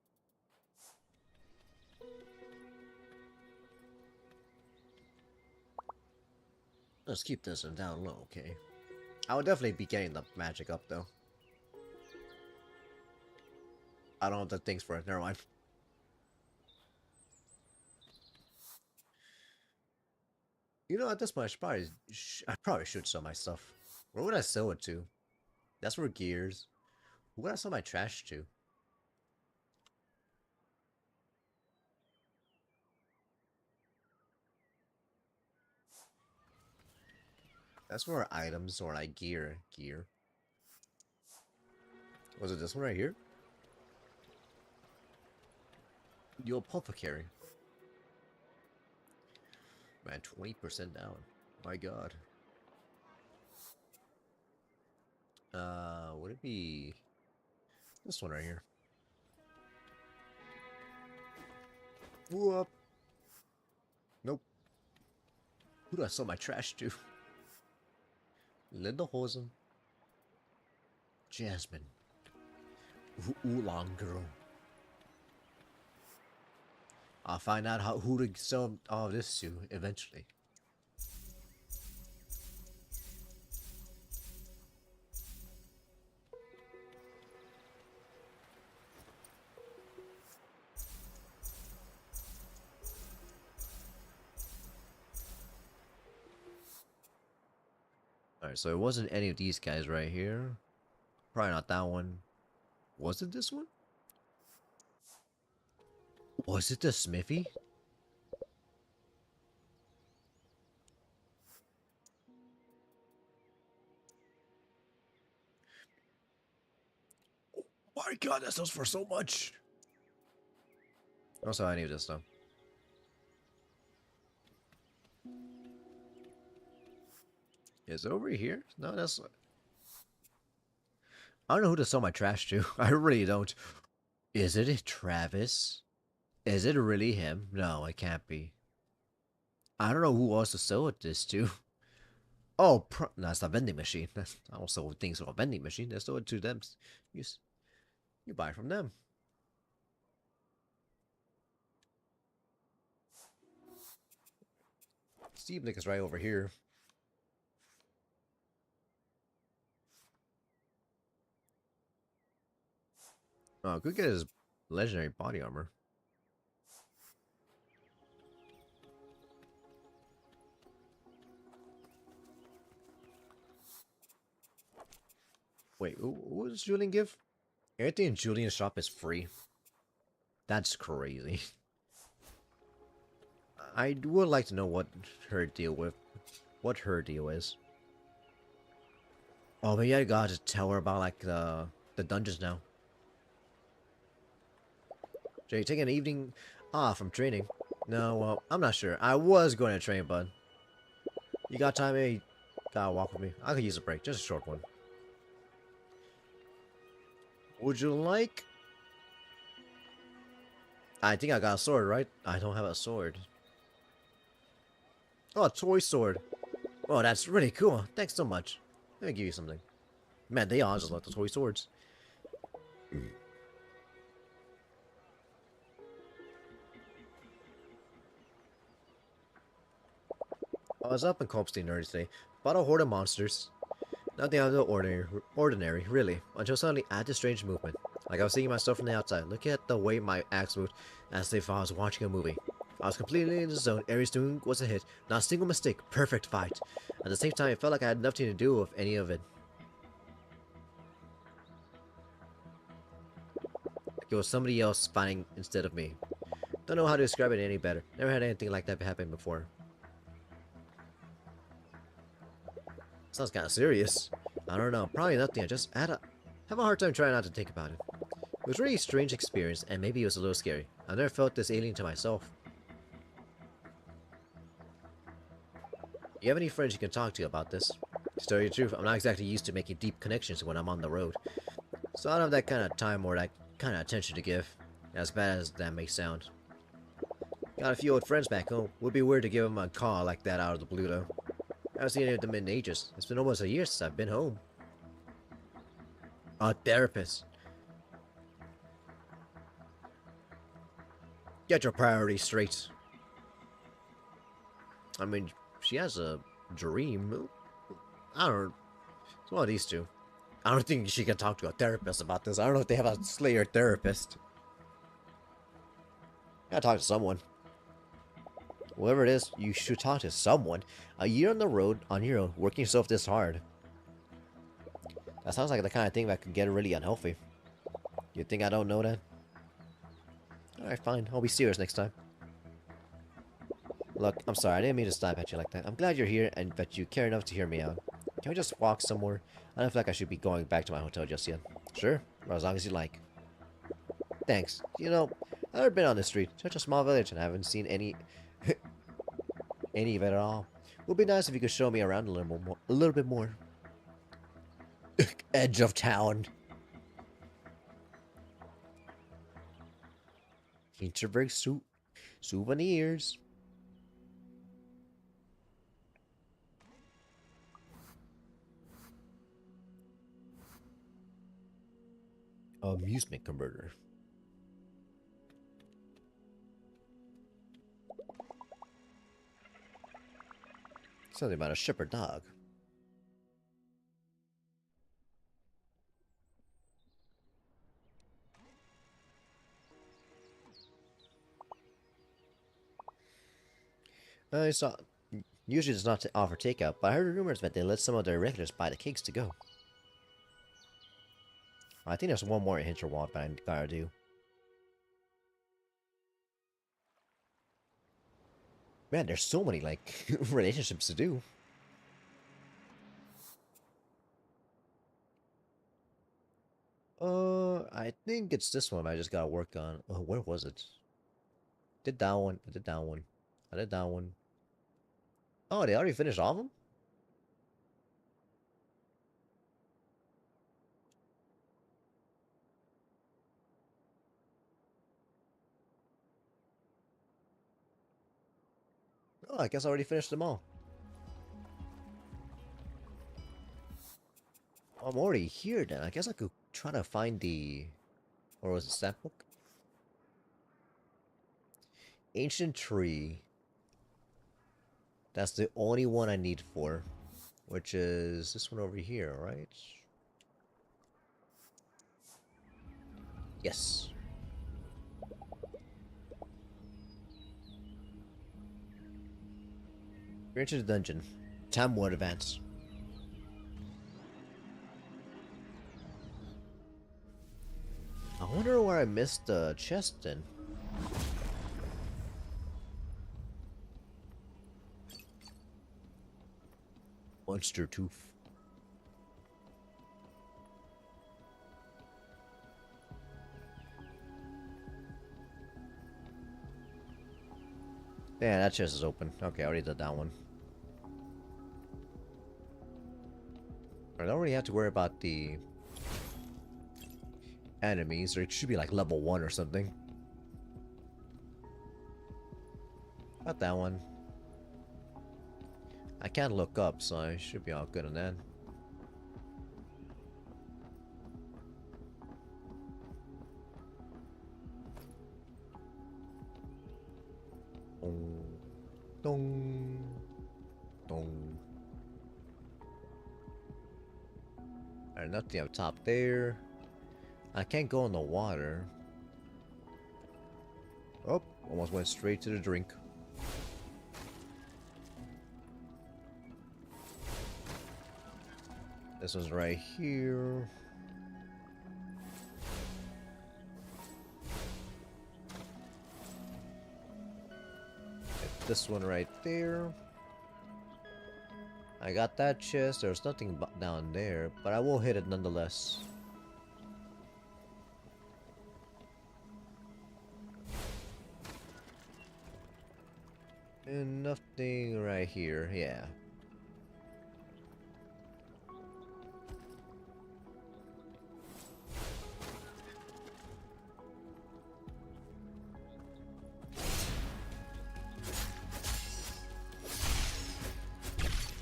Let's keep this one down low, okay? I would definitely be getting the magic up, though. I don't have the things for it. Never mind. You know, at this point, I probably should sell my stuff. Where would I sell it to? That's for gears. Who would I sell my trash to? That's for items or like gear. Gear. Was it this one right here? The apothecary. Man, 20% down. My god. Would it be this one right here? Whoop. Nope. Who do I sell my trash to? Linda Hosen. Jasmine. Oolong girl. I'll find out who to sell all this to eventually. Alright, so it wasn't any of these guys right here. Probably not that one. Was it this one? Was it the Smithy? My god, that sells for so much. I don't sell any of this though. Is it over here? No, that's... I don't know who to sell my trash to. I really don't. Is it Travis? Is it really him? No, it can't be. I don't know who else to sell it this to. Oh, no, it's a vending machine. I don't sell things from a vending machine. I sell it to them. You buy from them. Steve Nick is right over here. Oh, could get his legendary body armor. Wait, what does Julian give? Everything in Julian's shop is free. That's crazy. I would like to know what her deal is. Oh, maybe I gotta tell her about like the dungeons now. Jay, taking an evening off from training. No, well, I'm not sure. I was going to train, bud. You got time? Maybe gotta walk with me. I could use a break, just a short one. Would you like? I think I got a sword, right? I don't have a sword. Oh, a toy sword. Oh, that's really cool. Thanks so much. Let me give you something. Man, they all just love the toy swords. I was up in Copstein earlier today. Bought a horde of monsters. Nothing out of the ordinary, really, until suddenly I had this strange movement. Like I was seeing myself from the outside, looking at the way my axe moved as if I was watching a movie. I was completely in the zone, every swing was a hit, not a single mistake, perfect fight. At the same time, it felt like I had nothing to do with any of it. Like it was somebody else fighting instead of me. Don't know how to describe it any better. Never had anything like that happen before. Sounds kind of serious. I don't know, probably nothing. I just have a hard time trying not to think about it. It was really a strange experience, and maybe it was a little scary. I never felt this alien to myself. You have any friends you can talk to about this? To tell you the truth, I'm not exactly used to making deep connections when I'm on the road. So I don't have that kind of time or that kind of attention to give. As bad as that may sound. Got a few old friends back home. Would be weird to give them a call like that out of the blue though. I haven't seen any of them in ages. It's been almost a year since I've been home. A therapist. Get your priorities straight. I mean, she has a dream. I don't know. It's one of these two. I don't think she can talk to a therapist about this. I don't know if they have a Slayer therapist. Gotta talk to someone. Whatever it is, you should talk to someone. A year on the road, on your own, working yourself this hard. That sounds like the kind of thing that could get really unhealthy. You think I don't know that? Alright, fine. I'll be serious next time. Look, I'm sorry. I didn't mean to snap at you like that. I'm glad you're here and that you care enough to hear me out. Can we just walk somewhere? I don't feel like I should be going back to my hotel just yet. Sure, or as long as you like. Thanks. You know, I've never been on this street. Such a small village and I haven't seen any... any of it at all. It would be nice if you could show me around a little more. A little bit more. Edge of town. Hinterberg souvenirs. Amusement converter. Something about a shepherd dog. I saw. Usually does not offer takeout, but I heard rumors that they let some of their regulars buy the cakes to go. I think there's one more in Hinterwald that I gotta do. Man, there's so many, like, relationships to do. I think it's this one I just gotta work on. Oh, where was it? Did that one. I did that one. I did that one. Oh, they already finished all of them? Oh, I guess I already finished them all. I'm already here then. I guess I could try to find the... Or was it stat book? Ancient tree. That's the only one I need for. Which is this one over here, right? Yes. We're into the dungeon. Time won't advance. I wonder where I missed the chest then. Monster tooth. Yeah, that chest is open. Okay, I already did that one. I don't really have to worry about the enemies, or it should be like level 1 or something. Got that one. I can't look up, so I should be all good on that. Dong, dong, dong. Alright, nothing up top there. I can't go in the water. Oh, almost went straight to the drink. This one's right here. Get this one right there. I got that chest. There's nothing down there, but I will hit it nonetheless. And nothing right here, yeah.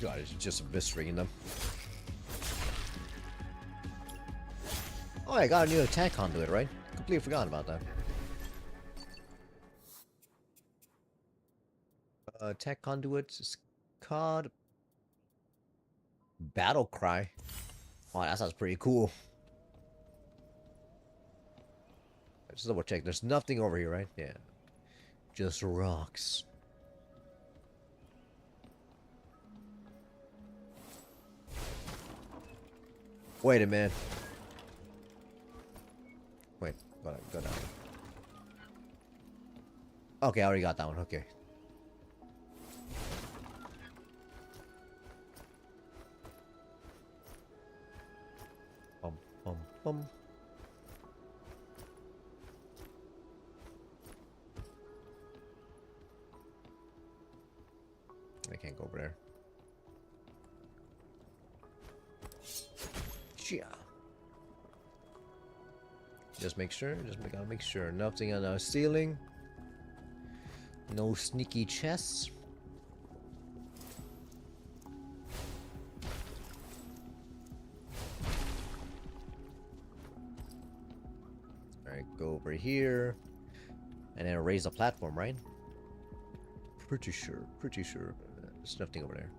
God, it's just eviscerating them. Oh, I got a new attack conduit, right? Completely forgot about that. Attack conduit is called Battle Cry. Wow, that sounds pretty cool. Just double check. There's nothing over here, right? Yeah. Just rocks. Wait a minute. Wait, go down. Okay, I already got that one. Okay. Bum, bum, bum. Yeah. Just make sure. Gotta make sure. Nothing on the ceiling. No sneaky chests. Alright, go over here. And then raise the platform, right? Pretty sure. There's nothing over there.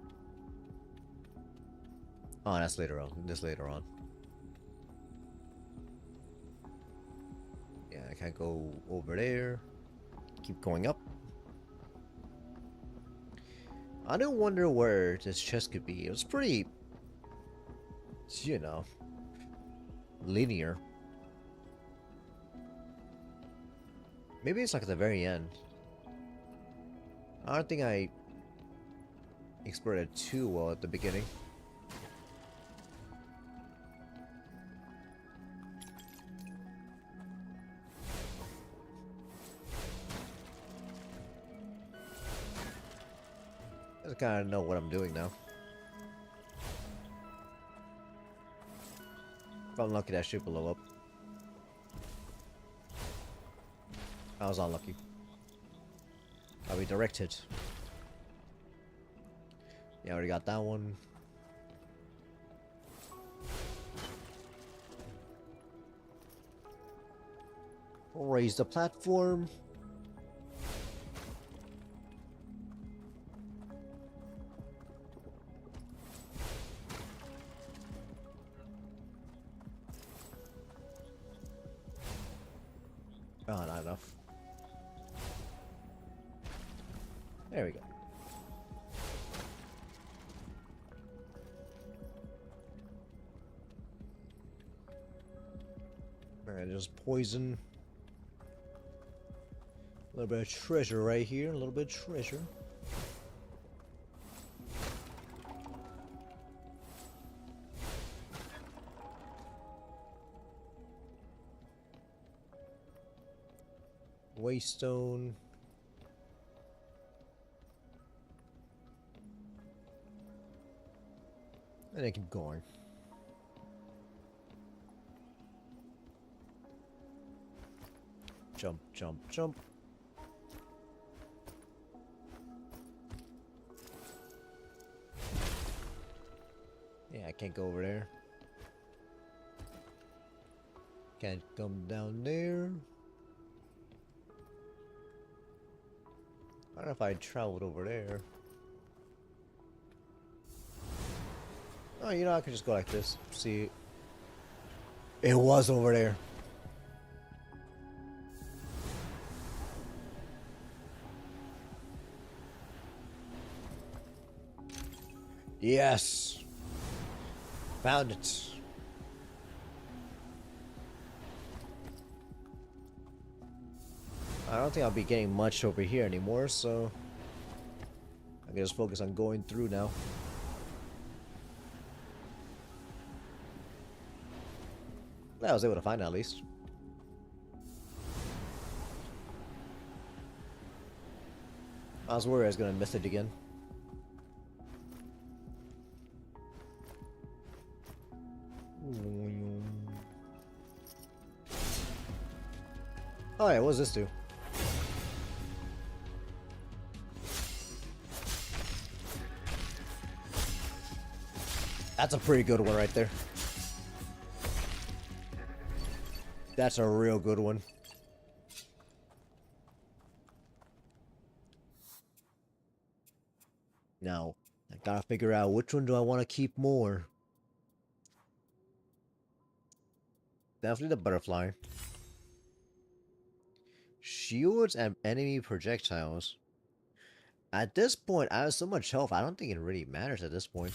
Oh, that's later on. This later on. Yeah, I can't go over there. Keep going up. I don't wonder where this chest could be. It was pretty, you know, linear. Maybe it's like at the very end. I don't think I explored it too well at the beginning. I just kind of know what I'm doing now. If I'm lucky, that should blow up. I was unlucky. I'll be directed. Yeah, I already got that one. Raise the platform. Oh, not enough. There we go. Alright, just poison. A little bit of treasure right here. A little bit of treasure. Waystone. And I keep going. Jump, jump, jump. Yeah, I can't go over there. Can't come down there. I don't know if I traveled over there. Oh, you know, I could just go like this. See, it was over there. Yes. Found it. I don't think I'll be getting much over here anymore, so I can just focus on going through now. I was able to find it at least. I was worried I was gonna miss it again. Oh yeah, what does this do? That's a pretty good one right there. That's a real good one. Now, I gotta figure out which one do I want to keep more. Definitely the butterfly. Shields and enemy projectiles. At this point, I have so much health, I don't think it really matters at this point.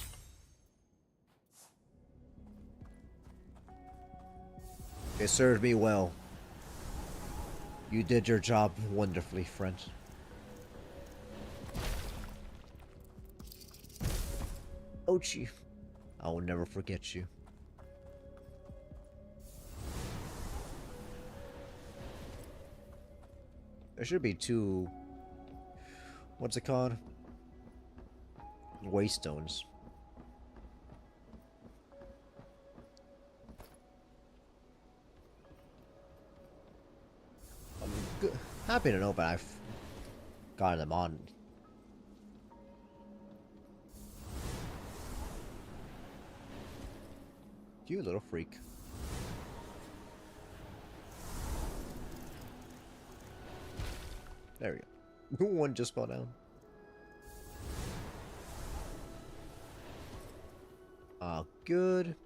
It served me well. You did your job wonderfully, friend. Ochi, I will never forget you. There should be two... What's it called? Waystones. Happy to know, but I've gotten them on. You little freak. There we go. One just fell down. Good.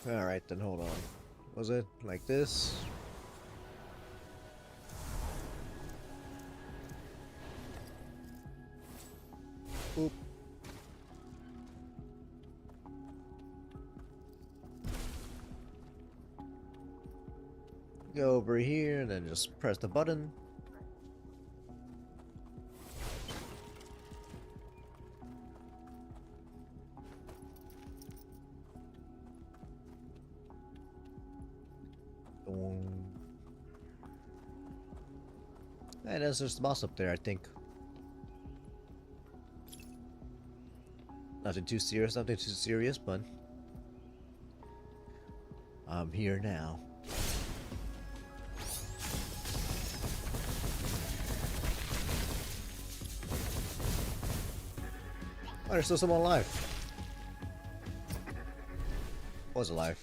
Alright, then hold on. Was it like this? Oop. Go over here and then just press the button. And there's just the boss up there, I think. Nothing too serious, but I'm here now. Oh, there's still someone alive. Was alive.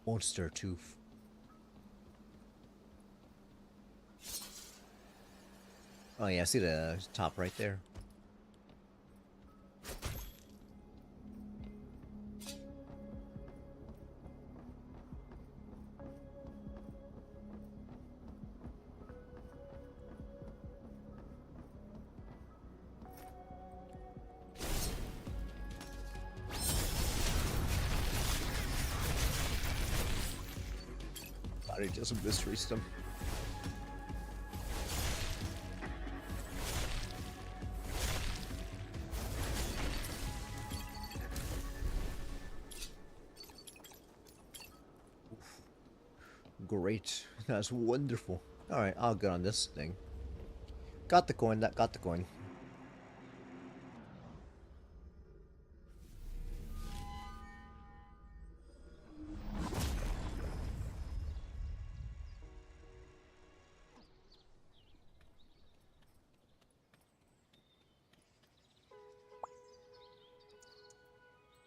Monster tooth. Oh yeah, I see the top right there. Body just a mystery stem. Great. That's wonderful. Alright, I'll get on this thing. Got the coin, that got the coin.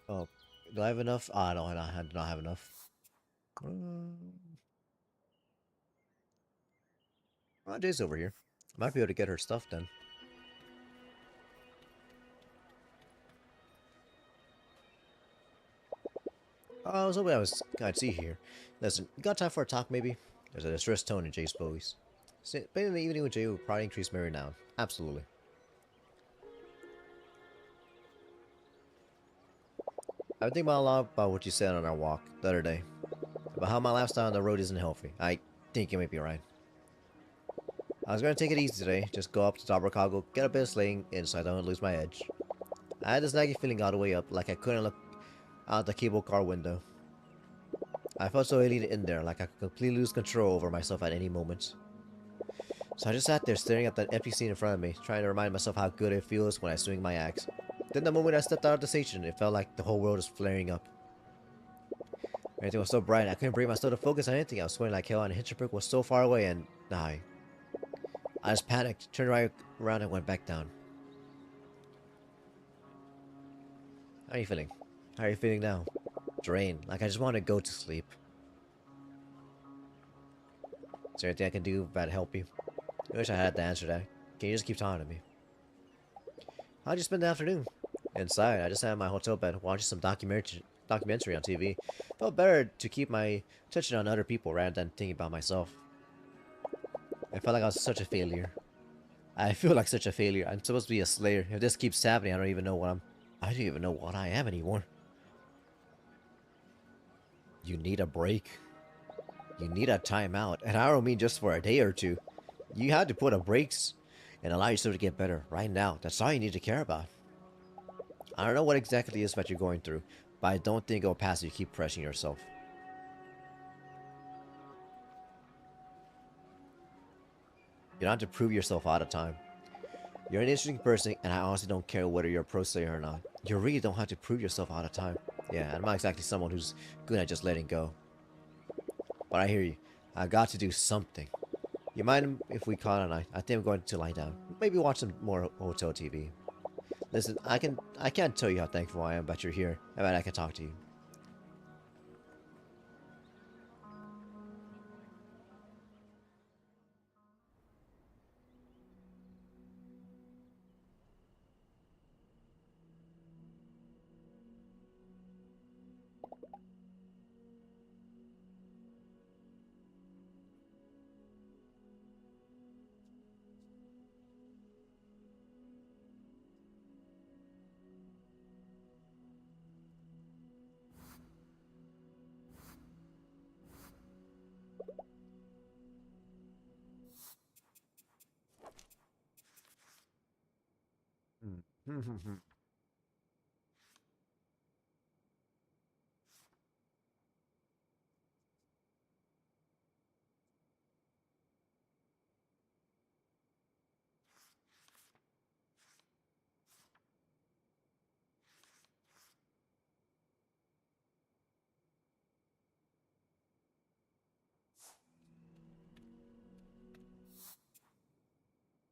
Oh, do I have enough? Ah, no, I do not have enough. Oh, Jay's over here. Might be able to get her stuff then. Oh, I was hoping I'd see here. Listen, you got time for a talk maybe? There's a distressed tone in Jay's voice. Spending the evening with Jay would probably increase my renown. Absolutely. I've been thinking a lot about what you said on our walk the other day. About how my lifestyle on the road isn't healthy. I think you may be right. I was gonna take it easy today, just go up to Tabernacle, get a bit of slaying in so I don't lose my edge. I had this nagging feeling all the way up, like I couldn't look out the cable car window. I felt so alien in there, like I could completely lose control over myself at any moment. So I just sat there staring at that empty scene in front of me, trying to remind myself how good it feels when I swing my axe. Then the moment I stepped out of the station, it felt like the whole world was flaring up. Everything was so bright, I couldn't bring myself to focus on anything. I was sweating like hell, and Hinterberg was so far away, and I just panicked, turned right around, and went back down. How are you feeling? How are you feeling now? Drained, like I just want to go to sleep. Is there anything I can do that help you? I wish I had the answer to that. Can you just keep talking to me? How'd you spend the afternoon? Inside, I just sat in my hotel bed watching some documentary on TV. Felt better to keep my attention on other people rather than thinking about myself. I felt like I was such a failure. I feel like such a failure. I'm supposed to be a slayer. If this keeps happening, I don't even know what I am anymore. You need a break. You need a timeout. And I don't mean just for a day or two. You have to put a brakes and allow yourself to get better right now. That's all you need to care about. I don't know what exactly it is that you're going through, but I don't think it'll pass if you keep pressing yourself. You don't have to prove yourself all the time. You're an interesting person, and I honestly don't care whether you're a pro player or not. You really don't have to prove yourself all the time. Yeah, I'm not exactly someone who's good at just letting go. But I hear you. I got to do something. You mind if we call it a night? I think I'm going to lie down. Maybe watch some more hotel TV. Listen, I can't tell you how thankful I am that you're here and that I can talk to you.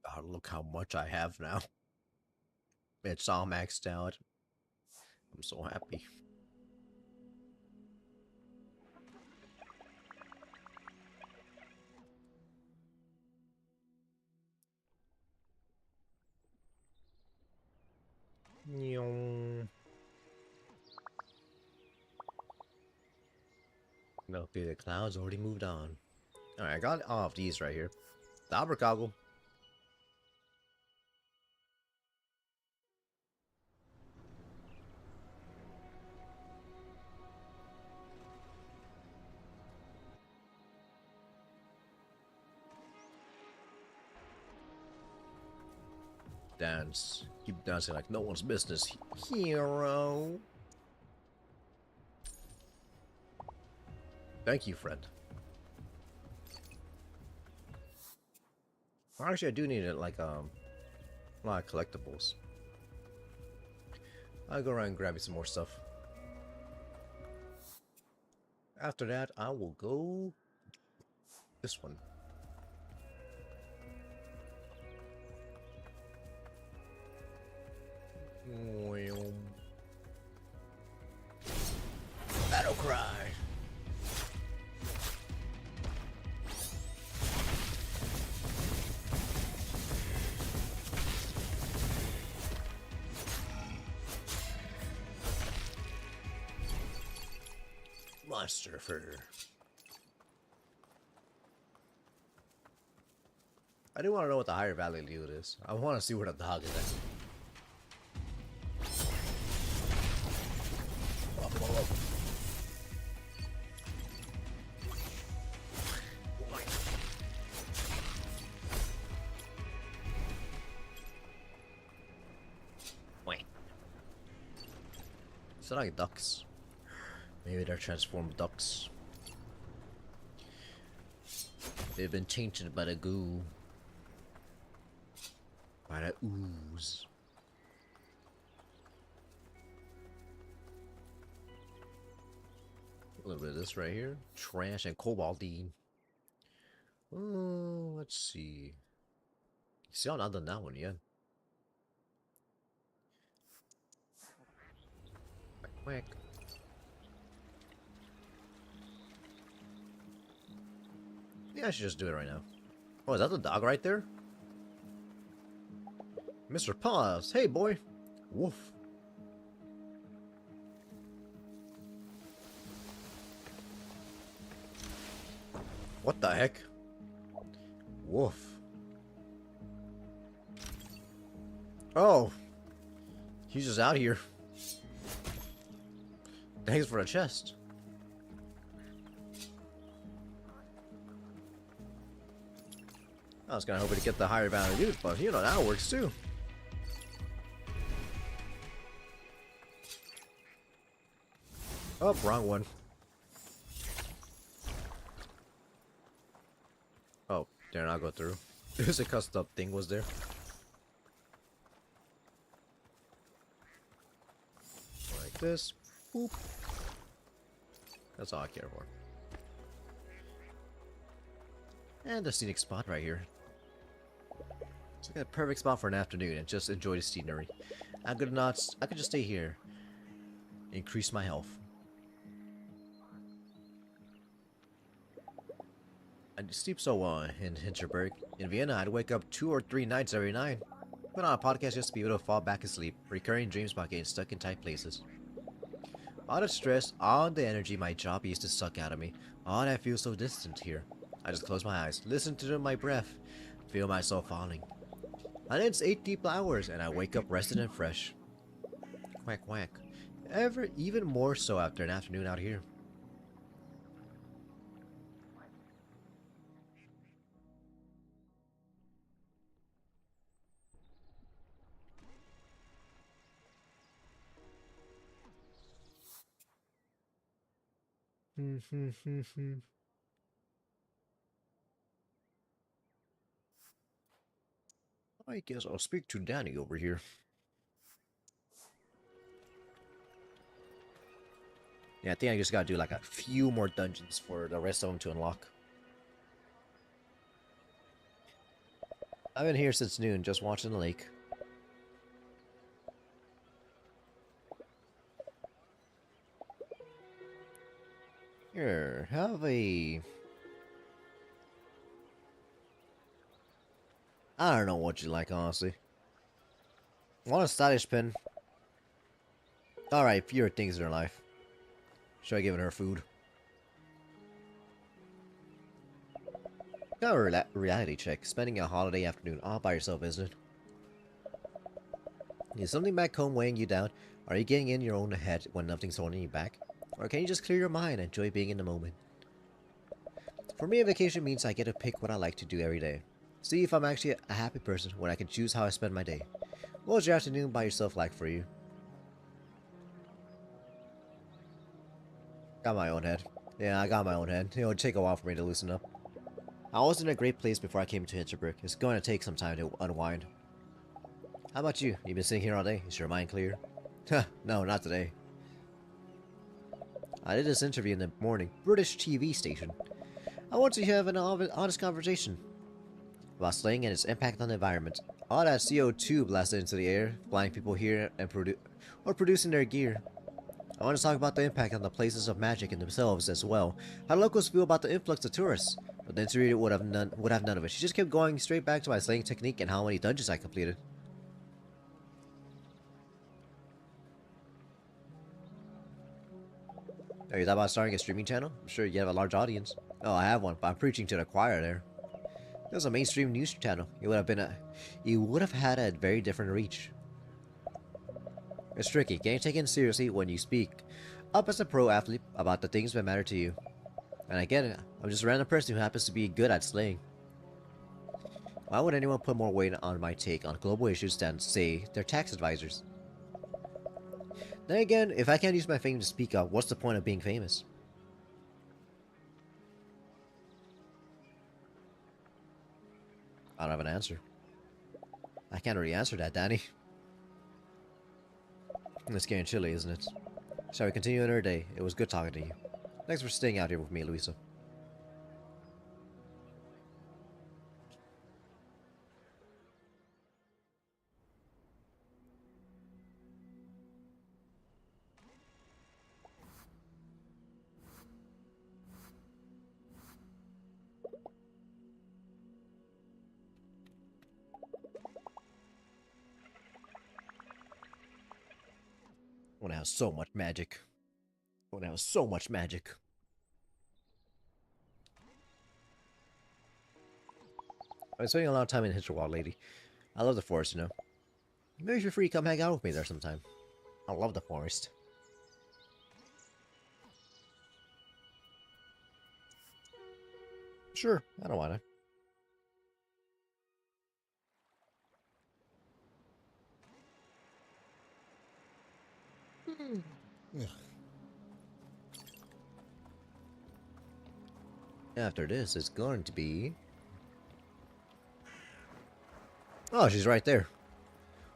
God, look how much I have now. It's all maxed out. I'm so happy. No, the clouds already moved on. Alright, I got all of these right here. The Abercoggle. Dance. Keep dancing like no one's business. Hero. Thank you, friend. Well, actually, I do need it, like, a lot of collectibles. I'll go around and grab you some more stuff. After that, I will go this one. Battle cry. Monster fur. I do want to know what the higher value loot is. I want to see where the dog is at. It's like ducks. Maybe they're transformed ducks. They've been tainted by the goo. By the ooze. A little bit of this right here. Trash and cobaltine. Oh, let's see. See, I'm not done that one yet. Quick. Yeah, I should just do it right now. Oh, is that the dog right there? Mr. Paws. Hey, boy. Woof. What the heck? Woof. Oh. He's just out here. Thanks for the chest. I was kind of hoping to get the higher value loot, but you know, that works too. Oh, wrong one. Oh, dare not go through. There's a custom thing was there. this. Boop. That's all I care for. And the scenic spot right here. It's like a perfect spot for an afternoon and just enjoy the scenery. I could just stay here. Increase my health. I sleep so well in Hinterberg. In Vienna, I'd wake up 2 or 3 nights every night. Put on a podcast just to be able to fall back asleep. Recurring dreams about getting stuck in tight places. All the stress, all the energy my job used to suck out of me. All that feels so distant here. I just close my eyes, listen to my breath, feel myself falling. And it's 8 deep hours, and I wake up rested and fresh. Quack quack. Even more so after an afternoon out here. I guess I'll speak to Danny over here. Yeah, I think I just gotta do like a few more dungeons for the rest of them to unlock. I've been here since noon, just watching the lake. Here, have a... I don't know what you like, honestly. Want a stylish pin? Alright, fewer things in her life. Should I give her food? Got a reality check. Spending a holiday afternoon all by yourself, isn't it? Is something back home weighing you down? Are you getting in your own head when nothing's holding you back? Or can you just clear your mind and enjoy being in the moment? For me, a vacation means I get to pick what I like to do every day. See if I'm actually a happy person when I can choose how I spend my day. What was your afternoon by yourself like for you? Got my own head. Yeah, I got my own head. It'll take a while for me to loosen up. I was in a great place before I came to Hinterberg. It's going to take some time to unwind. How about you? You been sitting here all day? Is your mind clear? No, not today. I did this interview in the morning. British TV station. I want to have an honest conversation about slaying and its impact on the environment. All that CO2 blasted into the air, flying people here and producing their gear. I want to talk about the impact on the places of magic and themselves as well. How locals feel about the influx of tourists. But the interviewer would have none of it. She just kept going straight back to my slaying technique and how many dungeons I completed. Oh, you thought about starting a streaming channel? I'm sure you have a large audience. Oh, I have one, but I'm preaching to the choir there. It was a mainstream news channel. It would have had a very different reach. It's tricky. Getting taken seriously when you speak up as a pro athlete about the things that matter to you. And I get it. I'm just a random person who happens to be good at slaying. Why would anyone put more weight on my take on global issues than, say, their tax advisors? Then again, if I can't use my fame to speak up, what's the point of being famous? I don't have an answer. I can't really answer that, Danny. It's getting chilly, isn't it? Shall we continue another day? It was good talking to you. Thanks for staying out here with me, Louisa. When I have so much magic. When I have so much magic. I've been spending a lot of time in Hinterberg lately. I love the forest, you know. Maybe if you're free, come hang out with me there sometime. I love the forest. Sure, I don't wanna. After this, it's going to be... Oh, she's right there.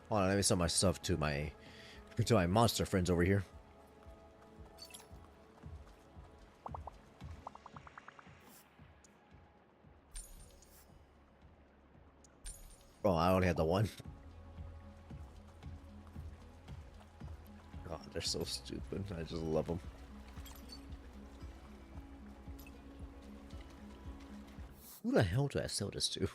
Hold on, let me sell my stuff to my monster friends over here. Oh, I only had the one. God, they're so stupid. I just love them. Who the hell do I sell this to?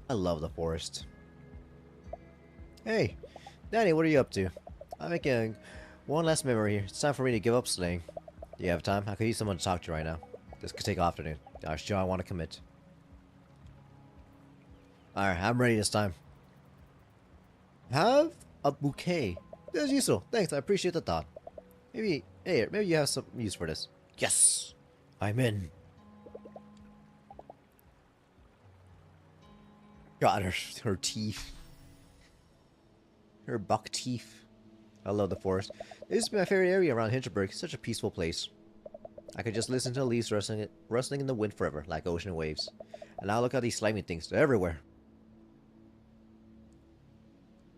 I love the forest. Hey, Danny, what are you up to? I'm making one last memory here. It's time for me to give up slaying. Do you have time? I could use someone to talk to right now. This could take afternoon. I'm sure I want to commit. Alright, I'm ready this time. Have a bouquet. As usual. Thanks, I appreciate the thought. Maybe you have some use for this. Yes! I'm in. God, her teeth. Her buck teeth. I love the forest. This is my favorite area around Hinterberg. Such a peaceful place. I could just listen to the leaves rustling in the wind forever, like ocean waves. And now look at these slimy things. They're everywhere.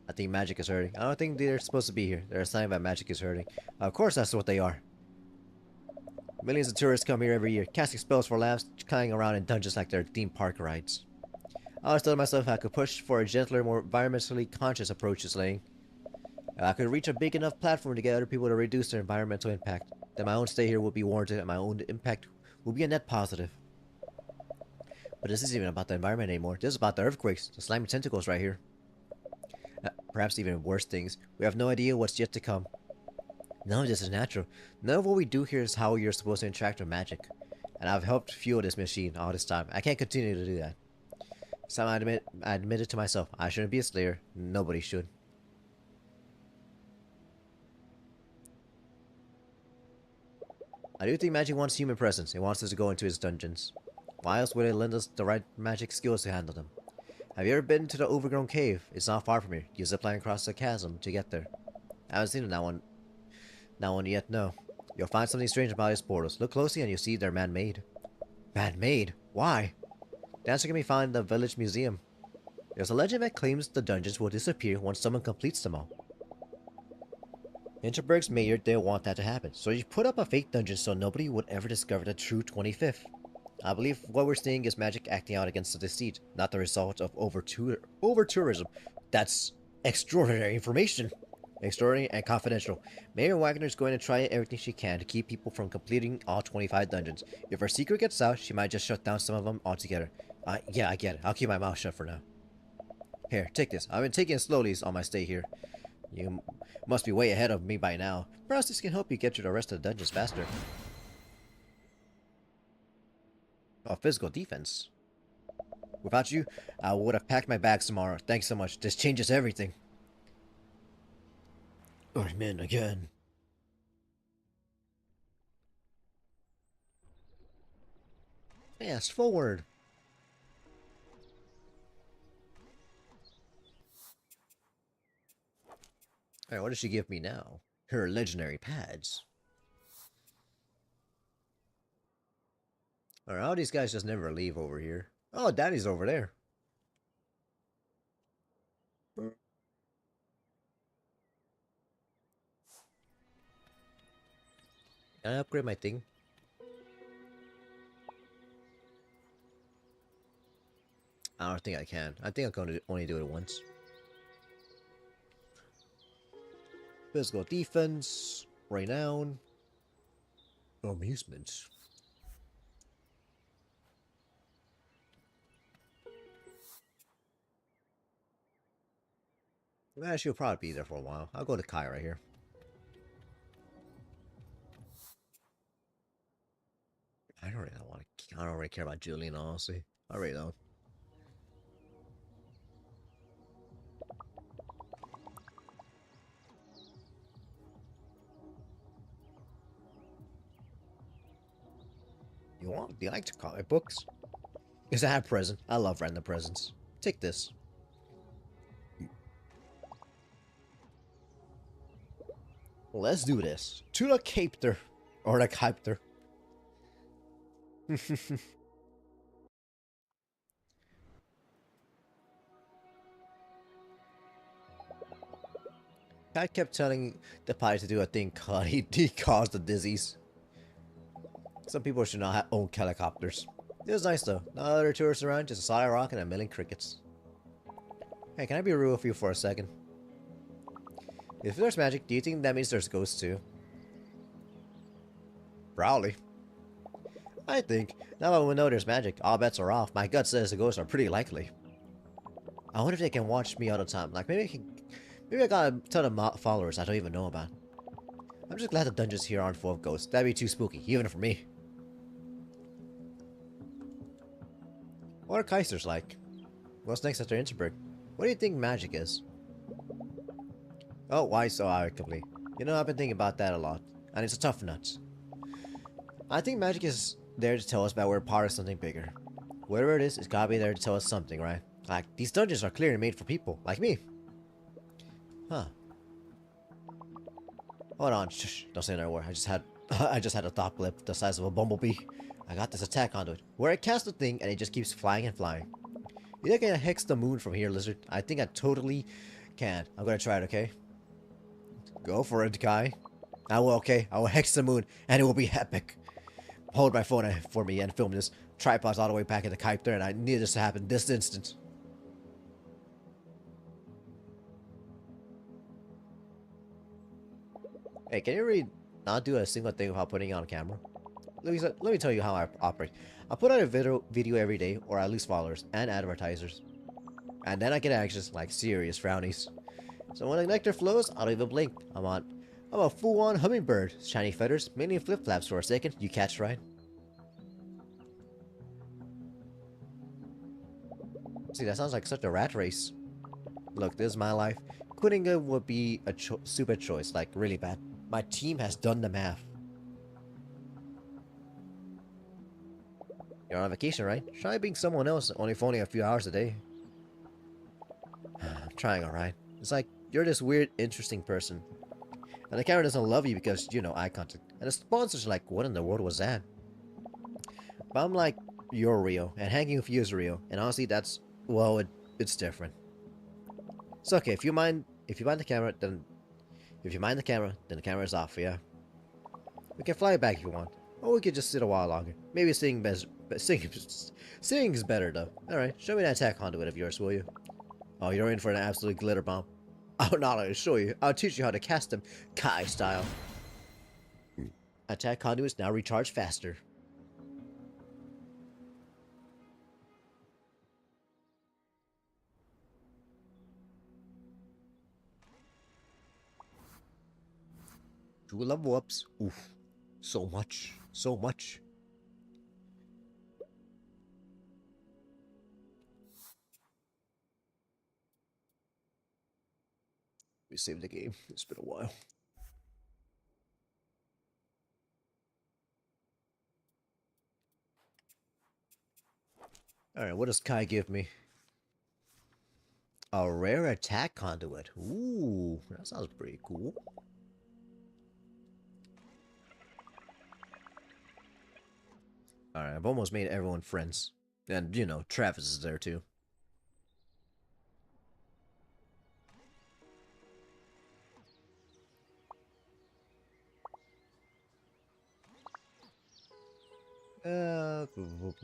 I think magic is hurting. I don't think they're supposed to be here. They're a sign that magic is hurting. Of course that's what they are. Millions of tourists come here every year, casting spells for laughs, crying around in dungeons like they're theme park rides. I always told myself I could push for a gentler, more environmentally conscious approach to slaying. I could reach a big enough platform to get other people to reduce their environmental impact. Then my own stay here would be warranted and my own impact would be a net positive. But this isn't even about the environment anymore. This is about the earthquakes, the slimy tentacles right here. Perhaps even worse things. We have no idea what's yet to come. None of this is natural. None of what we do here is how you're supposed to interact with magic. And I've helped fuel this machine all this time. I can't continue to do that. So I admitted to myself, I shouldn't be a slayer. Nobody should. I do think magic wants human presence. It wants us to go into its dungeons. Why else would it lend us the right magic skills to handle them? Have you ever been to the overgrown cave? It's not far from here. You zipline across the chasm to get there. I haven't seen that one yet, no. You'll find something strange about its portals. Look closely and you'll see they're man-made. Man-made? Why? The answer can be found in the village museum. There's a legend that claims the dungeons will disappear once someone completes them all. Hinterberg's mayor didn't want that to happen, so he put up a fake dungeon so nobody would ever discover the true 25th. I believe what we're seeing is magic acting out against the deceit, not the result of over-tourism. That's extraordinary information. Extraordinary and confidential. Mayor Wagner's going to try everything she can to keep people from completing all 25 dungeons. If her secret gets out, she might just shut down some of them altogether. Yeah, I get it. I'll keep my mouth shut for now. Here, take this. I've been taking it slowly on my stay here. You must be way ahead of me by now. Perhaps this can help you get to the rest of the dungeons faster. Oh, physical defense. Without you, I would have packed my bags tomorrow. Thanks so much. This changes everything. I'm in again. Fast forward. Alright, what does she give me now? Her legendary pads. Alright, all these guys just never leave over here. Oh, Daddy's over there. Can I upgrade my thing? I don't think I can. I think I'm going to only do it once. Physical defense. Renown. Amusement. She'll probably be there for a while. I'll go to Kai right here. I don't really care about Julian, honestly. I really don't. Do you like comic books? Is that a present? I love random presents. Take this. Let's do this. To the Capter. Or the Capter. I kept telling the pie to do a thing called he caused the disease. Some people should not own helicopters. It was nice though. No other tourists around, just a solid rock and a million crickets. Hey, can I be real with you for a second? If there's magic, do you think that means there's ghosts too? Probably. I think, now that we know there's magic, all bets are off. My gut says the ghosts are pretty likely. I wonder if they can watch me all the time. Like, maybe I got a ton of followers I don't even know about. I'm just glad the dungeons here aren't full of ghosts. That'd be too spooky, even for me. What are Kaisers like? What's next after Hinterberg? What do you think magic is? Oh, why so amicably? You know, I've been thinking about that a lot, and it's a tough nut. I think magic is there to tell us that we're part of something bigger. Whatever it is, it's gotta be there to tell us something, right? Like, these dungeons are clearly made for people, like me. Huh. Hold on, shh, don't say another word. I just had a thought blip the size of a bumblebee. I got this attack conduit, where I cast the thing and it just keeps flying and flying. You think I can hex the moon from here, lizard? I think I totally can. I'm gonna try it, okay? Go for it, guy. I will, okay? I will hex the moon, and it will be epic. Hold my phone for me and film this. Tripod's all the way back in the kite there, and I need this to happen this instant. Hey, can you really not do a single thing without putting it on camera? Let me tell you how I operate. I put out a video every day, or I lose followers and advertisers. And then I get anxious, like serious frownies. So when the nectar flows, I don't even blink. I'm a full-on hummingbird. Shiny feathers, many flip-flaps for a second. You catch, right? See, that sounds like such a rat race. Look, this is my life. Quitting it would be a stupid choice, like really bad. My team has done the math. You're on vacation, right? Try being someone else, only for only a few hours a day. I'm trying, alright. It's like, you're this weird, interesting person. And the camera doesn't love you because, you know, eye contact. And the sponsors are like, what in the world was that? But I'm like, you're real, and hanging with you is real. And honestly, that's, well, it's different. It's okay, if you mind the camera, then the camera is off, yeah. We can fly back if you want. Or we could just sit a while longer. Maybe singing is better though. Alright, show me that attack conduit of yours, will you? Oh, you're in for an absolute glitter bomb. I'll not only show you, I'll teach you how to cast them Kai style. Attack conduits now recharge faster. Two level ups. Oof. So much. So much. We saved the game. It's been a while. Alright, what does Kai give me? A rare attack conduit. Ooh, that sounds pretty cool. Alright, I've almost made everyone friends. And, you know, Travis is there too.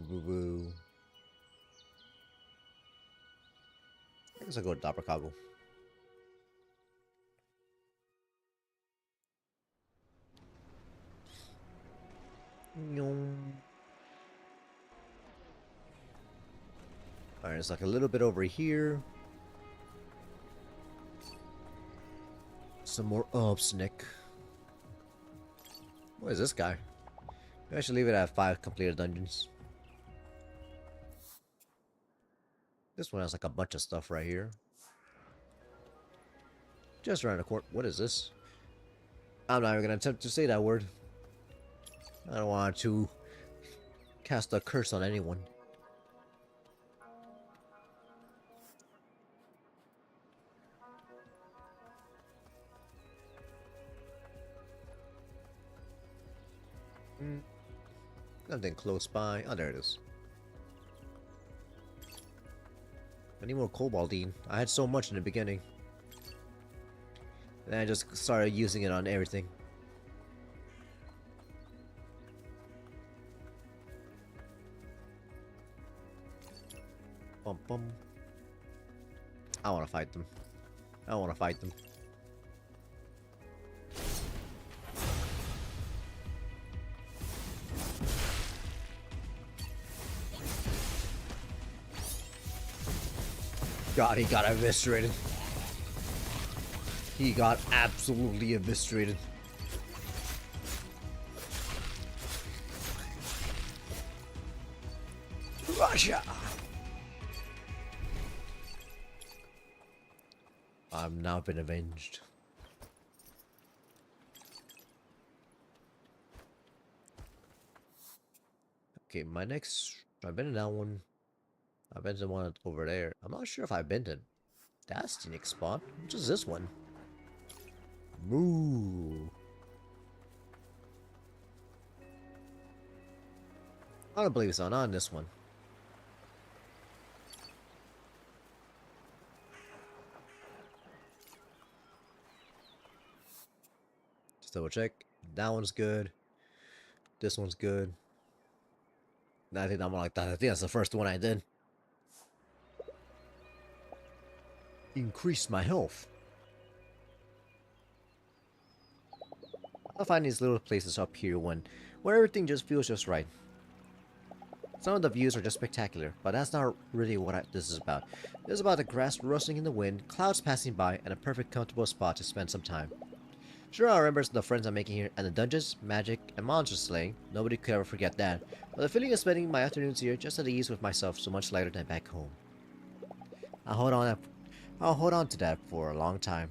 Boo. I guess I'll go to Dabrakago. Alright, it's like a little bit over here. Some more ups, Nick. What is this guy? Maybe I should leave it at 5 completed dungeons. This one has like a bunch of stuff right here. Just around the corner. What is this? I'm not even gonna attempt to say that word. I don't want to cast a curse on anyone. Nothing close by. Oh, there it is. I need more cobaltine. I had so much in the beginning. And I just started using it on everything. Bum bum. I wanna fight them. I wanna fight them. God, he got eviscerated. He got absolutely eviscerated. Russia! I've now been avenged. Okay, my next... I've been in that one. I've been to one over there. I'm not sure if I've been to that scenic spot. Which is this one? Moo. I don't believe so. Not on this one. Just double check. That one's good. This one's good. I think I'm like that. I think that's the first one I did. Increase my health. I find these little places up here where everything just feels just right. Some of the views are just spectacular, but that's not really what this is about. This is about the grass rustling in the wind, clouds passing by, and a perfect comfortable spot to spend some time. Sure, I remember the friends I'm making here, and the dungeons, magic, and monster slaying. Nobody could ever forget that. But the feeling of spending my afternoons here just at ease with myself so much lighter than back home. I'll hold on to that for a long time.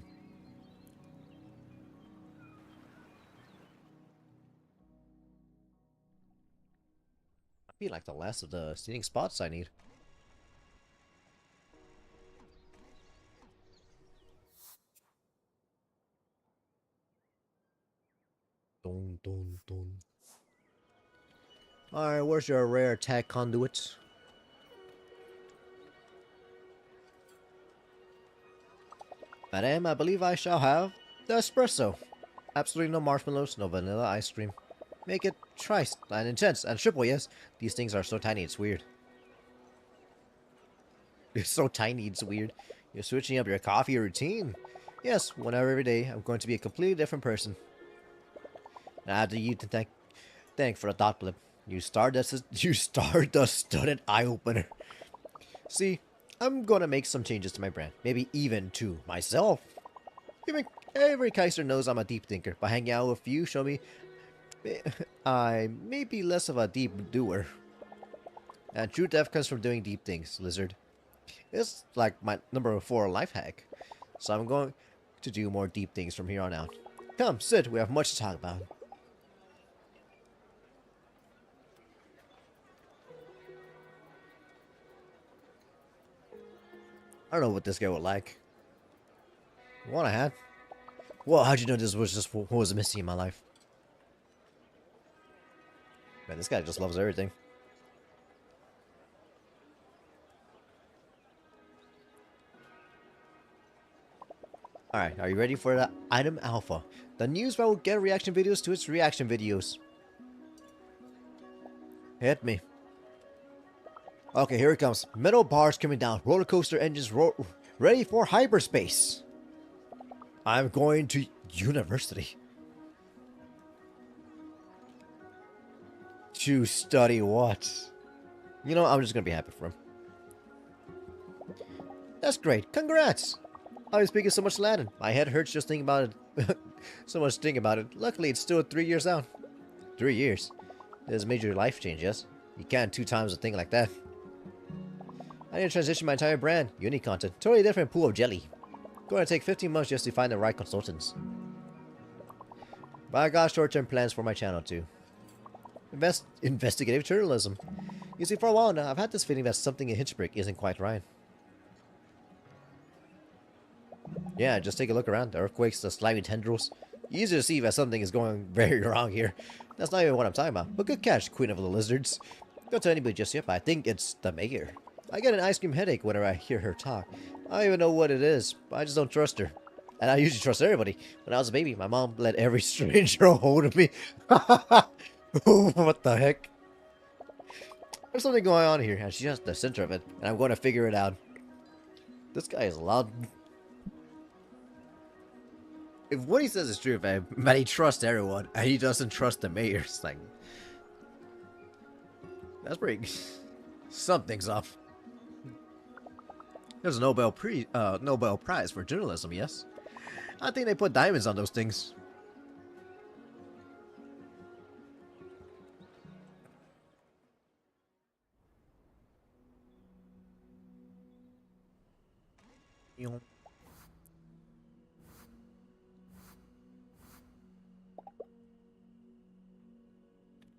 I feel like the last of the scenic spots I need. Dun dun dun. Alright, where's your rare attack conduit? Madame, I believe I shall have the espresso. Absolutely no marshmallows, no vanilla ice cream. Make it thrice and intense and triple, yes. These things are so tiny, it's weird. It's so tiny, it's weird. You're switching up your coffee routine. Yes, whenever every day, I'm going to be a completely different person. And I have to you to thank for the thought blip. You star-dust-studded eye-opener. See, I'm gonna make some changes to my brand. Maybe even to myself. Even every Kaiser knows I'm a deep thinker. By hanging out with you, show me I may be less of a deep doer. And true depth comes from doing deep things, Lizard. It's like my number 4 life hack. So I'm going to do more deep things from here on out. Come, sit, we have much to talk about. I don't know what this guy would like. What I had? Well, how'd you know this was just what was missing in my life? Man, this guy just loves everything. Alright, are you ready for the item alpha? The news that will get reaction videos to its reaction videos. Hit me. Okay, here it comes. Metal bars coming down. Roller coaster engines ready for hyperspace. I'm going to university. To study what? You know, I'm just gonna be happy for him. That's great. Congrats! I've been speaking so much Latin. My head hurts just thinking about it. So much thinking about it. Luckily, it's still 3 years out. 3 years? There's a major life change, yes? You can't 2 times a thing like that. I need to transition my entire brand. Uni content. Totally different pool of jelly. Going to take 15 months just to find the right consultants. But I got short-term plans for my channel too. Investigative journalism. You see, for a while now, I've had this feeling that something in Hinterberg isn't quite right. Yeah, just take a look around. The earthquakes, the slimy tendrils. Easy to see that something is going very wrong here. That's not even what I'm talking about. But good catch, Queen of the Lizards. Don't tell anybody just yet, but I think it's the mayor. I get an ice cream headache whenever I hear her talk. I don't even know what it is, but I just don't trust her. And I usually trust everybody. When I was a baby, my mom let every stranger hold of me. What the heck? There's something going on here, and she's just the center of it, and I'm going to figure it out. This guy is loud. If what he says is true, that he trusts everyone, and he doesn't trust the mayor, it's like... That's pretty... Something's up. There's a Nobel Prize for journalism, yes? I think they put diamonds on those things.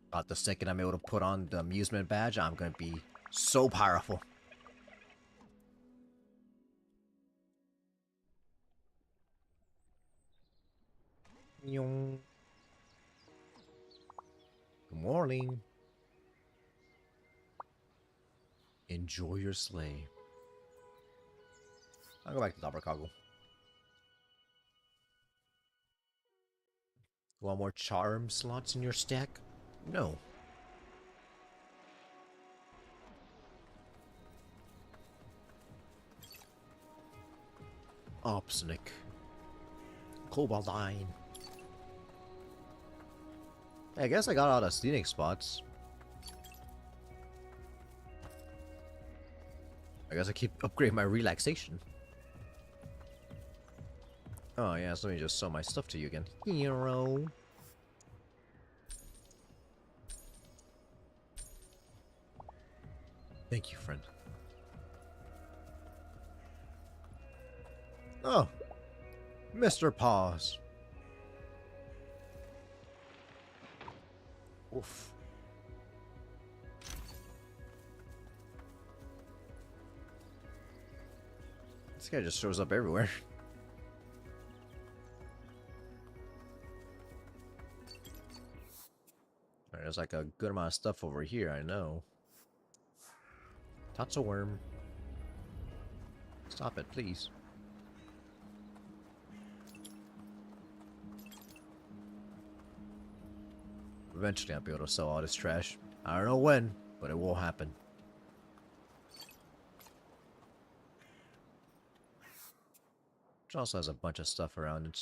About the second I'm able to put on the amusement badge, I'm gonna be so powerful. Good morning. Enjoy your sleigh. I'll go back to Dabarkagel. Want more charm slots in your stack? No. Opsnick. Cobaldine. I guess I got all the scenic spots. I guess I keep upgrading my relaxation. Oh yeah, so let me just sell my stuff to you again. Hero. Thank you, friend. Oh, Mr. Paws. Oof. This guy just shows up everywhere. Alright, there's like a good amount of stuff over here, I know. That's a worm. Stop it, please. Eventually I'll be able to sell all this trash. I don't know when, but it will happen. Which also has a bunch of stuff around it.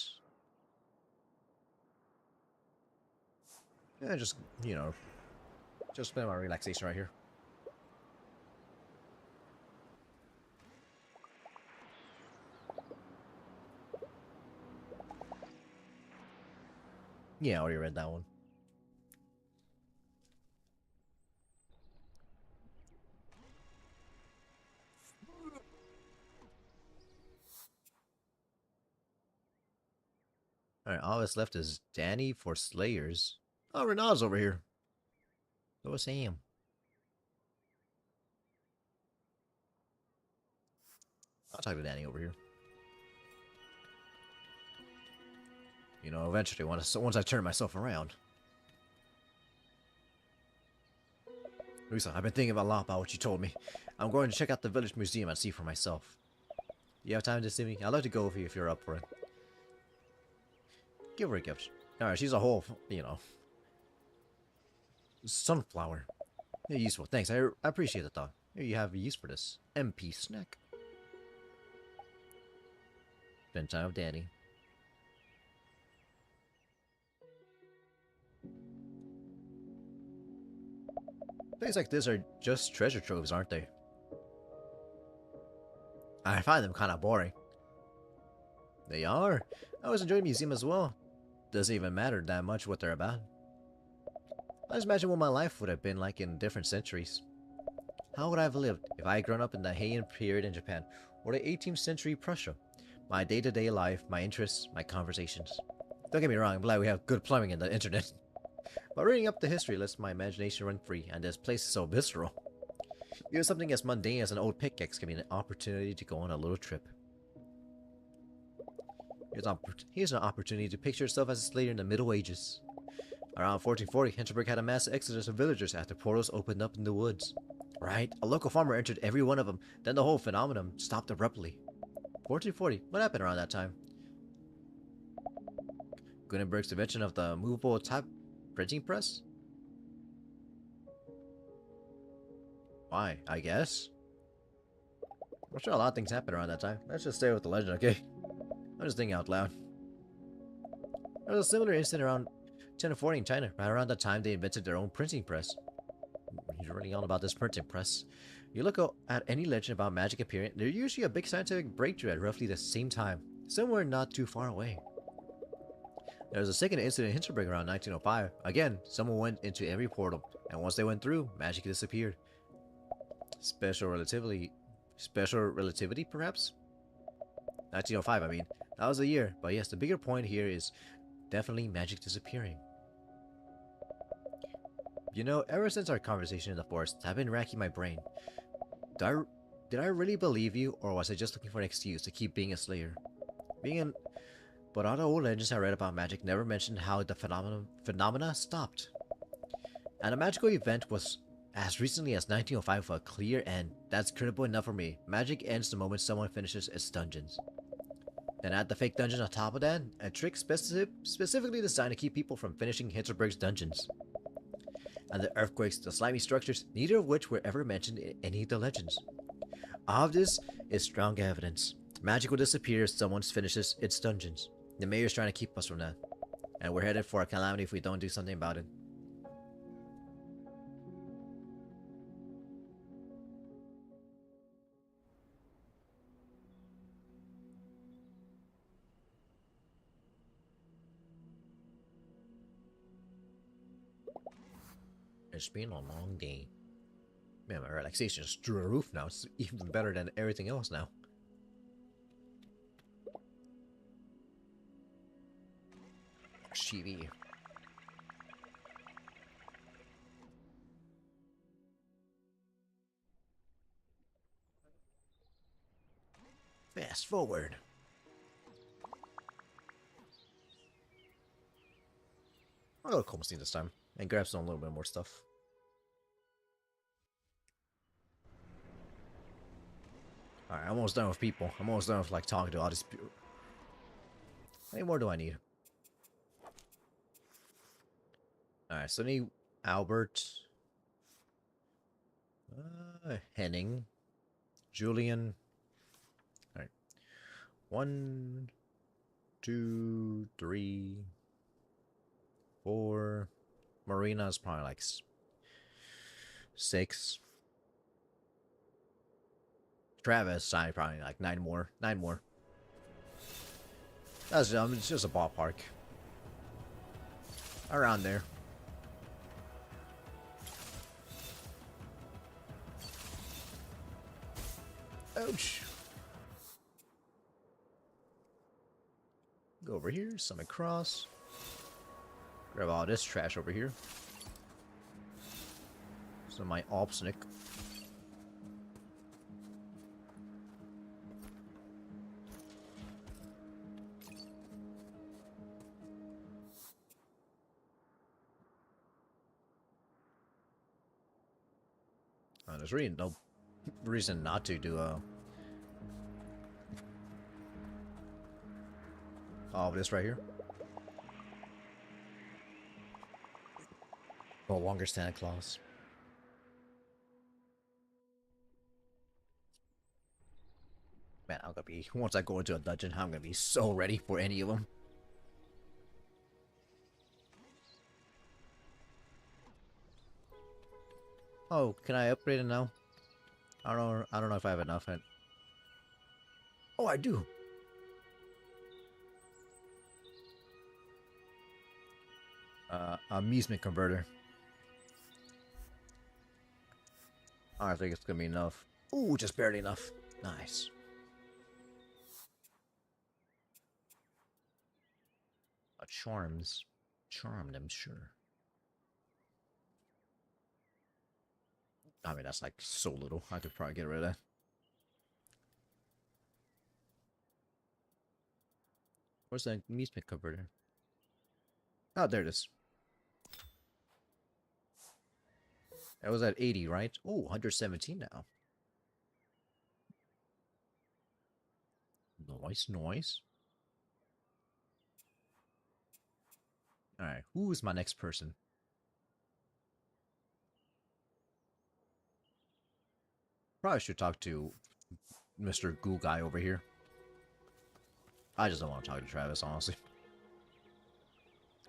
Yeah, just, you know, just spend my relaxation right here. Yeah, I already read that one. Alright, all that's left is Danny for Slayers. Oh, Renard's over here. So is Sam. I'll talk to Danny over here. You know, eventually, once I turn myself around. Lisa, I've been thinking a lot about what you told me. I'm going to check out the village museum and see for myself. You have time to see me? I'd love to go with you if you're up for it. Give her a gift. Alright, she's a whole, you know, sunflower. Yeah, useful. Thanks. I appreciate the thought. Here you have a use for this. MP snack. Spend time with Danny. Things like this are just treasure troves, aren't they? I find them kind of boring. They are. I always enjoy the museum as well. Doesn't even matter that much what they're about. I just imagine what my life would have been like in different centuries. How would I have lived if I had grown up in the Heian period in Japan or the 18th century Prussia? My day-to-day life, my interests, my conversations. Don't get me wrong, I'm glad we have good plumbing in the internet. But reading up the history lets my imagination run free, and this place is so visceral. Even something as mundane as an old pickaxe can be an opportunity to go on a little trip. Here's an opportunity to picture yourself as a slayer in the Middle Ages. Around 1440, Hinterberg had a mass exodus of villagers after portals opened up in the woods. Right? A local farmer entered every one of them, then the whole phenomenon stopped abruptly. 1440, what happened around that time? Gutenberg's invention of the movable type printing press? Why, I guess? I'm sure a lot of things happened around that time. Let's just stay with the legend, okay? I'm just thinking out loud. There was a similar incident around 1040 in China, right around the time they invented their own printing press. You're really on about this printing press. You look at any legend about magic appearing, there's usually a big scientific breakthrough at roughly the same time, somewhere not too far away. There was a second incident in Hinterberg around 1905. Again, someone went into every portal, and once they went through, magic disappeared. Special relativity, perhaps? 1905, I mean. That was the year, but yes, the bigger point here is definitely magic disappearing. You know, ever since our conversation in the forest, I've been racking my brain. Did I really believe you, or was I just looking for an excuse to keep being a slayer? But all the old legends I read about magic never mentioned how the phenomena stopped. And a magical event was as recently as 1905 for a clear end. That's credible enough for me. Magic ends the moment someone finishes its dungeons. Then add the fake dungeon on top of that, a trick specifically designed to keep people from finishing Hinterberg's dungeons. And the earthquakes, the slimy structures, neither of which were ever mentioned in any of the legends. All of this is strong evidence. Magic will disappear if someone finishes its dungeons. The mayor's trying to keep us from that. And we're headed for a calamity if we don't do something about it. It's been a long day. Man, my relaxation is through the roof now. It's even better than everything else now. TV. Fast forward. I'll go Colmstein this time and grab some a little bit more stuff. Alright, I'm almost done with people. I'm almost done with like talking to all these people. How many more do I need? Alright, so I need Albert. Henning. Julian. Alright. 1, 2, 3, 4. Marina's probably like 6. Travis, I probably like 9 more. 9 more. That's it's just a ballpark. Around there. Ouch. Go over here, summon cross. Grab all this trash over here. So my Alpsnick. There's really no reason not to do all of this right here. No longer Santa Claus. Man, I'm gonna be, once I go into a dungeon, I'm gonna be so ready for any of them. Oh, can I upgrade it now? I don't know if I have enough. Oh, I do. Amusement converter. I think it's gonna be enough. Ooh, just barely enough. Nice. Charms. Charmed, I'm sure. I mean, that's like so little. I could probably get rid of that. Where's the amusement converter? Oh, there it is. That was at 80, right? Oh, 117 now. Nice, nice. Alright, who's my next person? Probably should talk to Mr. Goo Guy over here. I just don't want to talk to Travis, honestly.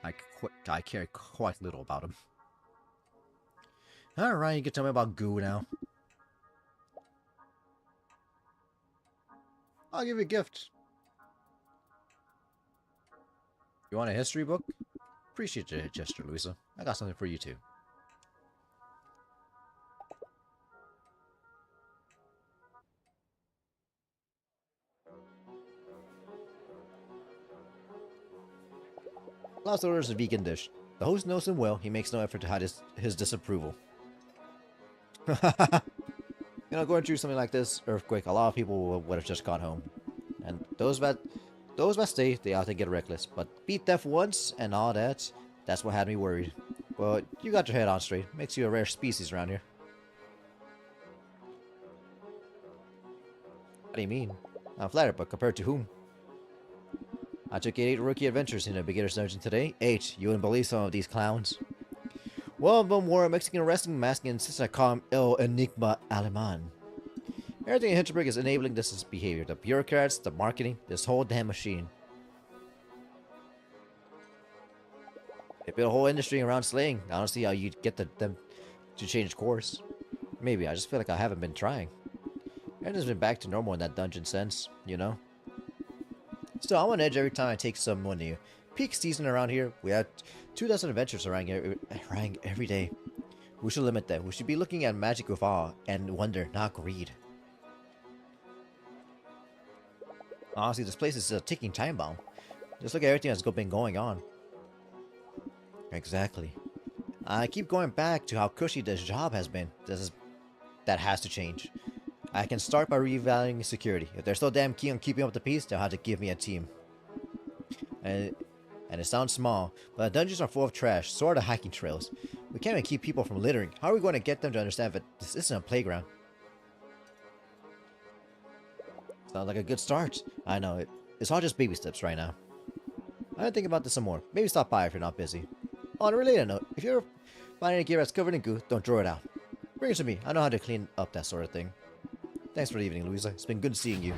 I care quite little about him. Alright, you can tell me about Goo now. I'll give you a gift. You want a history book? Appreciate your gesture, Louisa. I got something for you too. Last order is a vegan dish. The host knows him well. He makes no effort to hide his disapproval. Going through something like this earthquake, a lot of people would have just gone home. And those that stay, they often get reckless. But beat death once and all that, that's what had me worried. Well, you got your head on straight. Makes you a rare species around here. What do you mean? I'm flattered, but compared to whom? I took 8 rookie adventures in a beginner's dungeon today. 8. You wouldn't believe some of these clowns. One of them wore a Mexican wrestling mask and insisted I call him El Enigma Aleman. Everything in Hinterberg is enabling this behavior. The bureaucrats, the marketing, this whole damn machine. They built a whole industry around slaying. I don't see how you'd get them to change course. Maybe, I just feel like I haven't been trying. Everything's been back to normal in that dungeon sense, you know? Still, I'm on edge every time I take someone new. Peak season around here, we have 2,000 adventures around every day. We should limit that. We should be looking at magic with awe and wonder, not greed. Honestly, this place is a ticking time bomb. Just look at everything that's been going on. Exactly. I keep going back to how cushy this job has been. That has to change. I can start by reevaluating security. If they're so damn keen on keeping up the peace, they'll have to give me a team. And it sounds small, but the dungeons are full of trash, so are the hiking trails. We can't even keep people from littering. How are we going to get them to understand that this isn't a playground? Sounds like a good start. I know, it's all just baby steps right now. I'm gonna think about this some more. Maybe stop by if you're not busy. On a related note, if you ever find any gear that's covered in goo, don't throw it out. Bring it to me. I know how to clean up that sort of thing. Thanks for the evening, Louisa. It's been good seeing you.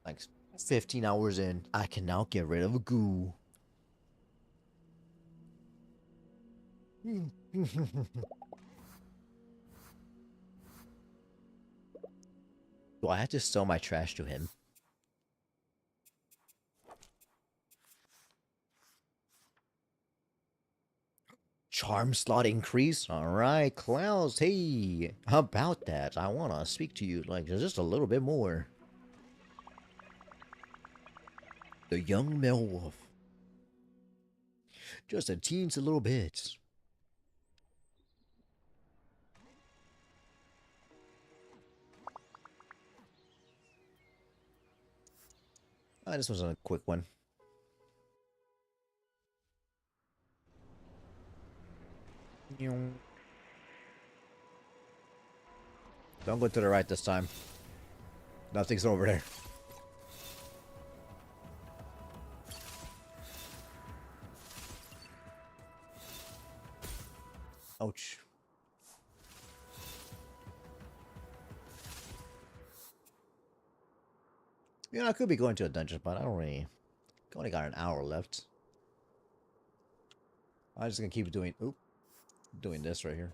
Thanks. 15 hours in, I can now get rid of goo. Do I have to sell my trash to him? Charm slot increase? Alright, Klaus, hey! How about that? I wanna speak to you, like, just a little bit more. The young male wolf. Just a teensy little bit. This was a quick one. Don't go to the right this time. Nothing's over there. Ouch. I could be going to a dungeon, but I don't really... I only got an hour left. I'm just gonna keep doing... doing this right here.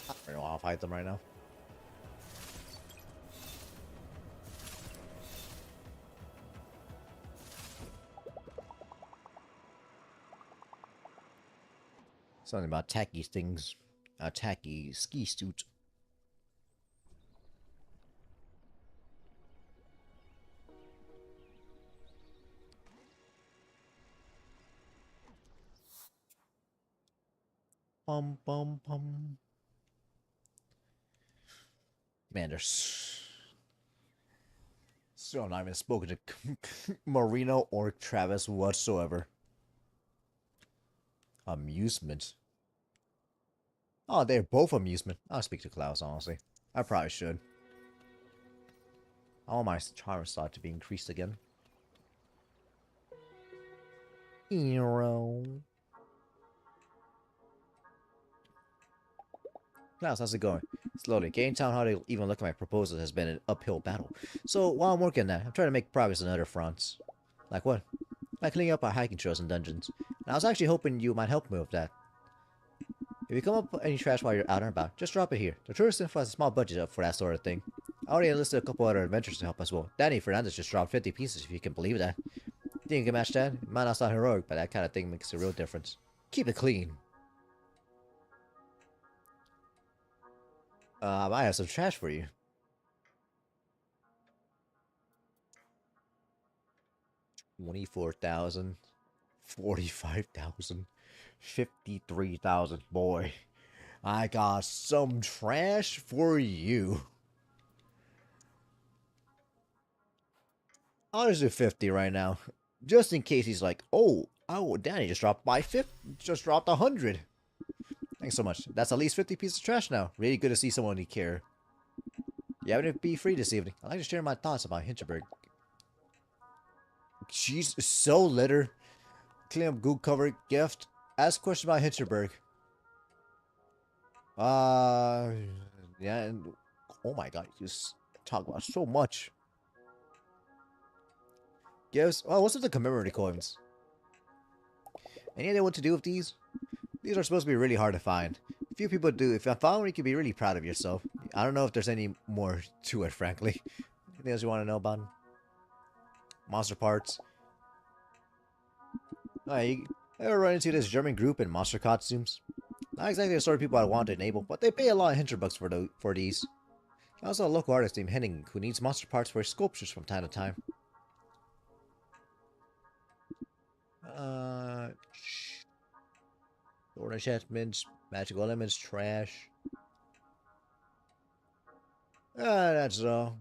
I don't know, I'll fight them right now. Something about tacky things. A tacky ski suit. bum, bum, bum. Man, there's still not even spoken to Marino or Travis whatsoever. Amusement. Oh, they're both amusement. I'll speak to Klaus, honestly. I probably should. I want my charm slot to be increased again. Hero. Klaus, how's it going? Slowly. Getting town hall to even look at my proposal has been an uphill battle. So while I'm working on that, I'm trying to make progress on other fronts. Like what? Like cleaning up our hiking trails and dungeons. And I was actually hoping you might help me with that. If you come up with any trash while you're out and about, just drop it here. The tourist info has a small budget up for that sort of thing. I already enlisted a couple other adventurers to help as well. Danny Fernandez just dropped 50 pieces, if you can believe that. Think you can match that? It might not sound heroic, but that kind of thing makes a real difference. Keep it clean. I might have some trash for you. $24,000, $45,000, $53,000. Boy, I got some trash for you. I'll just do 50 right now, just in case he's like, oh, Danny just dropped by 50, just dropped 100. Thanks so much. That's at least 50 pieces of trash now. Really good to see someone who care. You happen to be free this evening? I'd like to share my thoughts about Hinterberg. She's so litter. Clean up goo cover gift. Ask question about Hinterberg. Yeah, and oh my god, you just talk about so much. Yes. Oh, what's with the commemorative coins? Any idea what to do with these? These are supposed to be really hard to find. Few people do. If I found one, you could be really proud of yourself. I don't know if there's any more to it, frankly. Anything else you want to know about? Monster parts. You ever run into this German group in monster costumes? Not exactly the sort of people I want to enable, but they pay a lot of Hinterbucks for these. Also a local artist named Henning who needs monster parts for his sculptures from time to time. Sword enchantments, magical elements, trash. That's all.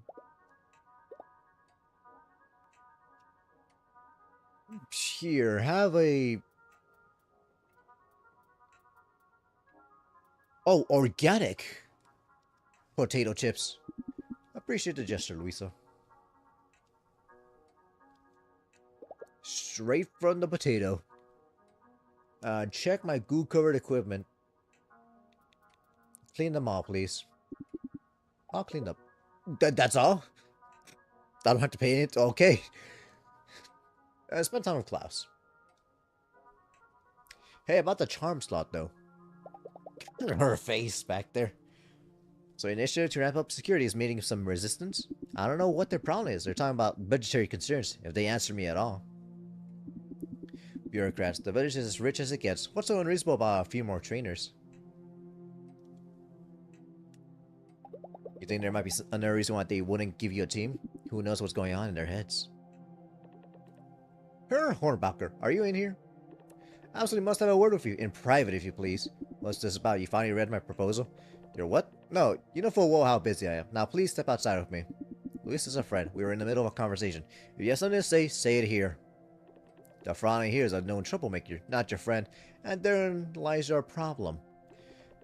Here, have a... Oh, organic! Potato chips. Appreciate the gesture, Luisa. Straight from the potato. Check my goo-covered equipment. Clean them all, please. I'll clean them. That's all? I don't have to pay it? Okay. Spend time with Klaus. Hey, about the charm slot, though. Her face back there. So initiative to ramp up security is meeting some resistance. I don't know what their problem is. They're talking about budgetary concerns, if they answer me at all. Bureaucrats. The village is as rich as it gets. What's so unreasonable about a few more trainers? You think there might be another reason why they wouldn't give you a team? Who knows what's going on in their heads? Herr Hornbacher, are you in here? Absolutely must have a word with you, in private if you please. What's this about? You finally read my proposal? Your what? No, you know full well how busy I am. Now please step outside with me. Luis is a friend. We were in the middle of a conversation. If you have something to say it here. The frowning here is a known troublemaker, not your friend, and therein lies your problem.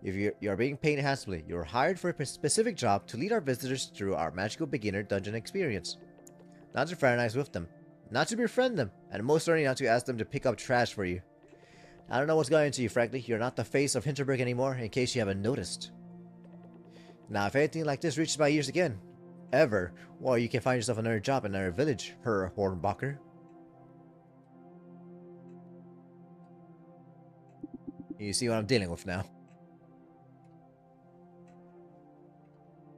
If you're being paid handsomely, you're hired for a specific job to lead our visitors through our magical beginner dungeon experience. Not to fraternize with them, not to befriend them, and most certainly not to ask them to pick up trash for you. I don't know what's going into you, frankly. You're not the face of Hinterberg anymore, in case you haven't noticed. Now, if anything like this reaches my ears again, ever, well, you can find yourself another job in another village, Herr Hornbacher. You see what I'm dealing with now.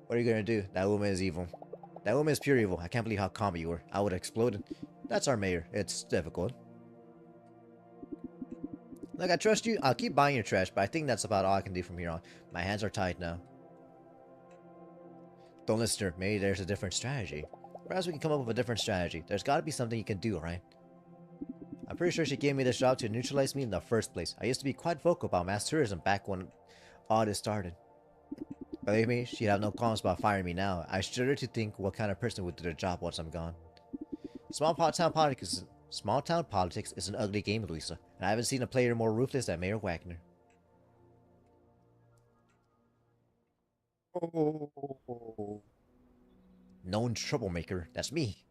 What are you gonna do? That woman is evil. That woman is pure evil. I can't believe how calm you were. I would have exploded. That's our mayor. It's difficult. Look, I trust you. I'll keep buying your trash, but I think that's about all I can do from here on. My hands are tied now. Don't listen to her. Maybe there's a different strategy. Perhaps we can come up with a different strategy. There's gotta be something you can do, right? I'm pretty sure she gave me this job to neutralize me in the first place. I used to be quite vocal about mass tourism back when all this started. Believe me, she'd have no qualms about firing me now. I shudder to think what kind of person would do the job once I'm gone. Small town politics is an ugly game, Louisa, and I haven't seen a player more ruthless than Mayor Wagner. Oh. Known troublemaker, that's me.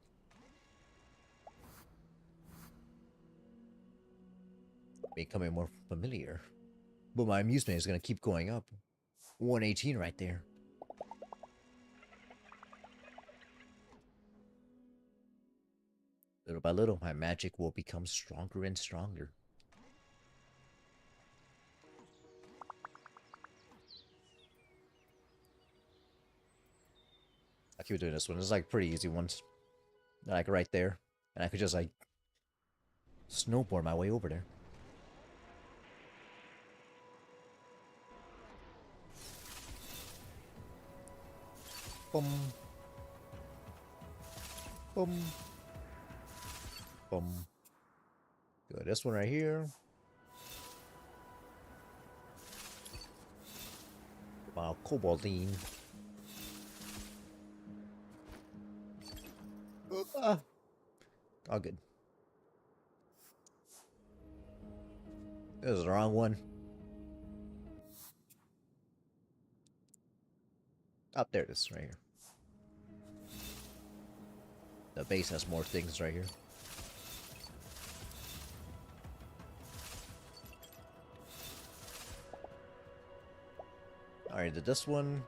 Becoming more familiar. But my amusement is gonna keep going up. 118 right there. Little by little, my magic will become stronger and stronger. I keep doing this one. It's like pretty easy ones. Like right there. And I could just like snowboard my way over there. Boom. Boom. Boom. Good. This one right here. Wow, Cobaline. All good. This is the wrong one. Up there, this right here. The base has more things right here. Alright, did this one...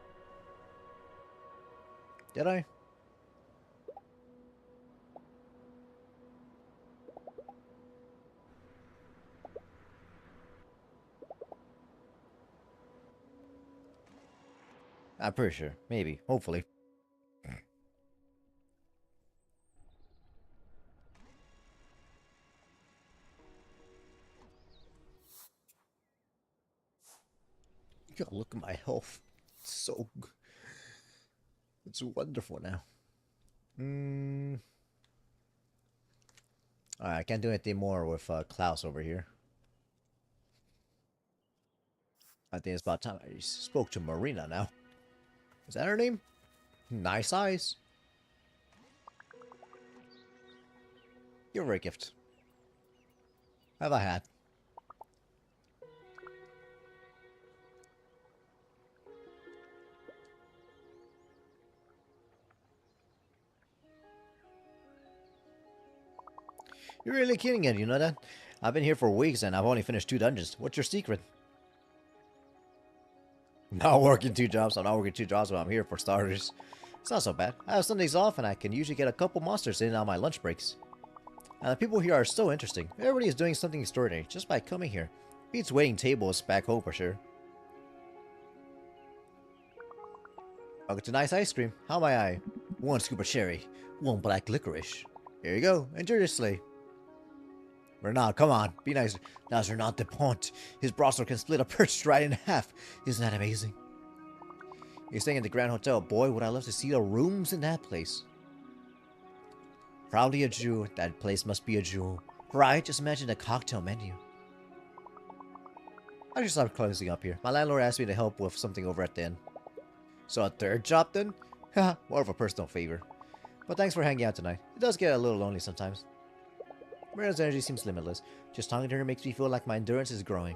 Did I? I'm pretty sure. Maybe. Hopefully. You gotta look at my health. It's so good. It's wonderful now. Alright, I can't do anything more with Klaus over here. I think it's about time I spoke to Marina now. Is that her name? Nice eyes. Give her a gift. Have a hat. You're really kidding it, you know that? I've been here for weeks and I've only finished 2 dungeons. What's your secret? Not working 2 jobs. I'm not working 2 jobs, but I'm here for starters. It's not so bad. I have Sundays off and I can usually get a couple monsters in on my lunch breaks. And the people here are so interesting. Everybody is doing something extraordinary just by coming here. Beats waiting tables back home for sure. Welcome to nice ice cream. How may I? 1 scoop of cherry, 1 black licorice. Here you go. Enjoy your sleigh. Renaud, come on. Be nice. Now's Renaud de Pont. His broster can split a perch right in half. Isn't that amazing? You're staying at the Grand Hotel. Boy, would I love to see the rooms in that place. Probably a jewel. That place must be a jewel. Right? Just imagine the cocktail menu. I should start closing up here. My landlord asked me to help with something over at the inn. So a 3rd job then? Haha, more of a personal favor. But thanks for hanging out tonight. It does get a little lonely sometimes. Marina's energy seems limitless. Just talking to her makes me feel like my endurance is growing.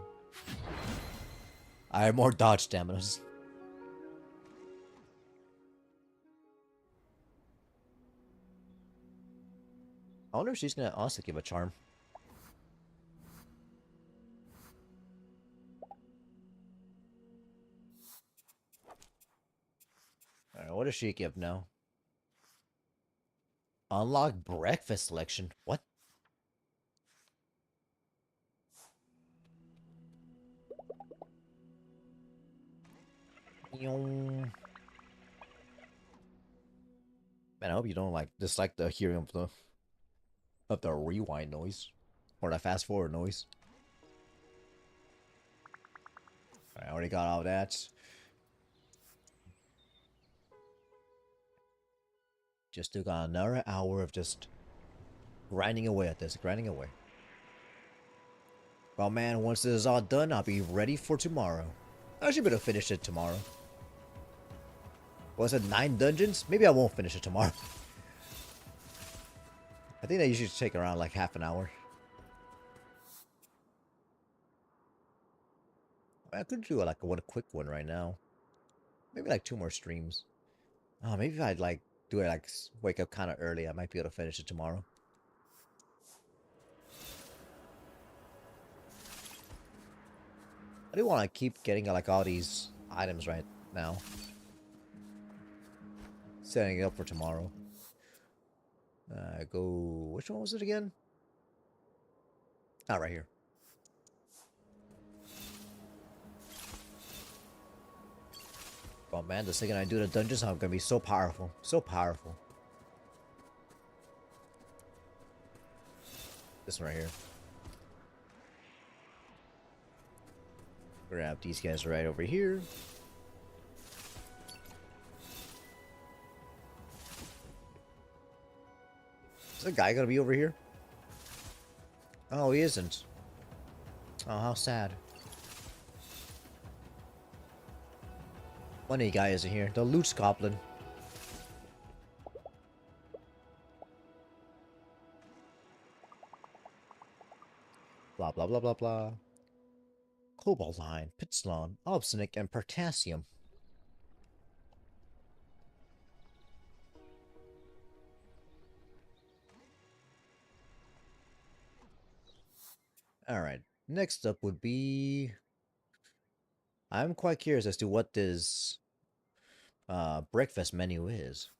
I have more dodge staminas. I wonder if she's gonna also give a charm. Alright, what does she give now? Unlock breakfast selection. What? Man, I hope you don't dislike the hearing of the rewind noise or the fast forward noise. I already got all that. Just still got another hour of just grinding away at this, grinding away. Oh man, once this is all done, I'll be ready for tomorrow. I should be able to finish it tomorrow. Was it 9 dungeons? Maybe I won't finish it tomorrow. I think that usually take around like half an hour. I could do like one quick one right now. Maybe like 2 more streams. Oh, maybe if I'd like do it like wake up kind of early, I might be able to finish it tomorrow. I do want to keep getting like all these items right now. Setting it up for tomorrow. Go. Which one was it again? Ah, right here. Oh man, the second I do the dungeons, I'm gonna be so powerful. So powerful. This one right here. Grab these guys right over here. Is the guy gonna be over here? Oh, he isn't. Oh, how sad. One guy isn't here. The loot goblin. Blah blah blah blah blah. Cobaltine, pitslon, obsonic, and potassium. Alright, next up would be... I'm quite curious as to what this breakfast menu is.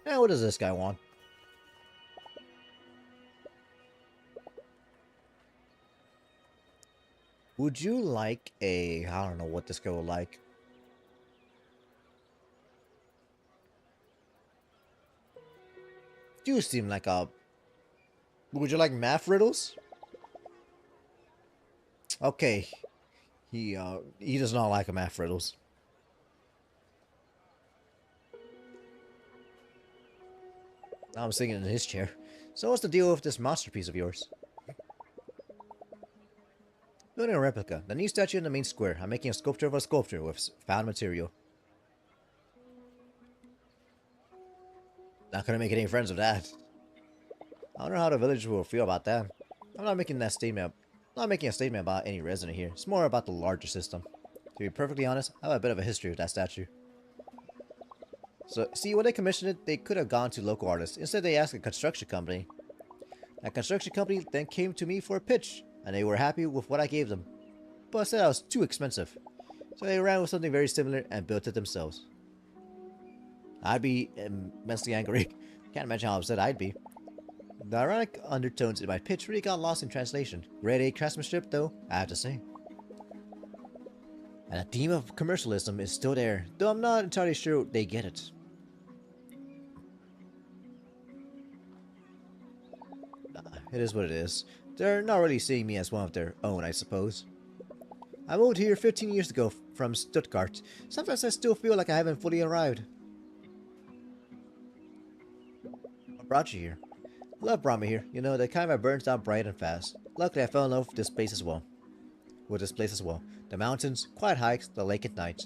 Now, what does this guy want? Would you like a... I don't know what this guy would like. You seem like a... Would you like math riddles? Okay. He does not like math riddles. I'm sitting in his chair. So what's the deal with this masterpiece of yours? Building a replica. The new statue in the main square. I'm making a sculpture of a sculpture with found material. Not gonna make any friends with that. I don't know how the villagers will feel about that. I'm not making that statement. I'm not making a statement about any resident here. It's more about the larger system. To be perfectly honest, I have a bit of a history with that statue. So, see, when they commissioned it, they could have gone to local artists. Instead, they asked a construction company. That construction company then came to me for a pitch, and they were happy with what I gave them. But I said I was too expensive. So they ran with something very similar and built it themselves. I'd be immensely angry. Can't imagine how upset I'd be. The ironic undertones in my pitch really got lost in translation. Grade A craftsmanship, though, I have to say. And the theme of commercialism is still there, though I'm not entirely sure they get it. It is what it is. They're not really seeing me as one of their own, I suppose. I moved here 15 years ago from Stuttgart. Sometimes I still feel like I haven't fully arrived. What brought you here? Love brought me here. You know, the kind that burns out bright and fast. Luckily, I fell in love with this place as well. The mountains, quiet hikes, the lake at night.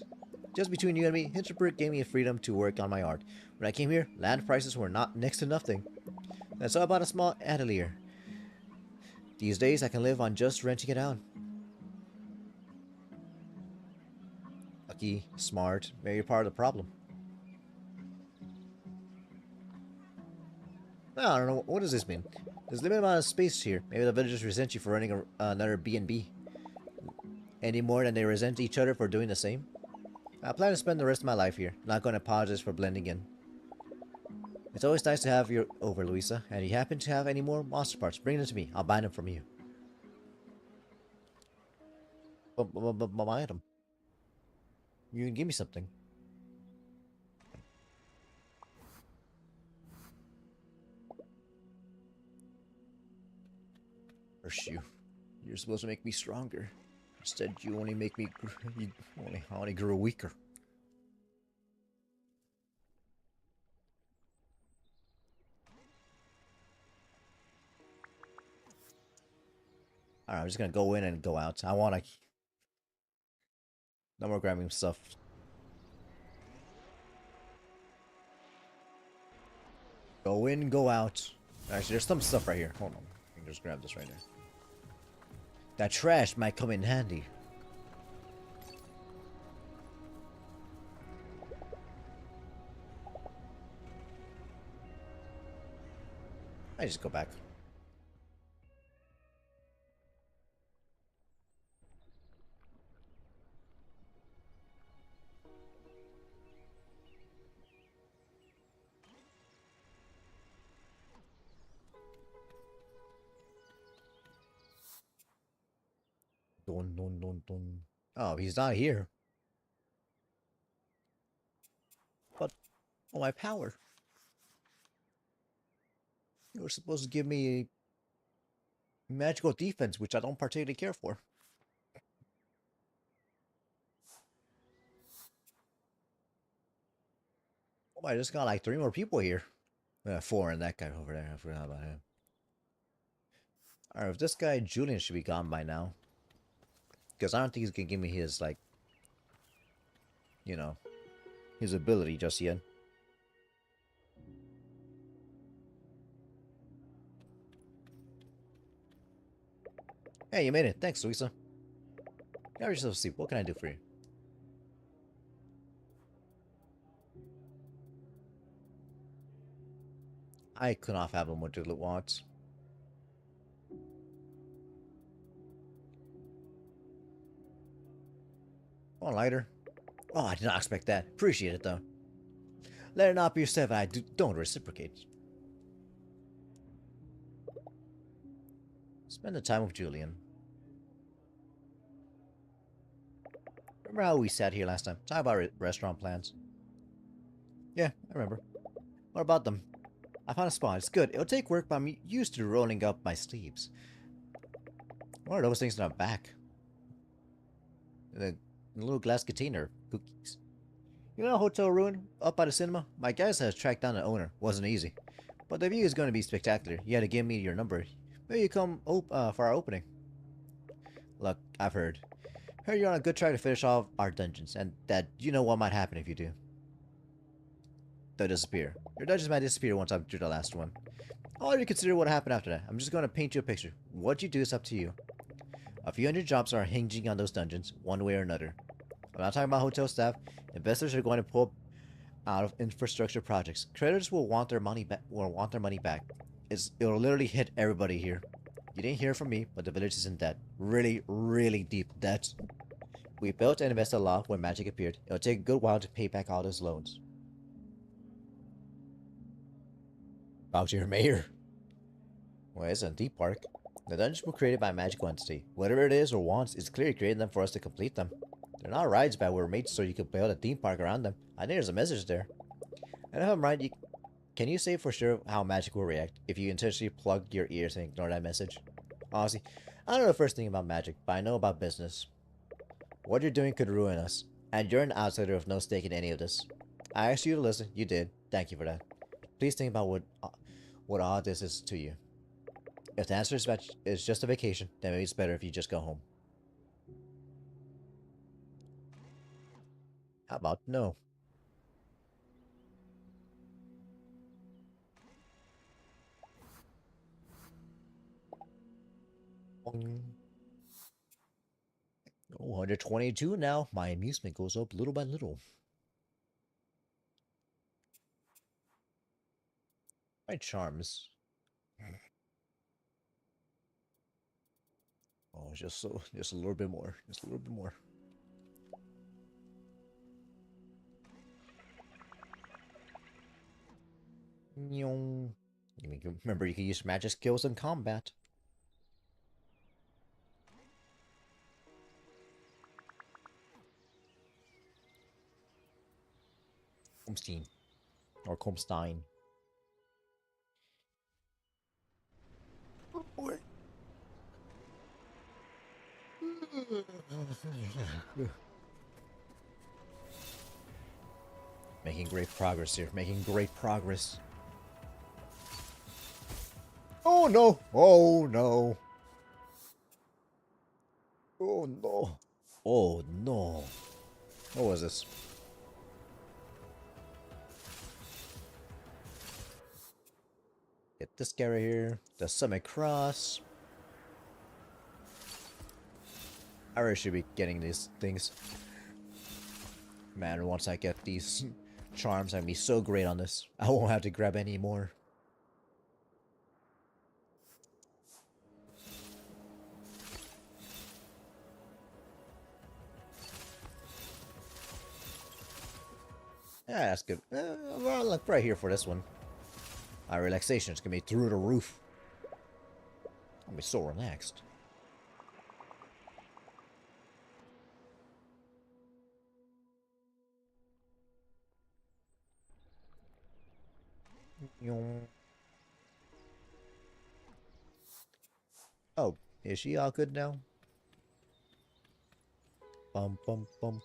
Just between you and me, Hinterberg gave me the freedom to work on my art. When I came here, land prices were not next to nothing. That's all about a small atelier. These days, I can live on just renting it out. Lucky, smart, maybe you're part of the problem. I don't know, what does this mean? There's a limited amount of space here. Maybe the villagers resent you for running another B&B. Any more than they resent each other for doing the same? I plan to spend the rest of my life here. Not going to apologize for blending in. It's always nice to have you over, Louisa. And if you happen to have any more monster parts, bring them to me. I'll buy them from you. Buy them. You can give me something. Curse you. You're supposed to make me stronger. Instead, you only make me... You only grew weaker. Alright, I'm just gonna go in and go out. I wanna... No more grabbing stuff. Go in, go out. Actually, there's some stuff right here. Hold on. I can just grab this right there. That trash might come in handy. I just go back. Dun, dun, dun, dun. Oh, he's not here. But, oh, my power. You were supposed to give me a magical defense, which I don't particularly care for. Oh, I just got like 3 more people here. 4 and that guy over there. I forgot about him. Alright, if this guy Julian should be gone by now. Because I don't think he's gonna give me his, like, you know, his ability just yet. Hey, you made it. Thanks, Louisa. Have yourself a seat. What can I do for you? I could not fathom what Juliet wants. Come on, lighter. Oh, I did not expect that. Appreciate it, though. Let it not be said that don't reciprocate. Spend the time with Julian. Remember how we sat here last time? Talk about restaurant plans. Yeah, I remember. What about them? I found a spot. It's good. It'll take work, but I'm used to rolling up my sleeves. What are those things in our back? The little glass container cookies. You know, hotel ruin up by the cinema? My guys has tracked down the owner. Wasn't easy. But the view is going to be spectacular. You had to give me your number. Maybe you come for our opening. Look, I've heard. Heard you're on a good track to finish off our dungeons, and that you know what might happen if you do. They'll disappear. Your dungeons might disappear once I'm through the last one. I'll let you consider what happened after that. I'm just going to paint you a picture. What you do is up to you. A few hundred jobs are hinging on those dungeons, one way or another. I'm not talking about hotel staff. Investors are going to pull out of infrastructure projects. Creditors will want their money back. It'll literally hit everybody here. You didn't hear from me, but the village is in debt. Really, really deep debt. We built and invested a lot when magic appeared. It'll take a good while to pay back all those loans. About your mayor. Well, it's a deep park. The dungeons were created by a magical entity. Whatever it is or wants, it's clearly created them for us to complete them. They're not rides, but were made so you could build a theme park around them. I think there's a message there. And if I'm right, can you say for sure how magic will react if you intentionally plug your ears and ignore that message? Honestly, I don't know the first thing about magic, but I know about business. What you're doing could ruin us, and you're an outsider with no stake in any of this. I asked you to listen, you did. Thank you for that. Please think about what all this is to you. If the answer is just a vacation, then maybe it's better if you just go home. How about no? Oh, 122 now. My amusement goes up little by little. My charms. Oh, just a little bit more. Just a little bit more. Remember, you can use magic skills in combat. Comstein. Or Comstein. Oh, boy. Making great progress here. Making great progress. Oh no! Oh no! Oh no. Oh no. What was this? Get this guy right here. The Summit Cross. I really should be getting these things. Man, once I get these charms, I'm gonna be so great on this. I won't have to grab any more. Yeah, that's good. Well, look right here for this one. Our relaxation is gonna be through the roof. I'll be so relaxed. Oh, is she all good now? Bum bum bum.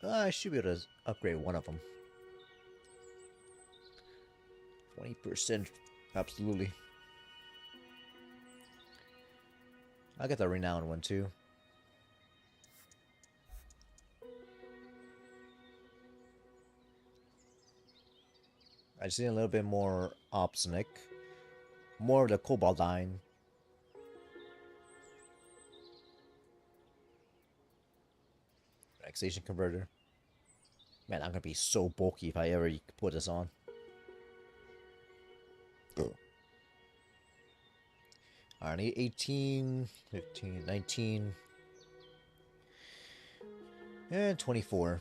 I should be able to upgrade one of them. 20%. Absolutely. I'll get the renowned one too. I just need a little bit more Opsonic. More of the Cobaldine. Relaxation Converter. Man, I'm gonna be so bulky if I ever put this on. I need 18, 15, 19, and 24.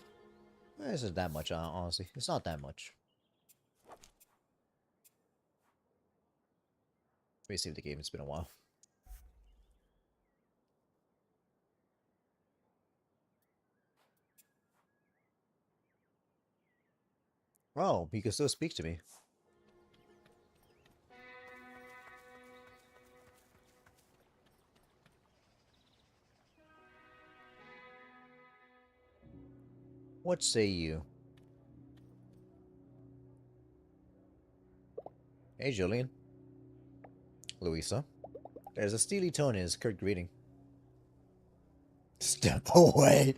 This isn't that much, honestly. It's not that much. Let me save the game. It's been a while. Oh, he can still speak to me. What say you? Hey, Julian. Louisa. There's a steely tone in his curt greeting. Step away.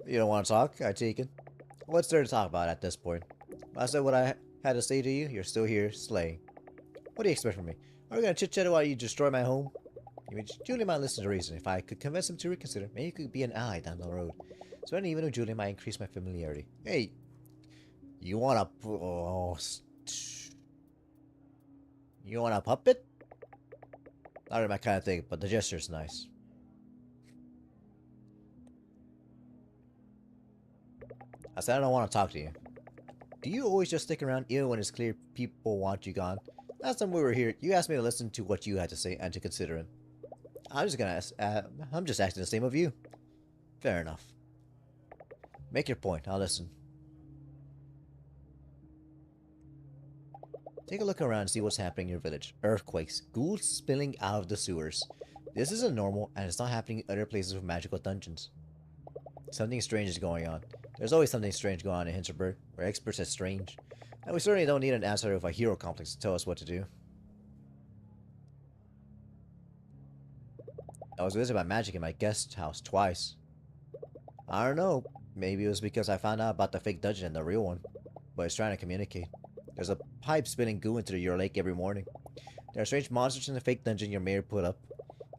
You don't want to talk, I take it. What's there to talk about at this point? I said what I had to say to you. You're still here, slaying. What do you expect from me? Are we gonna chit-chat while you destroy my home? Julian might listen to reason. If I could convince him to reconsider, maybe you could be an ally down the road. So I don't even know Julian might increase my familiarity. Hey, you want a... Oh, you want a puppet? Not really my kind of thing, but the gesture's nice. I said I don't want to talk to you. Do you always just stick around even when it's clear people want you gone? Last time we were here, you asked me to listen to what you had to say and to consider it. I'm just asking the same of you. Fair enough. Make your point. I'll listen. Take a look around and see what's happening in your village. Earthquakes. Ghouls spilling out of the sewers. This isn't normal, and it's not happening in other places with magical dungeons. Something strange is going on. There's always something strange going on in Hinterberg. We're experts at strange. And we certainly don't need an answer of a hero complex to tell us what to do. I was visited by magic in my guest house twice. I don't know. Maybe it was because I found out about the fake dungeon and the real one. But it's trying to communicate. There's a pipe spilling goo into your lake every morning. There are strange monsters in the fake dungeon your mayor put up.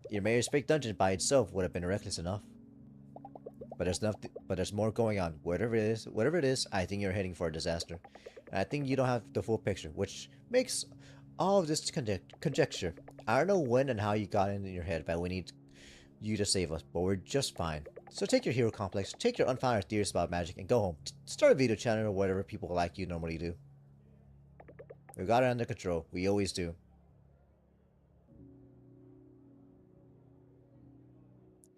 Your mayor's fake dungeon by itself would have been reckless enough. But there's more going on. Whatever it is, I think you're heading for a disaster. And I think you don't have the full picture, which makes all of this conjecture. I don't know when and how you got in your head, but we need you to save us, but we're just fine. So take your hero complex, take your unfounded theories about magic, and go home. Start a video channel or whatever people like you normally do. We got it under control. We always do.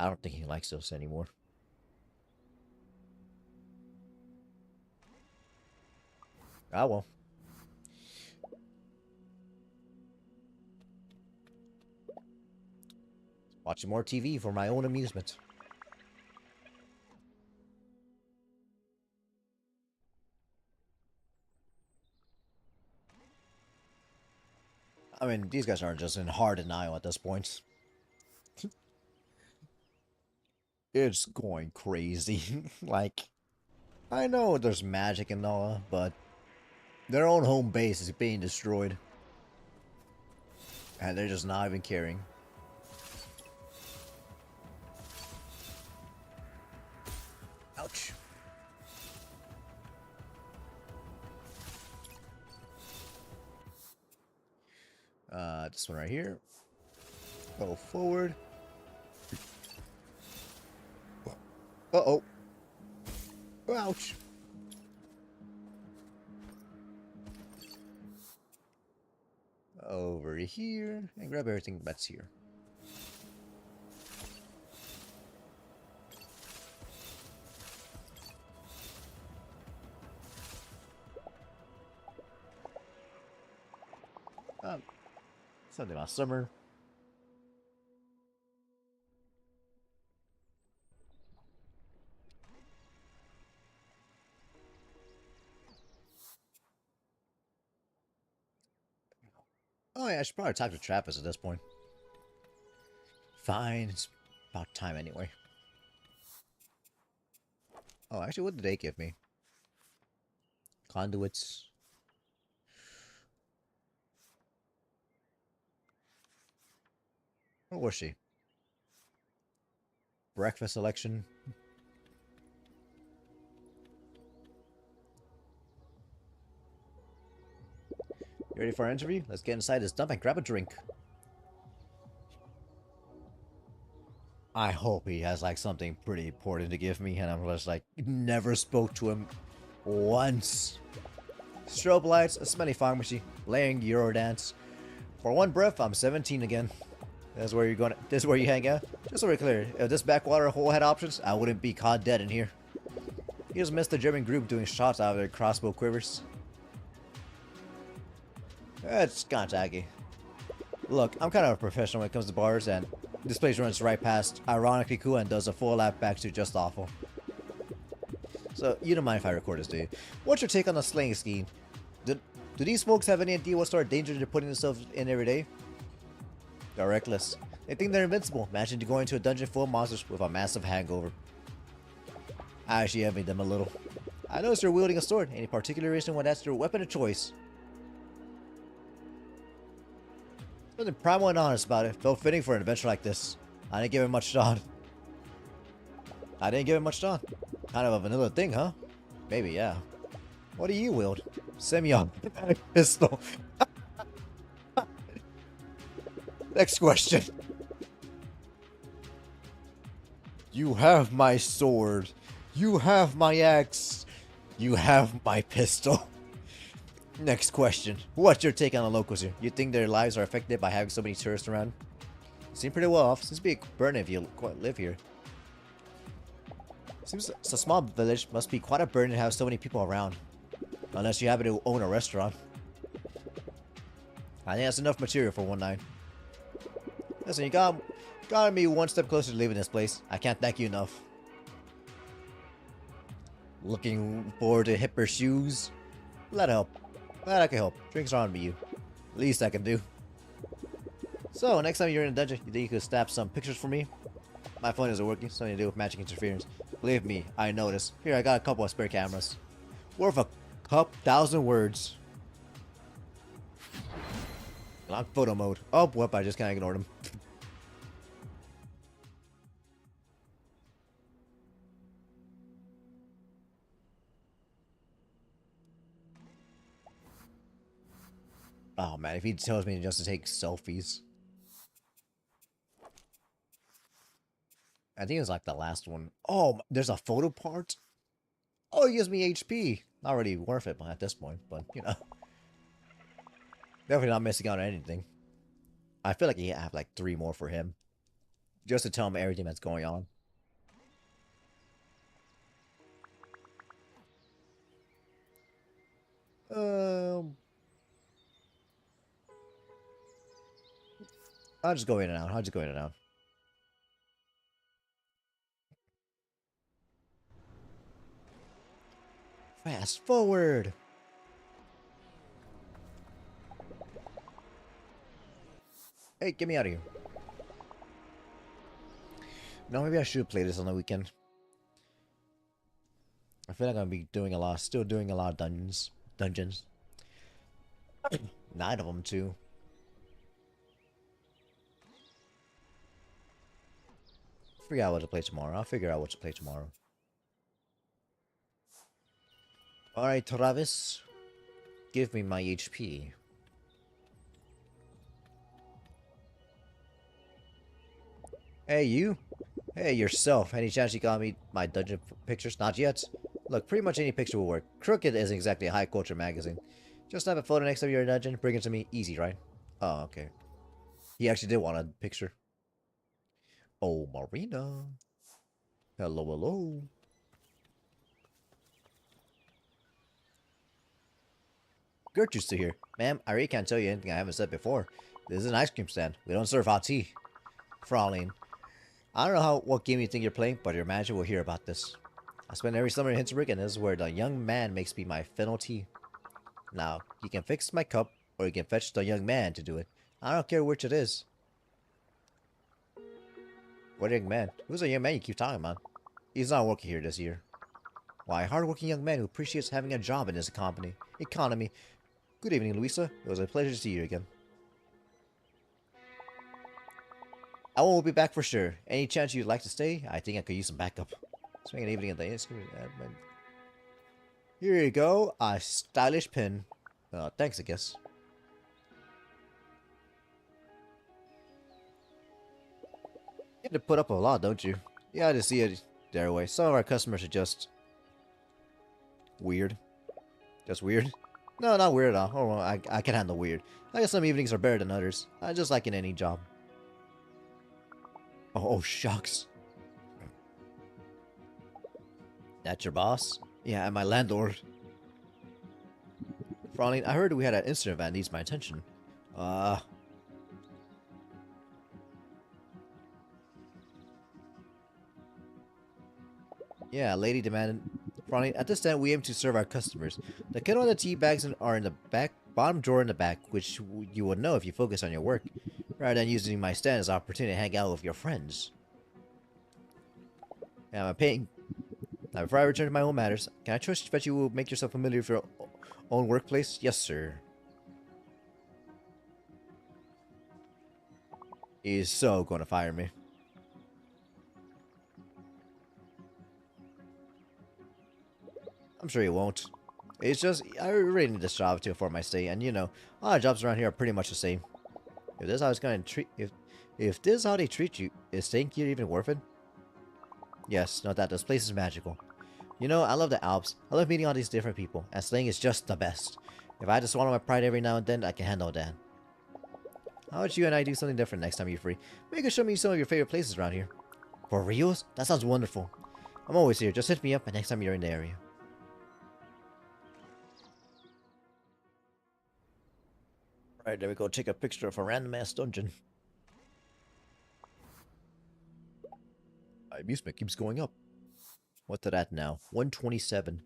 I don't think he likes us anymore. Ah, well. Watching more TV for my own amusement. I mean, these guys are just in hard denial at this point. It's going crazy. Like, I know there's magic and all, but their own home base is being destroyed. And they're just not even caring. Ouch. This one right here. Go forward. Uh-oh. Ouch. Over here. And grab everything that's here. Something about summer. Oh yeah, I should probably talk to Travis at this point. Fine, it's about time anyway. Oh, actually, what did they give me? Conduits. Where was she? Breakfast selection. You ready for our interview? Let's get inside this dump and grab a drink. I hope he has like something pretty important to give me, and I'm just like never spoke to him once. Strobe lights, a smelly pharmacy, laying Eurodance. For one breath, I'm 17 again. That's where you're going. This is where you hang out. Just so we're clear, if this backwater hole had options, I wouldn't be caught dead in here. You just missed the German group doing shots out of their crossbow quivers. It's kind of tacky. Look, I'm kind of a professional when it comes to bars, and this place runs right past, ironically cool, and does a full lap back to just awful. So, you don't mind if I record this, do you? What's your take on the slaying scheme? Do these folks have any idea what sort of danger they're putting themselves in every day? They're reckless. They think they're invincible, managing to go into a dungeon full of monsters with a massive hangover. I actually envy them a little. I noticed you're wielding a sword. Any particular reason why that's your weapon of choice? Something primal and honest about it. Felt fitting for an adventure like this. I didn't give it much thought. Kind of a vanilla thing, huh? Maybe, yeah. What do you wield? Semi-automatic pistol. Next question. You have my sword. You have my axe. You have my pistol. Next question. What's your take on the locals here? You think their lives are affected by having so many tourists around? Seem pretty well off. Seems to be a burden if you live here. Seems it's a small village. Must be quite a burden to have so many people around. Unless you happen to own a restaurant. I think that's enough material for one night. Listen, you gotta be one step closer to leaving this place. I can't thank you enough. Looking forward to hipper shoes? Let help. Glad I can help. Drinks are on me, you. Least I can do. So, next time you're in a dungeon, you think you could snap some pictures for me? My phone isn't working, something to do with magic interference. Believe me, I noticed. Here, I got a couple of spare cameras. Worth a thousand words. Lock photo mode. Oh, whoop, I just kinda ignored him. Oh man, if he tells me just to take selfies. I think it was like the last one. Oh, there's a photo part? Oh, he gives me HP. Not really worth it at this point, but you know. Definitely not missing out on anything. I feel like I have like 3 more for him. Just to tell him everything that's going on. I'll just go in and out. Fast forward. Hey, get me out of here. No, maybe I should play this on the weekend. I feel like I'm gonna be doing a lot, still doing a lot of dungeons. 9 of them too. Figure out what to play tomorrow. I'll figure out what to play tomorrow. Alright, Travis. Give me my HP. Hey, you. Hey, yourself. Any chance you got me my dungeon pictures? Not yet. Look, pretty much any picture will work. Crooked isn't exactly a high culture magazine. Just have a photo next to your dungeon. Bring it to me. Easy, right? Oh, okay. He actually did want a picture. Oh, Marina. Hello, hello. Gertrude's still here. Ma'am, I really can't tell you anything I haven't said before. This is an ice cream stand. We don't serve hot tea. Fraulein. I don't know what game you think you're playing, but your manager will hear about this. I spend every summer in Hinterberg, and this is where the young man makes me my fennel tea. Now, you can fix my cup, or you can fetch the young man to do it. I don't care which it is. What young man? Who's the young man you keep talking about? He's not working here this year. Why, a hard-working young man who appreciates having a job in this economy. Good evening, Louisa. It was a pleasure to see you again. I will be back for sure. Any chance you'd like to stay? I think I could use some backup. Spending an evening at the inn. Here you go. A stylish pin. Thanks, I guess. You have to put up a lot, don't you? Yeah, I just see it their way. Some of our customers are just weird. Just weird? No, not weird at all. Oh, well, I can handle weird. I guess some evenings are better than others. Just like in any job. Oh, shucks. That's your boss? Yeah, and my landlord. Fraulein, I heard we had an incident that needs my attention. Yeah, lady demanded. Fraulein, at this stand we aim to serve our customers. The kettle and the tea bags are in the bottom drawer in the back, which you would know if you focus on your work, rather than using my stand as an opportunity to hang out with your friends. Yeah, I'm paying. Now, before I return to my own matters, can I trust that you will make yourself familiar with your own workplace? Yes, sir. He's so going to fire me. I'm sure he won't. It's just, I really need this job to afford my stay, and you know, a lot of jobs around here are pretty much the same. If this is how it's going to treat, if this is how they treat you, is staying here even worth it? Yes, note that this place is magical. You know, I love the Alps. I love meeting all these different people, and staying is just the best. If I had to swallow my pride every now and then, I can handle that. How about you and I do something different next time you're free? Maybe you could show me some of your favorite places around here. For reals? That sounds wonderful. I'm always here. Just hit me up next time you're in the area. Alright, there we go. Take a picture of a random ass dungeon. My amusement keeps going up. What's it at now? 127.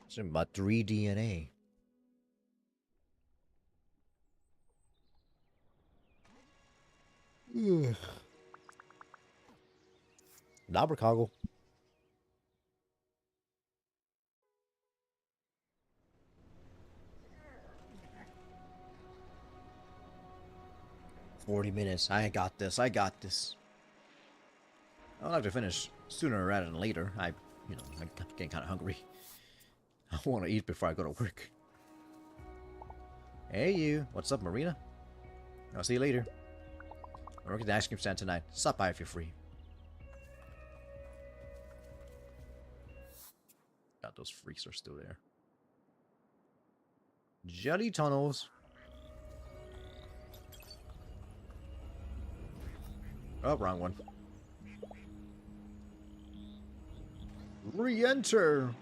It's about 3 DNA. Nabracoggle. $40. I got this. I got this. I'd like to finish sooner rather than later. I'm getting kind of hungry. I want to eat before I go to work. Hey, you. What's up, Marina? I'll see you later. I work at the ice cream stand tonight. Stop by if you're free. God, those freaks are still there. Jelly tunnels. Oh, wrong one. Re-enter.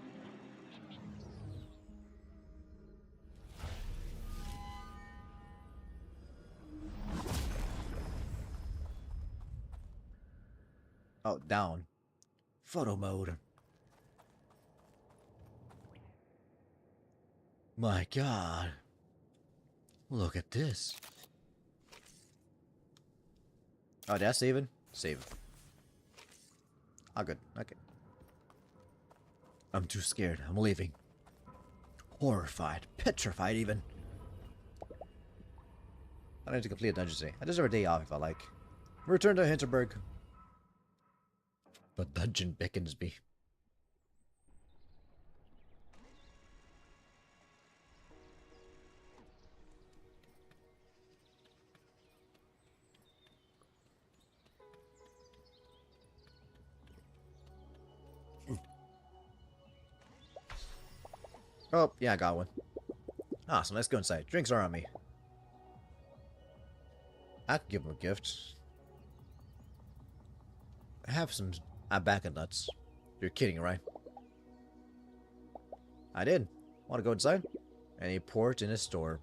Oh, down. Photo mode. My god. Look at this. Oh, did I save it? Save it. Oh, good. Okay. I'm too scared. I'm leaving. Horrified. Petrified, even. I need to complete a dungeon today. I deserve a day off if I like. Return to Hinterberg. The dungeon beckons me. Oh, yeah, I got one. Awesome, let's go inside. Drinks are on me. I could give him a gift. I have some alpaca nuts. You're kidding, right? I did. Want to go inside? And he poured in his store.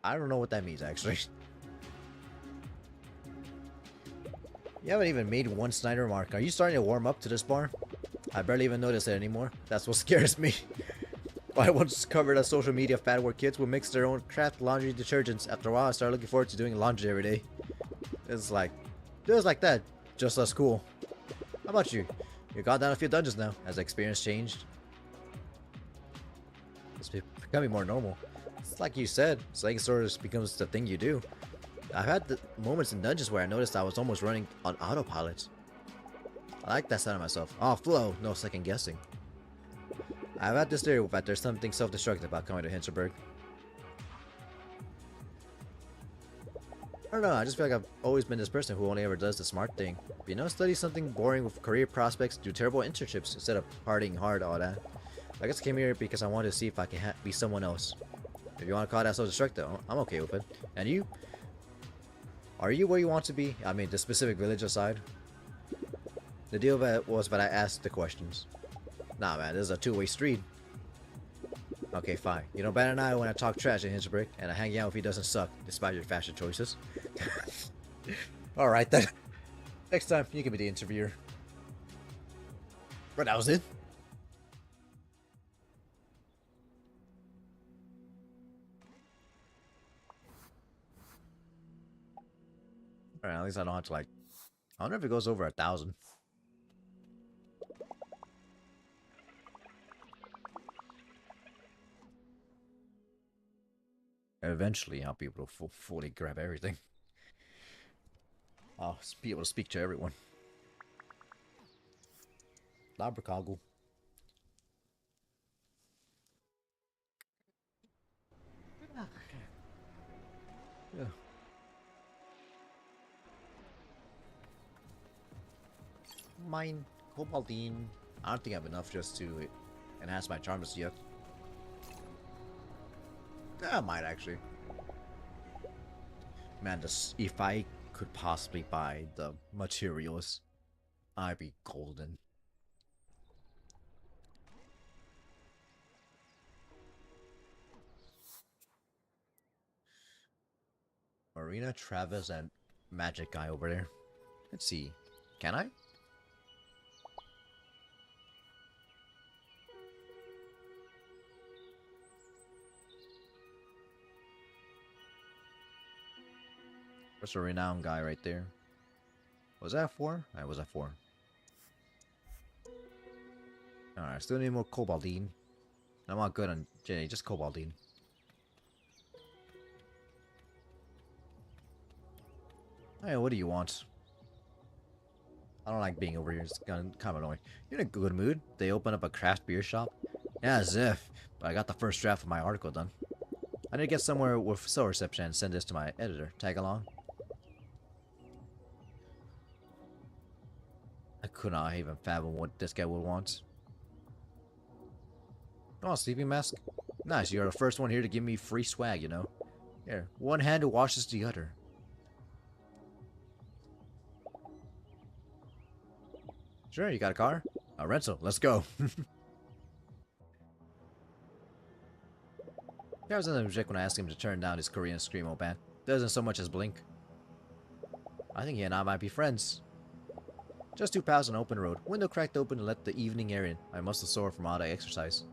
I don't know what that means, actually. You haven't even made one snide remark. Are you starting to warm up to this bar? I barely even notice it anymore. That's what scares me. I once covered a social media fad where kids would mix their own craft laundry detergents. After a while, I started looking forward to doing laundry every day. It's like, just like that. Just less cool. How about you? You got down a few dungeons now. Has the experience changed? It's becoming more normal. It's like you said, slaying swords becomes the thing you do. I've had the moments in dungeons where I noticed I was almost running on autopilot. I like that side of myself. Oh, flow, no second guessing. I've had this theory that there's something self-destructive about coming to Hinterberg. I don't know, I just feel like I've always been this person who only ever does the smart thing. You know, study something boring with career prospects, do terrible internships instead of partying hard, all that. I guess I came here because I wanted to see if I can be someone else. If you want to call that self-destructive, I'm okay with it. And you? Are you where you want to be? I mean, the specific village aside. The deal was that I asked the questions. Nah, man, this is a two-way street. Okay, fine. You know better than I when I talk trash in Hinterberg, and I hang out if he doesn't suck, despite your fashion choices. Alright then. Next time, you can be the interviewer. But that was it. Alright, at least I don't have to like... I wonder if it goes over 1,000. Eventually, I'll be able to fully grab everything. I'll be able to speak to everyone. Labracago. Yeah. Mine, Cobaldine. I don't think I have enough just to enhance my charms yet. I might actually. Man, if I could possibly buy the materials, I'd be golden. Marina, Travis, and Magic Guy over there. Let's see. Can I? There's a renowned guy right there. Was that 4? I was at 4. Alright, still need more Cobaldine. I'm not good on Jenny, just Cobaldine. Hey, what do you want? I don't like being over here, it's kind of annoying. You're in a good mood? They open up a craft beer shop? Yeah, as if. But I got the first draft of my article done. I need to get somewhere with cell reception and send this to my editor. Tag along. I could not even fathom what this guy would want. Oh, sleeping mask? Nice, you're the first one here to give me free swag, you know. Here, one hand washes the other. Sure, you got a car? A rental, let's go. I was in the reject when I asked him to turn down his Korean screamo band. Doesn't so much as blink. I think he and I might be friends. Just 2 paths on open road. Window cracked open to let the evening air in. My muscles sore from all the exercise.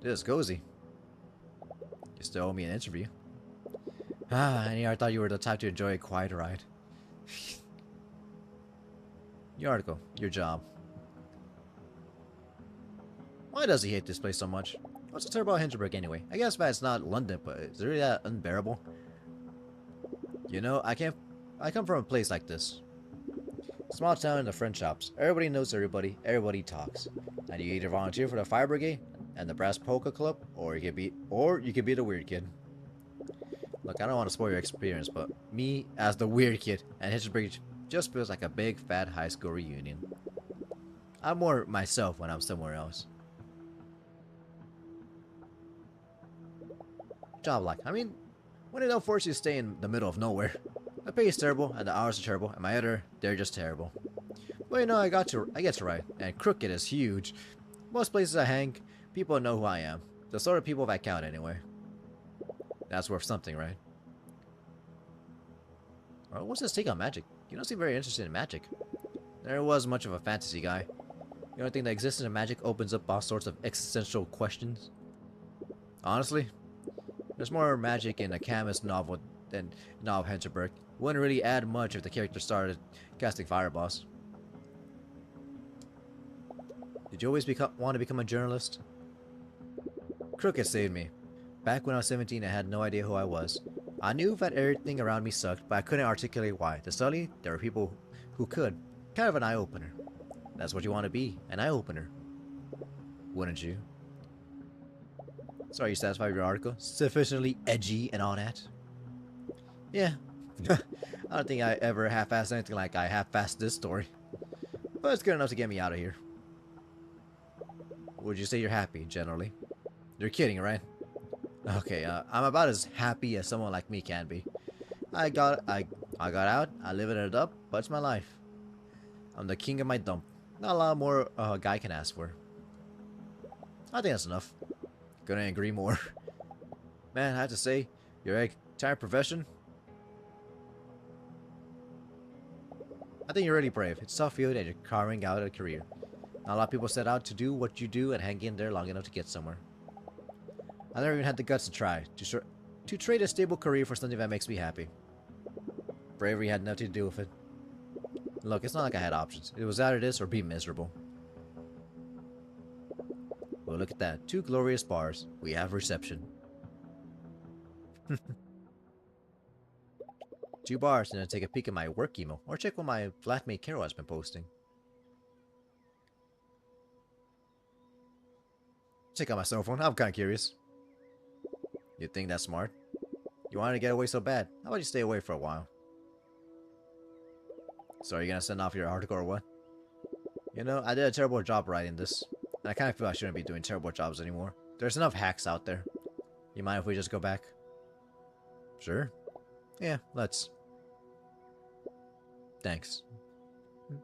It is cozy. You still owe me an interview. I thought you were the type to enjoy a quiet ride. Your article. Your job. Why does he hate this place so much? What's so terrible about Hinterberg anyway? I guess that it's not London, but is it really that unbearable? You know, I come from a place like this. Small town in the French shops. Everybody knows everybody. Everybody talks. And you either volunteer for the fire brigade and the brass polka club, or you could be the weird kid. Look, I don't want to spoil your experience, but me as the weird kid and Hinterberg just feels like a big fat high school reunion. I'm more myself when I'm somewhere else. Job like, I mean, when they don't force you to stay in the middle of nowhere. The pay is terrible, and the hours are terrible, and my editor, they're just terrible. But you know, I get to write, and Crooked is huge. Most places I hang, people know who I am. The sort of people that count anyway. That's worth something, right? Or what's his take on magic? You don't seem very interested in magic. Never was much of a fantasy guy. You don't think the existence of magic opens up all sorts of existential questions? Honestly, there's more magic in a Camus novel than in all of Hinterberg. Wouldn't really add much if the character started casting fireballs. Did you always want to become a journalist? Crooked saved me. Back when I was 17, I had no idea who I was. I knew that everything around me sucked, but I couldn't articulate why. To study, there were people who could. Kind of an eye-opener. That's what you want to be, an eye-opener. Wouldn't you? So are you satisfied with your article? Sufficiently edgy and all that? Yeah. I don't think I ever half-assed anything like I half-assed this story. But it's good enough to get me out of here. Would you say you're happy, generally? You're kidding, right? Okay, I'm about as happy as someone like me can be. I got out, I live it up, but it's my life. I'm the king of my dump. Not a lot more a guy can ask for. I think that's enough. Couldn't agree more. Man, I have to say, your entire profession, I think you're really brave. It's tough field and you're carving out a career. Not a lot of people set out to do what you do and hang in there long enough to get somewhere. I never even had the guts to try. To trade a stable career for something that makes me happy. Bravery had nothing to do with it. Look, it's not like I had options. It was either this or be miserable. Well, look at that. 2 glorious bars. We have reception. 2 bars and then take a peek at my work email. Or check what my flatmate Carol has been posting. Check out my cell phone. I'm kind of curious. You think that's smart? You wanted to get away so bad. How about you stay away for a while? So are you gonna send off your article or what? You know, I did a terrible job writing this. And I kind of feel I shouldn't be doing terrible jobs anymore. There's enough hacks out there. You mind if we just go back? Sure. Yeah, let's. Thanks. We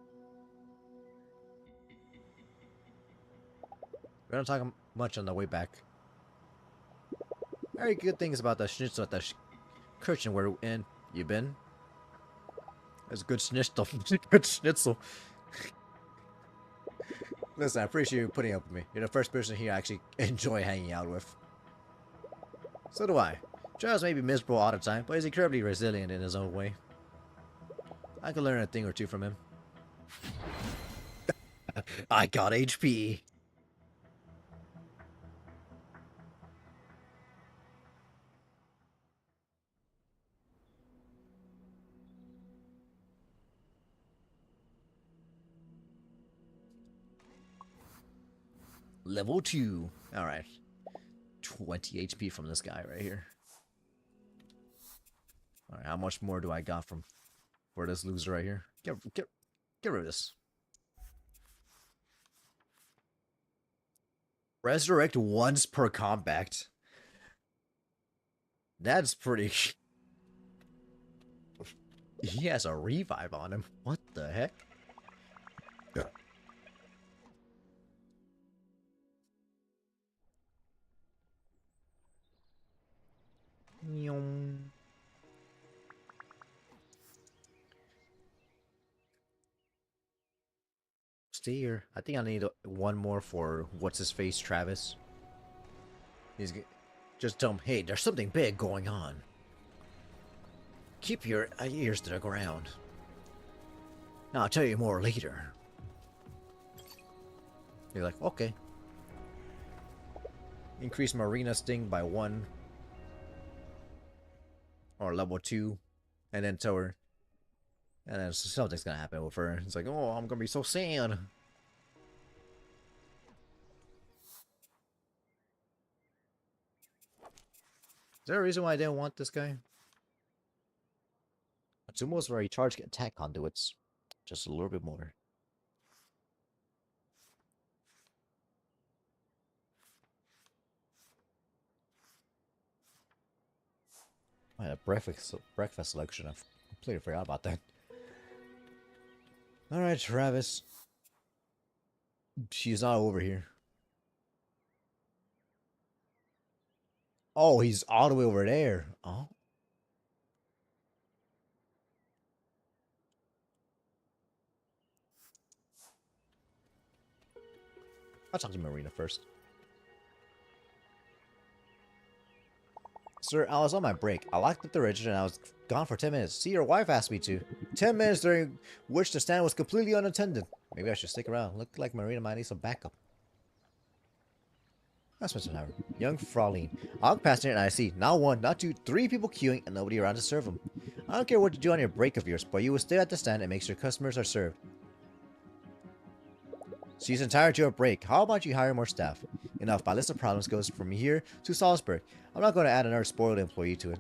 don't talk much on the way back. Very good things about the schnitzel at the kitchen we're in. You been? That's good schnitzel. Good schnitzel. Listen, I appreciate you putting up with me. You're the first person here I actually enjoy hanging out with. So do I. Charles may be miserable all the time, but he's incredibly resilient in his own way. I could learn a thing or two from him. I got HP. Level 2. Alright. 20 HP from this guy right here. Alright, how much more do I got for this loser right here? Get rid of this. Resurrect once per combat. That's pretty... He has a revive on him. What the heck? stay here. I think I need one more for what's his face, Travis. Just tell him, hey, there's something big going on. Keep your ears to the ground. Now I'll tell you more later. You're like, okay. Increase Marina Sting by 1. Or level 2. And then tell her. And then something's gonna happen with her. It's like, oh, I'm gonna be so sad. Is there a reason why I didn't want this guy? It's almost where he charged attack conduits. Just a little bit more. I had a breakfast selection. I completely forgot about that. Alright, Travis. She's not over here. Oh, he's all the way over there. Oh. I'll talk to Marina first. Sir, I was on my break. I locked up the register and I was gone for 10 minutes. See, your wife asked me to. 10 minutes during which the stand was completely unattended. Maybe I should stick around. Look like Marina might need some backup. That's Mr. Howard. Young Fraulein. I walk past here and I see not 1, not 2, 3 people queuing and nobody around to serve them. I don't care what you do on your break of yours, but you will stay at the stand and make sure customers are served. She's entitled to a break. How about you hire more staff? Enough. My list of problems goes from here to Salzburg. I'm not going to add another spoiled employee to it.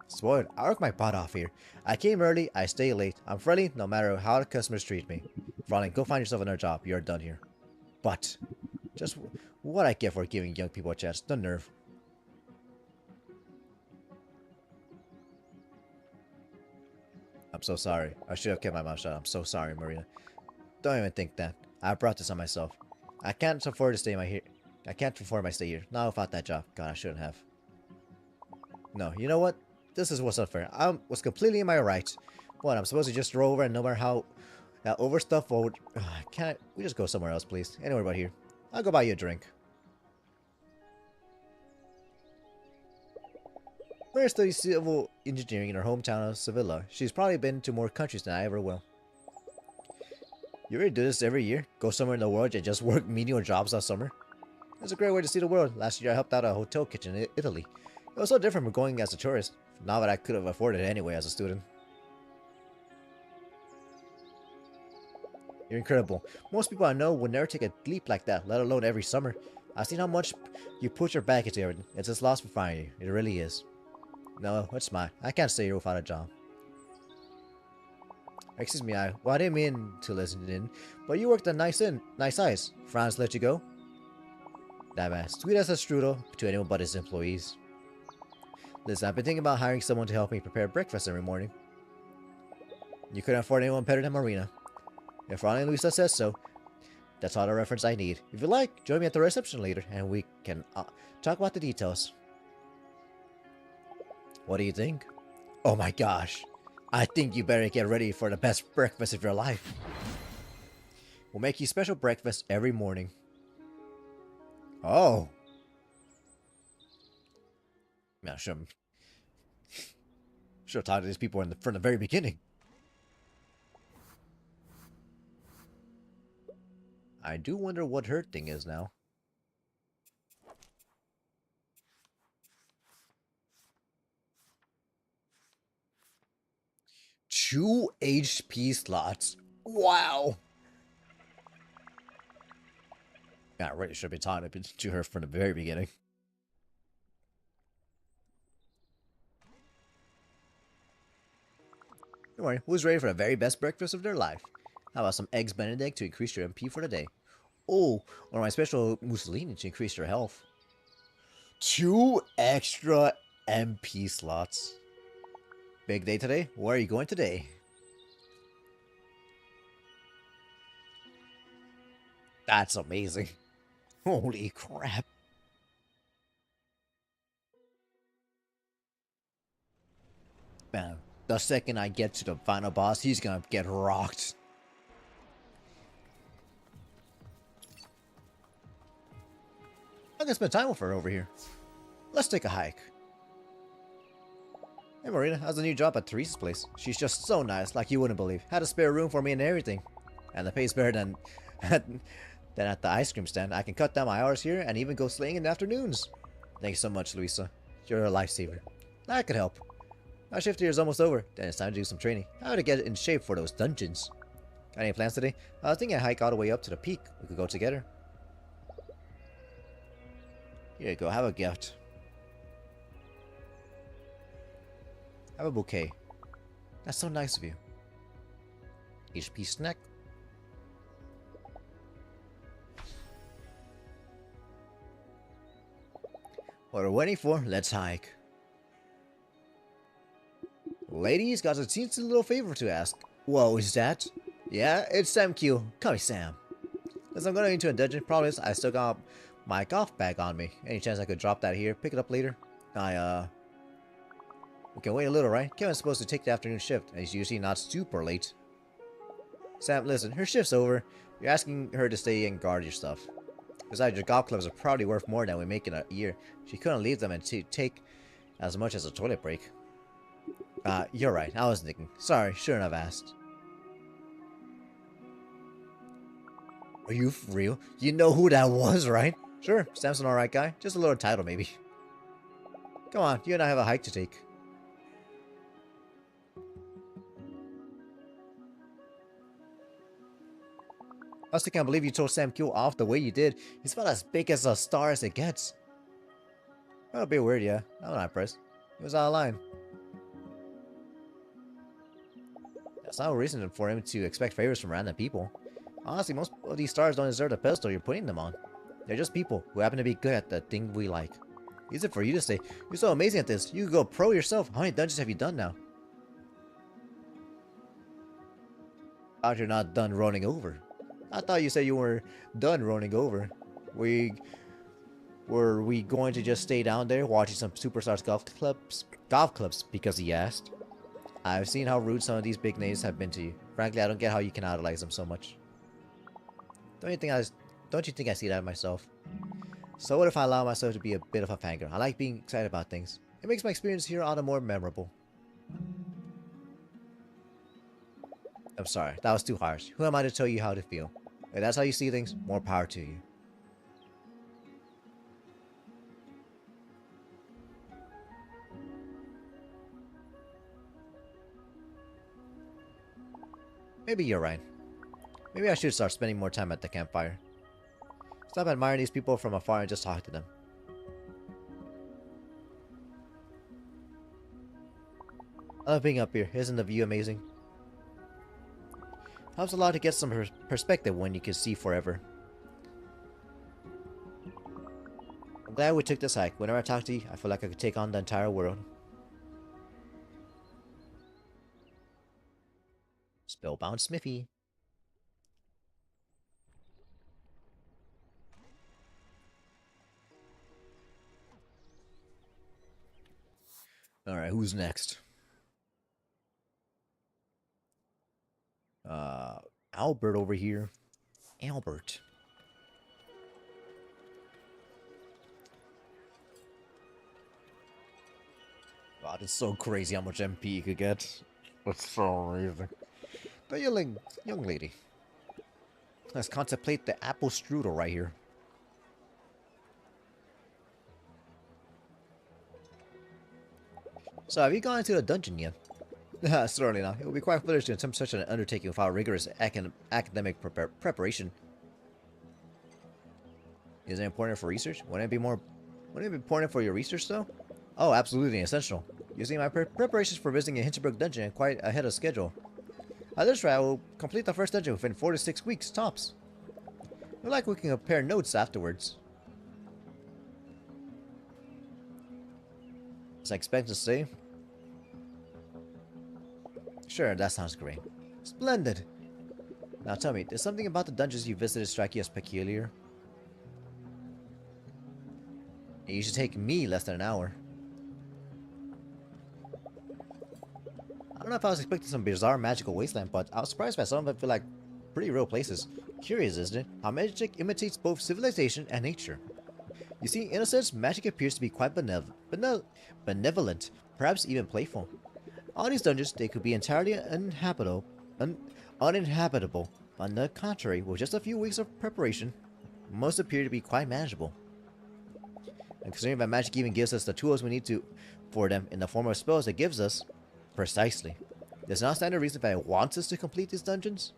Spoiled? I work my butt off here. I came early, I stay late. I'm friendly no matter how the customers treat me. Fraulein, go find yourself another job. You're done here. But, just what I get for giving young people a chance. The nerve. I'm so sorry. I should have kept my mouth shut. I'm so sorry, Marina. Don't even think that. I brought this on myself. I can't afford to stay here. I can't afford my stay here. Not without that job. God, I shouldn't have. No, you know what? This is what's unfair. I was completely in my rights. What, I'm supposed to just roll over and no matter how overstuffed or... Can't we just go somewhere else, please? Anywhere but here. I'll go buy you a drink. Maria studies civil engineering in her hometown of Sevilla. She's probably been to more countries than I ever will. You really do this every year? Go somewhere in the world and just work menial jobs all summer? It's a great way to see the world. Last year I helped out a hotel kitchen in Italy. It was so different from going as a tourist. Now that I could have afforded it anyway as a student. You're incredible. Most people I know would never take a leap like that, let alone every summer. I've seen how much you put your back into everything. It's just lost for finding you. It really is. No, it's mine. I can't stay here without a job. Excuse me, I didn't mean to listen in, but you worked a nice eyes. Franz let you go? That man, sweet as a strudel to anyone but his employees. Listen, I've been thinking about hiring someone to help me prepare breakfast every morning. You couldn't afford anyone better than Marina. If Ronnie Luisa says so, that's all the reference I need. If you like, join me at the reception later, and we can talk about the details. What do you think? Oh my gosh. I think you better get ready for the best breakfast of your life. We'll make you special breakfast every morning. Oh. Yeah, should have talked to these people from the very beginning. I do wonder what her thing is now. Two HP slots. Wow. Yeah, I really should be talking to her from the very beginning. Don't worry, who's ready for the very best breakfast of their life? How about some eggs Benedict to increase your MP for the day? Oh, or my special Mussolini to increase your health. 2 extra MP slots. Big day today? Where are you going today? That's amazing. Holy crap. Man, the second I get to the final boss, he's gonna get rocked. I can spend time with her over here. Let's take a hike. Hey Marina, how's the new job at Teresa's place? She's just so nice, like you wouldn't believe. Had a spare room for me and everything. And the pay's better than at the ice cream stand. I can cut down my hours here and even go sleighing in the afternoons. Thank you so much, Luisa. You're a lifesaver. That could help. My shift here is almost over. Then it's time to do some training. How to get in shape for those dungeons. Got any plans today? I was thinking I'd hike all the way up to the peak. We could go together. Here you go, have a gift. Have a bouquet. That's so nice of you. HP snack. What we're waiting for, let's hike. Ladies, got a teensy little favor to ask. Whoa, is that? Yeah, it's Sam Q. Call me Sam. As I'm going into a dungeon, promise I still got my golf bag on me. Any chance I could drop that here, pick it up later? We can wait a little, right? Kevin's supposed to take the afternoon shift, and he's usually not super late. Sam, listen, her shift's over. You're asking her to stay and guard your stuff. Besides, your golf clubs are probably worth more than we make in a year. She couldn't leave them and take as much as a toilet break. You're right. I was thinking. Sorry, shouldn't have asked. Are you for real? You know who that was, right? Sure, Sam's an alright guy. Just a little title, maybe. Come on, you and I have a hike to take. I still can't believe you told Sam Q off the way you did. He's about as big as a star as it gets. Well, a bit weird, yeah. I'm not impressed. He was out of line. That's not a reason for him to expect favors from random people. Honestly, most of these stars don't deserve the pedestal you're putting them on. They're just people who happen to be good at the thing we like. Easy for you to say. You're so amazing at this. You could go pro yourself. How many dungeons have you done now? Thought you're not done running over. I thought you said you were done running over. Were we going to just stay down there watching some superstars golf clubs because he asked? I've seen how rude some of these big names have been to you. Frankly, I don't get how you can idolize them so much. Don't you think I see that myself? So what if I allow myself to be a bit of a fangirl? I like being excited about things. It makes my experience here all the more memorable. I'm sorry, that was too harsh. Who am I to tell you how to feel? If that's how you see things, more power to you. Maybe you're right. Maybe I should start spending more time at the campfire. Stop admiring these people from afar and just talk to them. I love being up here. Isn't the view amazing? Helps a lot to get some perspective when you can see forever. I'm glad we took this hike. Whenever I talk to you, I feel like I could take on the entire world. Spellbound Smithy. Alright, who's next? Albert over here. Albert. God, it's so crazy how much MP you could get. That's so amazing. The young lady. Let's contemplate the apple strudel right here. So, have you gone into a dungeon yet? Certainly not. It would be quite foolish to attempt such an undertaking without rigorous academic preparation. Is it important for research? Wouldn't it be important for your research, though? Oh, absolutely essential. You see, my preparations for visiting a Hinterberg dungeon are quite ahead of schedule. At this rate, I will complete the first dungeon within 4 to 6 weeks, tops. If like, we can compare notes afterwards. As I expect to say. Sure, that sounds great. Splendid! Now tell me, does something about the dungeons you visited strike you as peculiar? It usually take me less than an hour. I don't know if I was expecting some bizarre magical wasteland, but I was surprised by some of them feel like pretty real places. Curious, isn't it? How magic imitates both civilization and nature. You see, in a sense, magic appears to be quite benevolent, perhaps even playful. On these dungeons, they could be entirely uninhabitable. On the contrary, with just a few weeks of preparation, most appear to be quite manageable. And considering that magic even gives us the tools we need for them in the form of spells it gives us, precisely. Does not stand a reason that it wants us to complete these dungeons?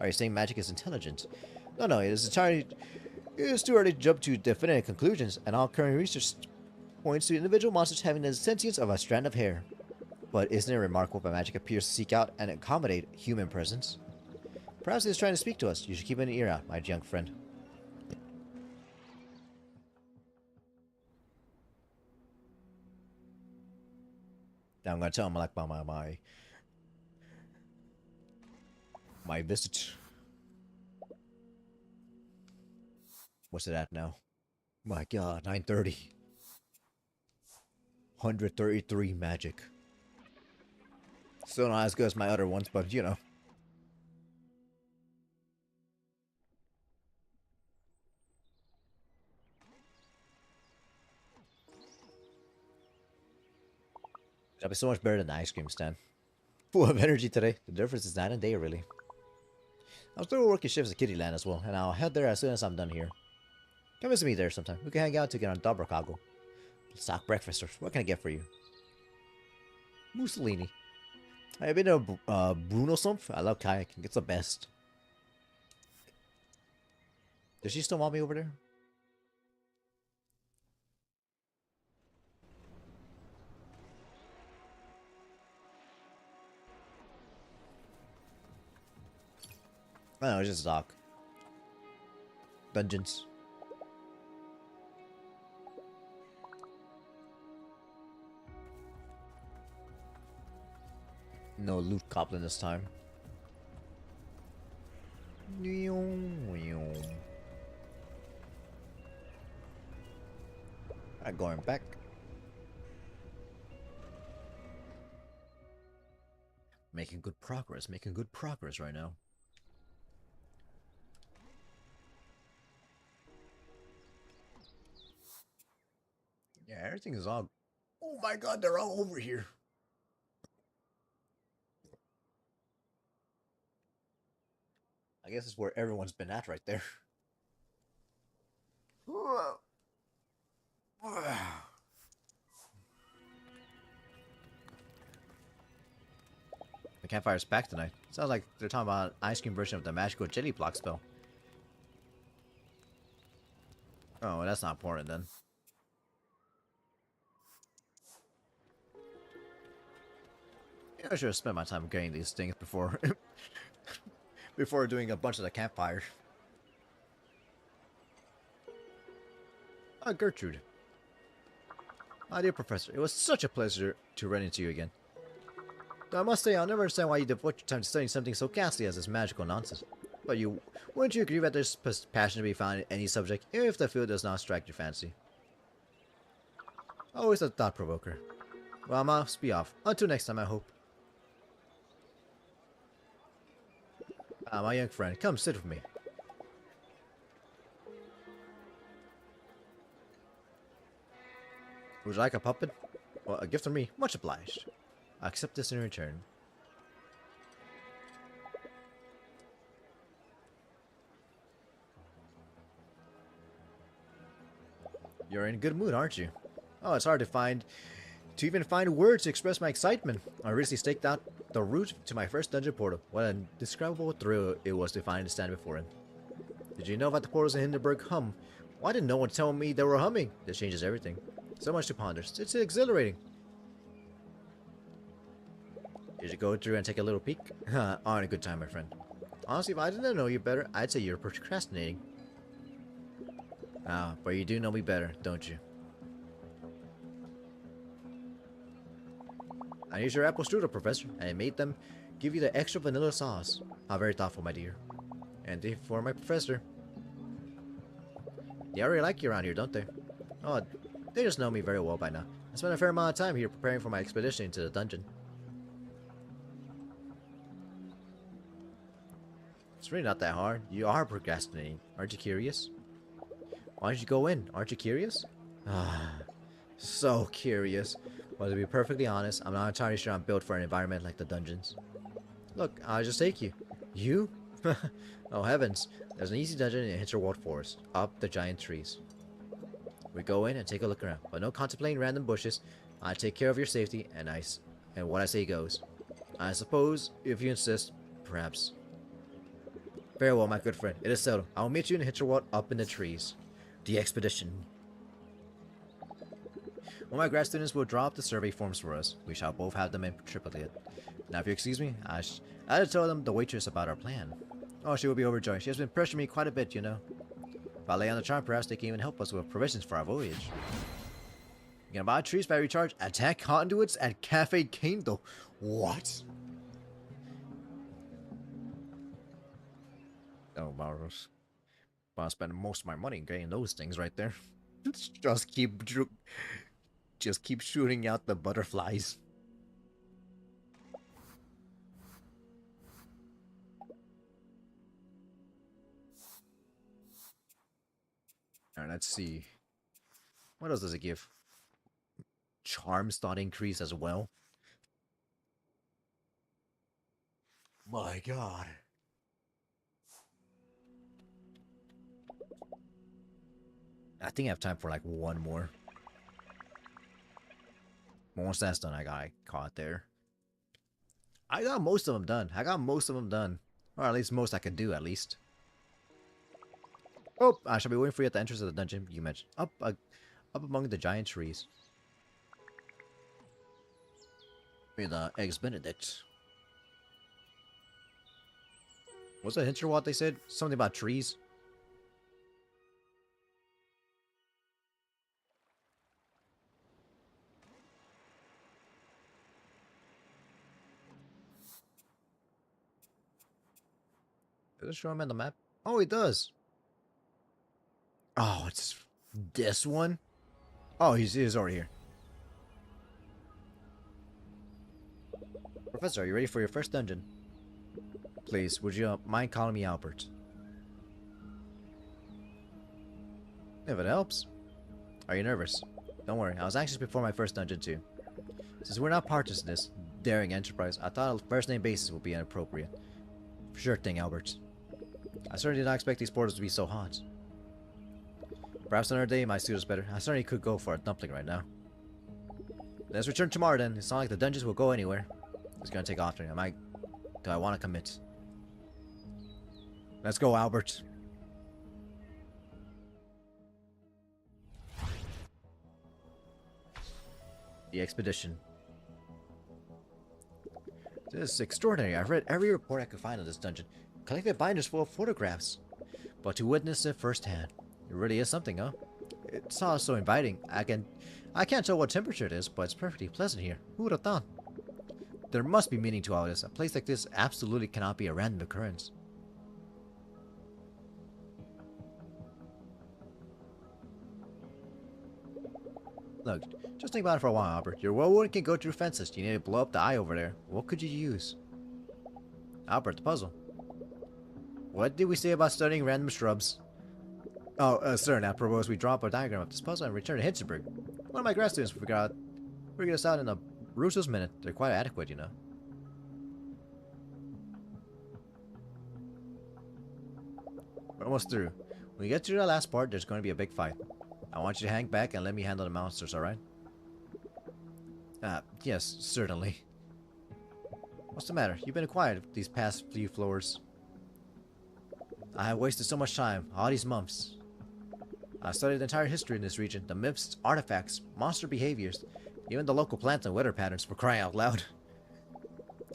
Are you saying magic is intelligent? No, it is entirely. It is too early to jump to definitive conclusions, and all current research points to individual monsters having the sentience of a strand of hair. But isn't it remarkable that magic appears to seek out and accommodate human presence? Perhaps it is trying to speak to us. You should keep an ear out, my young friend. Now I'm gonna tell him like about my visit. What's it at now? My god, 9:30. 133 magic. Still not as good as my other ones, but you know. That'll be so much better than the ice cream stand. Full of energy today. The difference is night and day, really. I'm still working shifts at Kittyland as well, and I'll head there as soon as I'm done here. Come visit me there sometime. We can hang out together on Dobrakago. Stock breakfast, or what can I get for you? Mussolini. I've been to Bruno Sumpf. I love kayaking. It's the best. Does she still want me over there? I don't know, it's just dock. Dungeons. No loot goblin this time. I'm going back. Making good progress right now. Yeah, everything is all... Oh my god, they're all over here. I guess it's where everyone's been at right there. The campfire's packed tonight. Sounds like they're talking about an ice cream version of the magical jelly block spell. Oh, well, that's not important then. Yeah, I should have spent my time getting these things before before doing a bunch of the campfire. Ah, Gertrude. My dear professor, it was such a pleasure to run into you again. Though I must say, I'll never understand why you devote your time to studying something so ghastly as this magical nonsense. But wouldn't you agree that there's passion to be found in any subject, even if the field does not strike your fancy? Always a thought-provoker. Well, I must be off. Until next time, I hope. My young friend, come sit with me. Would you like a puppet? Well, a gift from me. Much obliged. I accept this in return. You're in a good mood, aren't you? Oh, it's hard to even find words to express my excitement. I recently staked out the route to my first dungeon portal. What an indescribable thrill it was to finally stand before it. Did you know that the portals in Hinterberg hum? Why didn't no one tell me they were humming? This changes everything. So much to ponder. It's exhilarating. Did you go through and take a little peek? On a good time, my friend. Honestly, if I didn't know you better, I'd say you're procrastinating. But you do know me better, don't you? I used your apple strudel, Professor, and I made them give you the extra vanilla sauce. How very thoughtful, my dear. And for my professor. They already like you around here, don't they? Oh, they just know me very well by now. I spent a fair amount of time here preparing for my expedition into the dungeon. It's really not that hard. You are procrastinating. Aren't you curious? Why don't you go in? Aren't you curious? Ah, so curious. Well, to be perfectly honest, I'm not entirely sure I'm built for an environment like the dungeons. Look, I'll just take you. You? Oh heavens. There's an easy dungeon in Hinterwald Forest, up the giant trees. We go in and take a look around, but no contemplating random bushes. I take care of your safety, and what I say goes. I suppose, if you insist, perhaps. Very well, my good friend. It is settled. I will meet you in Hinterwald up in the trees. The expedition. One of my grad students will draw up the survey forms for us. We shall both have them in triplicate. Now, if you excuse me, I had to tell them the waitress about our plan. Oh, she will be overjoyed. She has been pressuring me quite a bit, you know. If I lay on the charm, perhaps they can even help us with provisions for our voyage. You can buy trees by recharge, attack conduits, at Cafe Kingdom. What? Oh, Barros. I'll spend most of my money getting those things right there. Just keep shooting out the butterflies. Alright, let's see. What else does it give? Charms thought increase as well. My god. I think I have time for like one more. Once that's done, I got caught there. I got most of them done. Or at least most I can do, at least. Oh, I shall be waiting for you at the entrance of the dungeon you mentioned. Up among the giant trees. With Eggs Benedict. Was it Hinterwald they said? Something about trees? Does it show him on the map? Oh, it does. Oh, it's this one? Oh, he's already here. Professor, are you ready for your first dungeon? Please, would you mind calling me Albert? If it helps. Are you nervous? Don't worry, I was anxious before my first dungeon too. Since we're not partners in this daring enterprise, I thought a first name basis would be inappropriate. Sure thing, Albert. I certainly did not expect these portals to be so hot. Perhaps another day my suit is better. I certainly could go for a dumpling right now. Let's return tomorrow then. It's not like the dungeons will go anywhere. It's gonna take off. Do I want to commit? Let's go, Albert. The expedition. This is extraordinary. I've read every report I could find on this dungeon. Collected binders full of photographs. But to witness it firsthand, it really is something, huh? It's all so inviting. I can't tell what temperature it is, but it's perfectly pleasant here. Who would have thought? There must be meaning to all this. A place like this absolutely cannot be a random occurrence. Look, just think about it for a while, Albert. Your whirlwind can go through fences. You need to blow up the eye over there. What could you use? Albert, the puzzle. What did we say about studying random shrubs? Oh, sir, I propose we drop a diagram of this puzzle and return to Hinterberg. One of my grad students figured this out in a Russo's minute. They're quite adequate, you know. We're almost through. When we get to the last part, there's going to be a big fight. I want you to hang back and let me handle the monsters, alright? Yes, certainly. What's the matter? You've been quiet these past few floors. I have wasted so much time, all these months. I studied the entire history in this region, the myths, artifacts, monster behaviors, even the local plants and weather patterns, for crying out loud.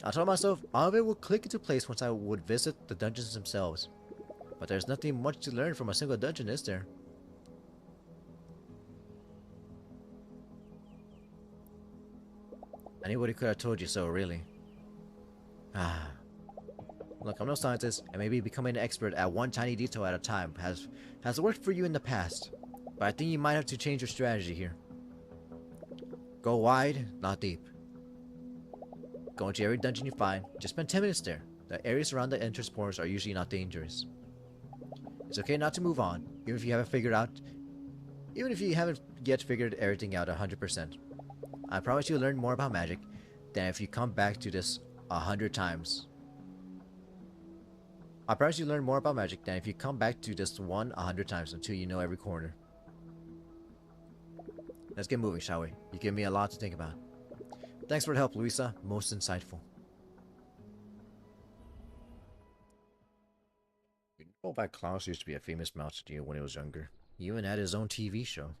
I told myself all of it would click into place once I would visit the dungeons themselves. But there's nothing much to learn from a single dungeon, is there? Anybody could have told you so, really. Look, I'm no scientist, and maybe becoming an expert at one tiny detail at a time has worked for you in the past. But I think you might have to change your strategy here. Go wide, not deep. Go into every dungeon you find. Just spend 10 minutes there. The areas around the entrance portals are usually not dangerous. It's okay not to move on, even if you haven't figured out, even if you haven't yet figured everything out 100%. I promise you'll learn more about magic than if you come back to this 100 times. I promise you learn more about magic than if you come back to this one 100 times until you know every corner. Let's get moving, shall we? You give me a lot to think about. Thanks for the help, Louisa. Most insightful. You know that Klaus used to be a famous mountaineer when he was younger. He even had his own TV show.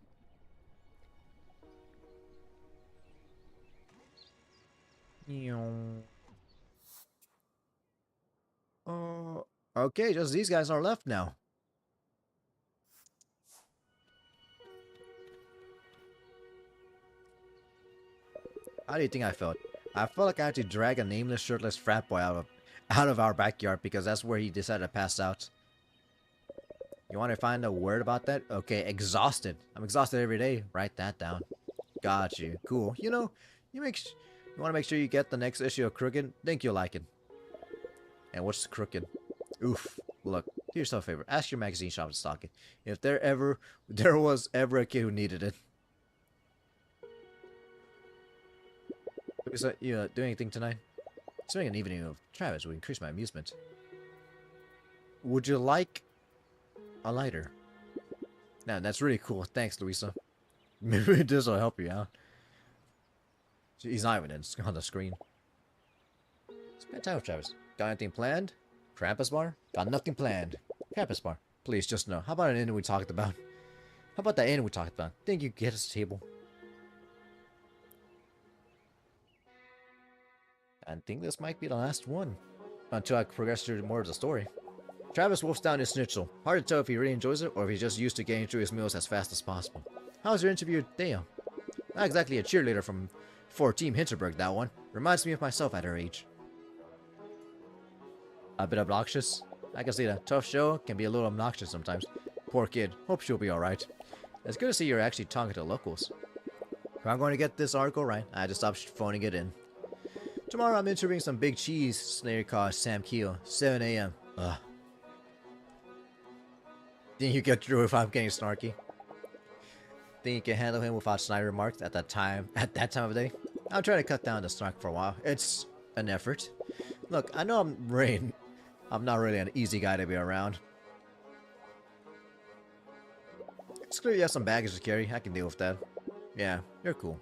Okay, just these guys are left now. How do you think I felt? I felt like I had to drag a nameless shirtless frat boy out of our backyard because that's where he decided to pass out. You want to find a word about that? Okay, exhausted. I'm exhausted every day. Write that down. Got you. Cool. You know, you want to make sure you get the next issue of Crooked. Think you'll like it. And what's Crooked? Oof. Look, do yourself a favor. Ask your magazine shop to stock it. If there was ever a kid who needed it. So, you doing anything tonight? Spending an evening of Travis would increase my amusement. Would you like a lighter? Nah, that's really cool. Thanks, Louisa. Maybe this will help you out. He's not even on the screen. Spend time with Travis. Got anything planned? Krampus bar? Got nothing planned. Krampus bar. Please, just no. How about an inn we talked about? How about that inn we talked about? Think you get us a table? I think this might be the last one. Until I progress through more of the story. Travis wolfs down his schnitzel. Hard to tell if he really enjoys it or if he's just used to getting through his meals as fast as possible. How's your interview, Thea? Not exactly a cheerleader for Team Hinterberg, that one. Reminds me of myself at her age. A bit obnoxious? I can see that. Tough show can be a little obnoxious sometimes. Poor kid. Hope she'll be alright. It's good to see you're actually talking to locals. If I'm going to get this article right, I had to stop phoning it in. Tomorrow I'm interviewing some big cheese snare called Sam Keel, 7 a.m. Ugh. Think you get through if I'm getting snarky? Think you can handle him without snide remarks at that time of day? I'm trying to cut down the snark for a while. It's an effort. Look, I know I'm not really an easy guy to be around. It's clear you have some baggage to carry. I can deal with that. Yeah, you're cool.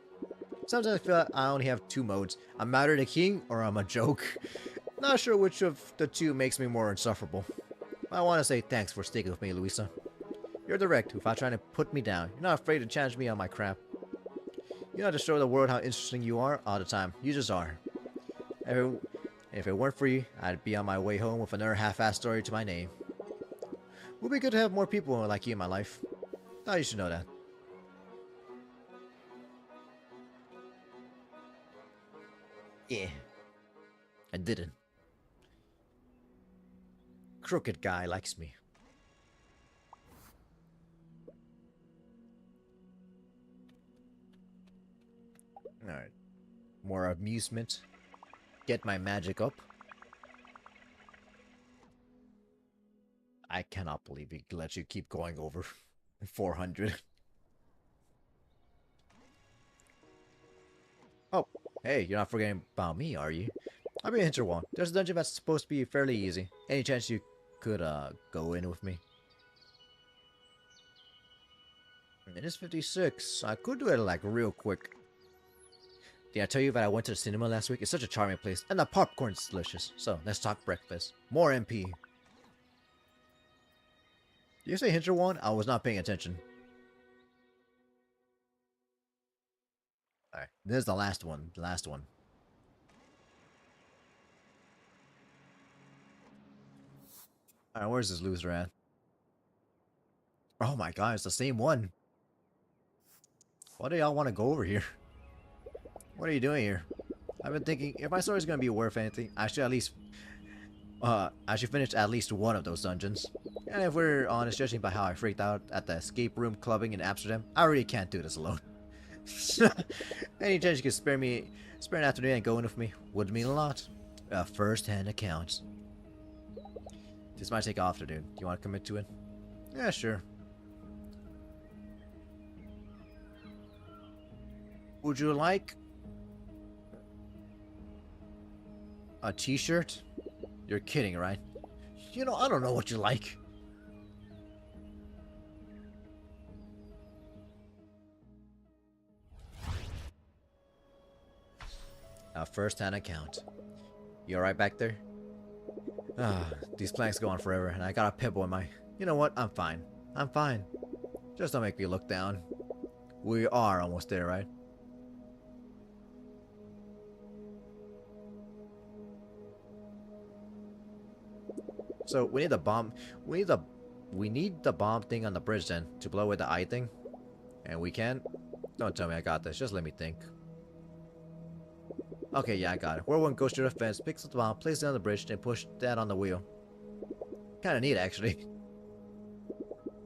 Sometimes I feel like I only have two modes. I'm either the king or I'm a joke. Not sure which of the two makes me more insufferable. I want to say thanks for sticking with me, Louisa. You're direct without trying to put me down. You're not afraid to challenge me on my crap. You know how to show the world how interesting you are all the time. You just are. If it weren't for you, I'd be on my way home with another half-assed story to my name. It would be good to have more people like you in my life. Thought you should know that. Yeah. I didn't. Crooked guy likes me. Alright. More amusement. Get my magic up. I cannot believe he lets you keep going over 400. Oh, hey, you're not forgetting about me, are you? I'll be in Hinterwall. There's a dungeon that's supposed to be fairly easy. Any chance you could, go in with me? It is 56. I could do it, like, real quick. Did I tell you that I went to the cinema last week? It's such a charming place, and the popcorn's delicious. So, let's talk breakfast. More MP. Did you say Hinterwall? I was not paying attention. Alright, this is the last one. The last one. Alright, where's this loser at? Oh my god, it's the same one. Why do y'all want to go over here? What are you doing here? I've been thinking, if my story's gonna be worth anything, I should finish at least one of those dungeons. And if we're honest, judging by how I freaked out at the escape room clubbing in Amsterdam, I really can't do this alone. Any chance you could spare an afternoon and go in with me would mean a lot. A first-hand account. This might take off, dude. Do you want to commit to it? Yeah, sure. Would you like a t-shirt? You're kidding, right? You know, I don't know what you like. A first-hand account. You alright back there? Ah, these planks go on forever, and I got a pebble in my... You know what? I'm fine. I'm fine. Just don't make me look down. We are almost there, right? So we need the bomb. We need the bomb thing on the bridge then to blow away the eye thing. And we can. Don't tell me I got this. Just let me think. Okay, yeah, I got it. Whirlwind goes through the fence, picks up the bomb, places it on the bridge, then push that on the wheel. Kinda neat, actually.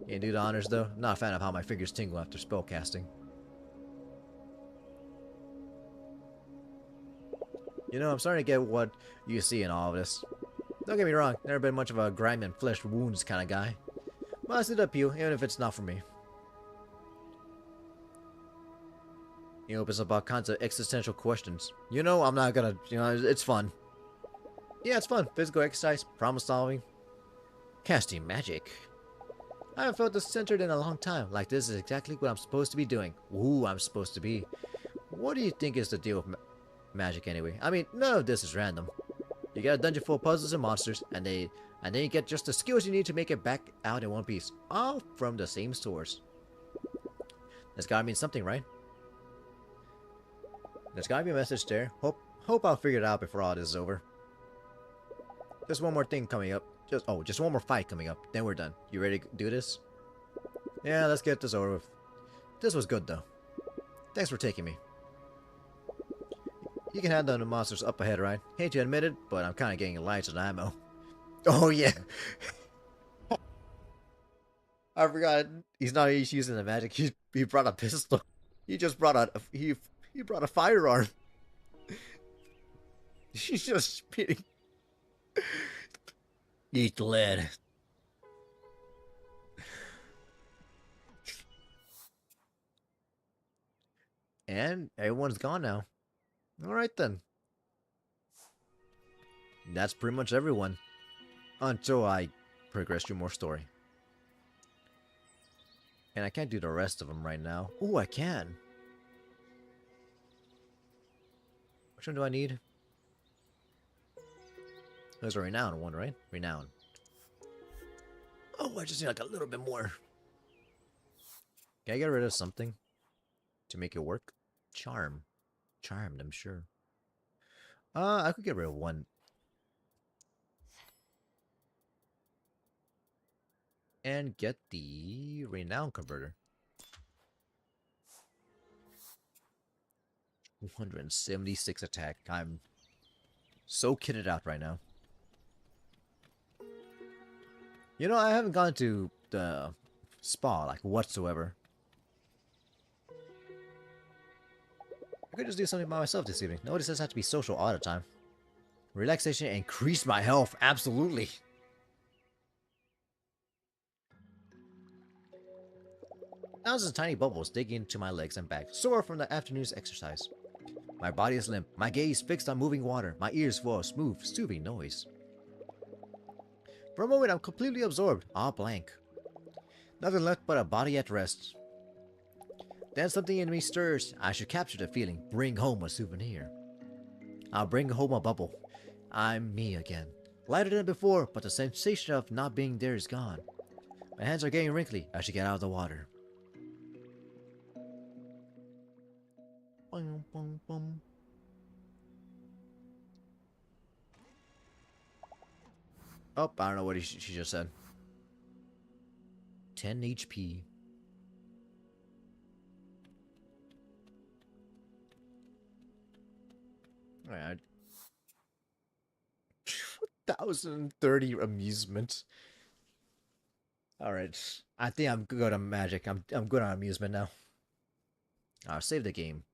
Can't do the honors, though. Not a fan of how my fingers tingle after spellcasting. You know, I'm starting to get what you see in all of this. Don't get me wrong, never been much of a grime and flesh wounds kind of guy. But I see the appeal, even if it's not for me. It opens up all kinds of existential questions. You know, I'm not gonna, it's fun. Yeah, it's fun. Physical exercise, problem solving, casting magic. I haven't felt this centered in a long time. Like this is exactly what I'm supposed to be doing. Who I'm supposed to be. What do you think is the deal with magic anyway? I mean, none of this is random. You get a dungeon full of puzzles and monsters, and then you get just the skills you need to make it back out in one piece, all from the same source. That's gotta mean something, right? There's gotta be a message there. Hope I'll figure it out before all this is over. Just one more thing coming up. Just one more fight coming up. Then we're done. You ready to do this? Yeah, let's get this over with. This was good though. Thanks for taking me. You can handle the monsters up ahead, right? Hate to admit it, but I'm kind of getting lights on ammo. Oh yeah. I forgot. He's not using the magic. He brought a pistol. He just brought he brought a firearm. He's just spitting. Eat lead. And everyone's gone now. Alright then. That's pretty much everyone. Until I progress through more story. And I can't do the rest of them right now. Oh, I can. Which one do I need? There's a renown one, right? Renown. Oh, I just need like a little bit more. Can I get rid of something to make it work? Charm. Charmed, I'm sure. I could get rid of one. And get the renown converter. 176 attack. I'm so kitted out right now. You know, I haven't gone to the spa, like, whatsoever. I could just do something by myself this evening. Nobody says I have to be social all the time. Relaxation increased my health, absolutely. Thousands of tiny bubbles digging into my legs and back, sore from the afternoon's exercise. My body is limp, my gaze fixed on moving water, my ears full of smooth, soothing noise. For a moment, I'm completely absorbed, all blank. Nothing left but a body at rest. Then something in me stirs. I should capture the feeling, bring home a souvenir. I'll bring home a bubble. I'm me again. Lighter than before, but the sensation of not being there is gone. My hands are getting wrinkly. I should get out of the water. Boom, boom, boom. Oh, I don't know what she just said. 10 HP. Alright. 1030 amusement. Alright. I think I'm good on magic. I'm good on amusement now. I'll save the game.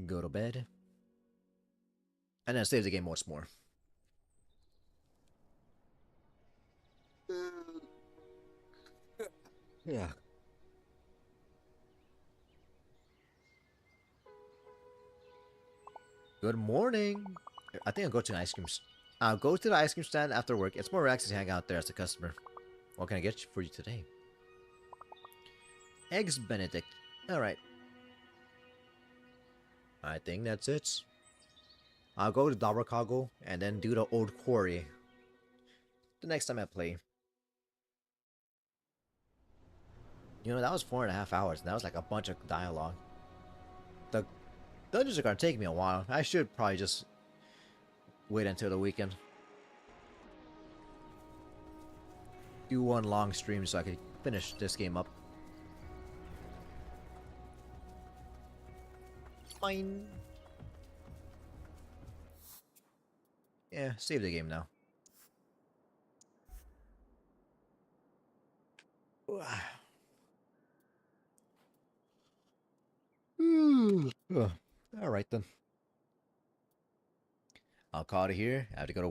Go to bed. and then save the game once more. Yeah. Good morning. I think I'll go to an ice cream. I'll go to the ice cream stand after work. It's more relaxing to hang out there as a customer. What can I get for you today? Eggs Benedict. Alright. I think that's it. I'll go to Dabrakago and then do the old quarry the next time I play. You know, that was 4.5 hours. And that was like a bunch of dialogue. The dungeons are gonna take me a while. I should probably just wait until the weekend. Do one long stream so I can finish this game up. Fine. Yeah, save the game now. Alright then. I'll call it here. I have to go to